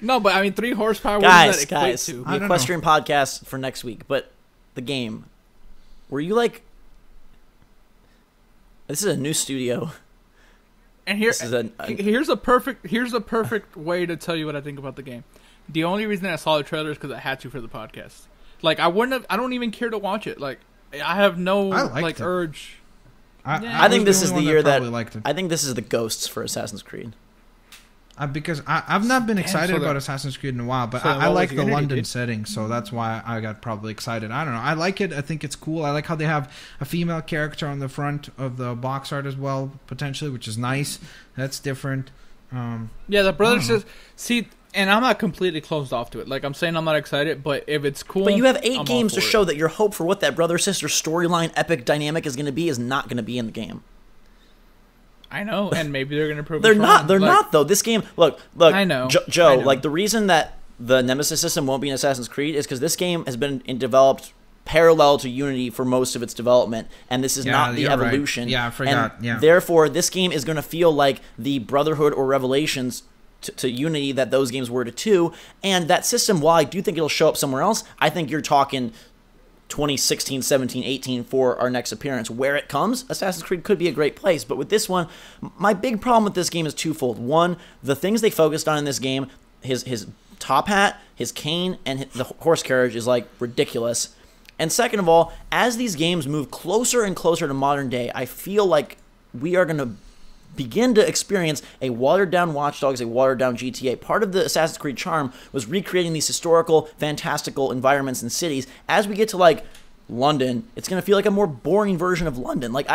No, but I mean 3 horsepower. Guys, what does that equate to? The equestrian podcast for next week. But the game, were you like, this is a new studio, and here's a perfect way to tell you what I think about the game. The only reason I saw the trailer is because I had to for the podcast. Like, I don't even care to watch it. Like, I have no urge. I think this is the year that I think this is the ghosts for Assassin's Creed. Because I've not been excited about Assassin's Creed in a while, but I like the London setting, so that's why I got probably excited. I don't know. I like it. I think it's cool. I like how they have a female character on the front of the box art as well, potentially, which is nice. That's different. The brother says, see, and I'm not completely closed off to it. Like, I'm saying I'm not excited, but if it's cool... But you have 8 games to show that your hope for what that brother-sister storyline epic dynamic is going to be is not going to be in the game. I know, and maybe they're going to prove They're not, though. This game... Look, I know. Joe, like, the reason that the Nemesis system won't be in Assassin's Creed is because this game has been developed parallel to Unity for most of its development, and this is not the evolution. Right. Yeah, I forgot. And therefore, this game is going to feel like the Brotherhood or Revelations to Unity that those games were to 2, and that system, while I do think it'll show up somewhere else, I think you're talking 2016, 17, 18 for our next appearance. Where it comes, Assassin's Creed could be a great place, but with this one, my big problem with this game is twofold. One, the things they focused on in this game, his top hat, his cane, and the horse carriage is like ridiculous. And second of all, as these games move closer and closer to modern day, I feel like we are going to begin to experience a watered-down Watch Dogs, a watered-down GTA. Part of the Assassin's Creed charm was recreating these historical, fantastical environments and cities. As we get to, like, London, it's going to feel like a more boring version of London. Like,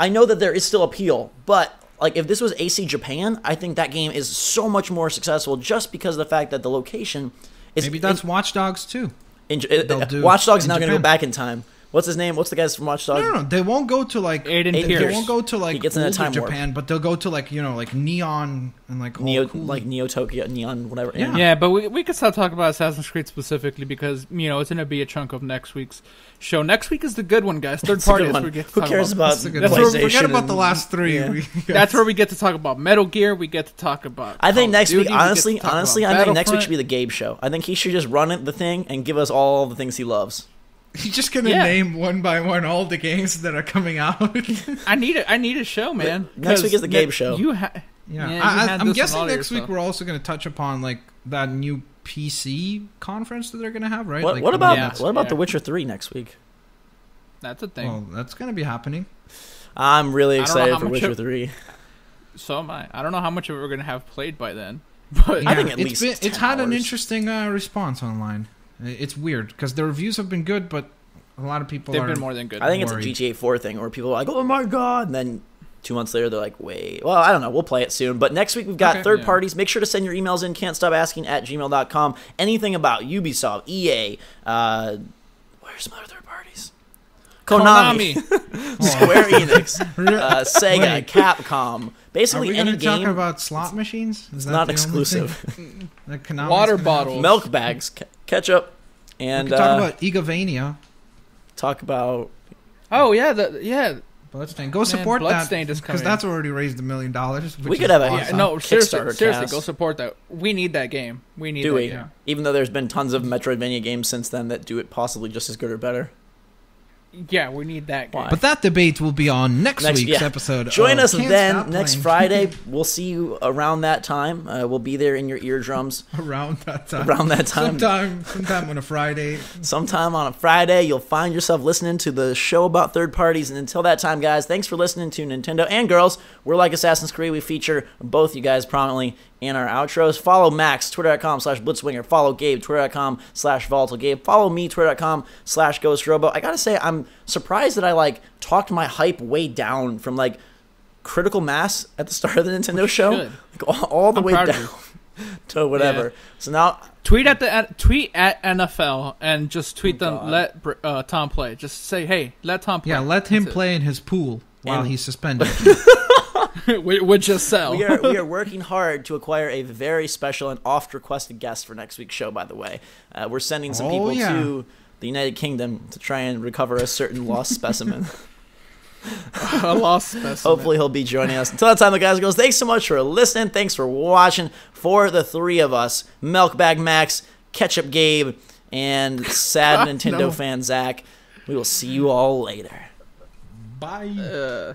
I know that there is still appeal, but, like, if this was AC Japan, I think that game is so much more successful just because of the fact that the location is... Maybe that's Watch Dogs, too. Watch Dogs is now going to go back in time. What's his name? What's the guys from Watch Dogs? No. They won't go to like They won't go to like he gets in a time Japan, warp. but they'll go to like like Neon and like Neo Tokyo, Neon, whatever. Yeah, but we could stop talking about Assassin's Creed specifically because it's going to be a chunk of next week's show. Next week is the good one, guys. Third party. Who cares about PlayStation? Forget about the last 3. Yeah. That's where we get to talk about Metal Gear. We get to talk about. I think next week, honestly, I think next week should should be the Gabe show. I think he should just run the thing and give us all the things he loves. You're just gonna name one by one all the games that are coming out. I need a show, man. Next week is the Gabe show. I'm guessing next week we're also gonna touch upon like that new PC conference that they're gonna have, right? What about The Witcher 3 next week? That's a thing. Well, that's gonna be happening. I'm really excited for Witcher 3. So am I. I don't know how much of it we're gonna have played by then, but I think at least it's had an interesting response online. It's weird because the reviews have been good, but a lot of people they've been more than good. I think it's a GTA 4 thing where people are like, "Oh my god," and then 2 months later they're like, "Wait." Well, I don't know. We'll play it soon. But next week we've got third parties. Make sure to send your emails in. can'tstopasking@gmail.com. Anything about Ubisoft, EA. Where's some other third parties? Konami. Square Enix, Sega, Wait. Capcom. Are Basically, we any going to talk game. about slot machines? It's not exclusive. Water bottles. Milk bags, ketchup, We and could talk about Egavania. talk about. Oh yeah, Bloodstained. Go support that Bloodstained is because coming. that's already raised $1 million. We could have a Yeah, no, seriously, Kickstarter cast. go support that. We need that game. We need Do that we? game. Even though there's been tons of Metroidvania games since then that do it possibly just as good or better. Yeah, we need that game. Why? But that debate will be on next week's yeah. episode. Join of us Can't then Stop next Playing. Friday. We'll see you around that time. We'll be there in your eardrums Around that time. around that time. Sometime on a Friday. Sometime on a Friday, you'll find yourself listening to the show about third parties. And until that time, guys, thanks for listening to Nintendo and Girls. We're like Assassin's Creed. We feature both you guys prominently in our outros. Follow Max, twitter.com/blitzwinger. Follow Gabe, twitter.com/volatile. Follow me, twitter.com/ghostrobo. I gotta say, I'm surprised that I talked my hype way down from critical mass at the start of the Nintendo show, should. all the I'm way proud of down you. to whatever. Yeah. So now. Tweet at NFL and just tweet them. God. Let Tom play. Just say, hey, let Tom play. Yeah, let him That's play in his pool while And- he's suspended. it. Would just sell. We are working hard to acquire a very special and oft-requested guest for next week's show, by the way. We're sending some people to the United Kingdom to try and recover a certain lost specimen. A lost specimen. Hopefully he'll be joining us. Until that time, the guys and girls, thanks so much for listening. Thanks for watching. For the three of us, Milkbag Max, Ketchup Gabe, and sad Nintendo fan Zach, we will see you all later. Bye.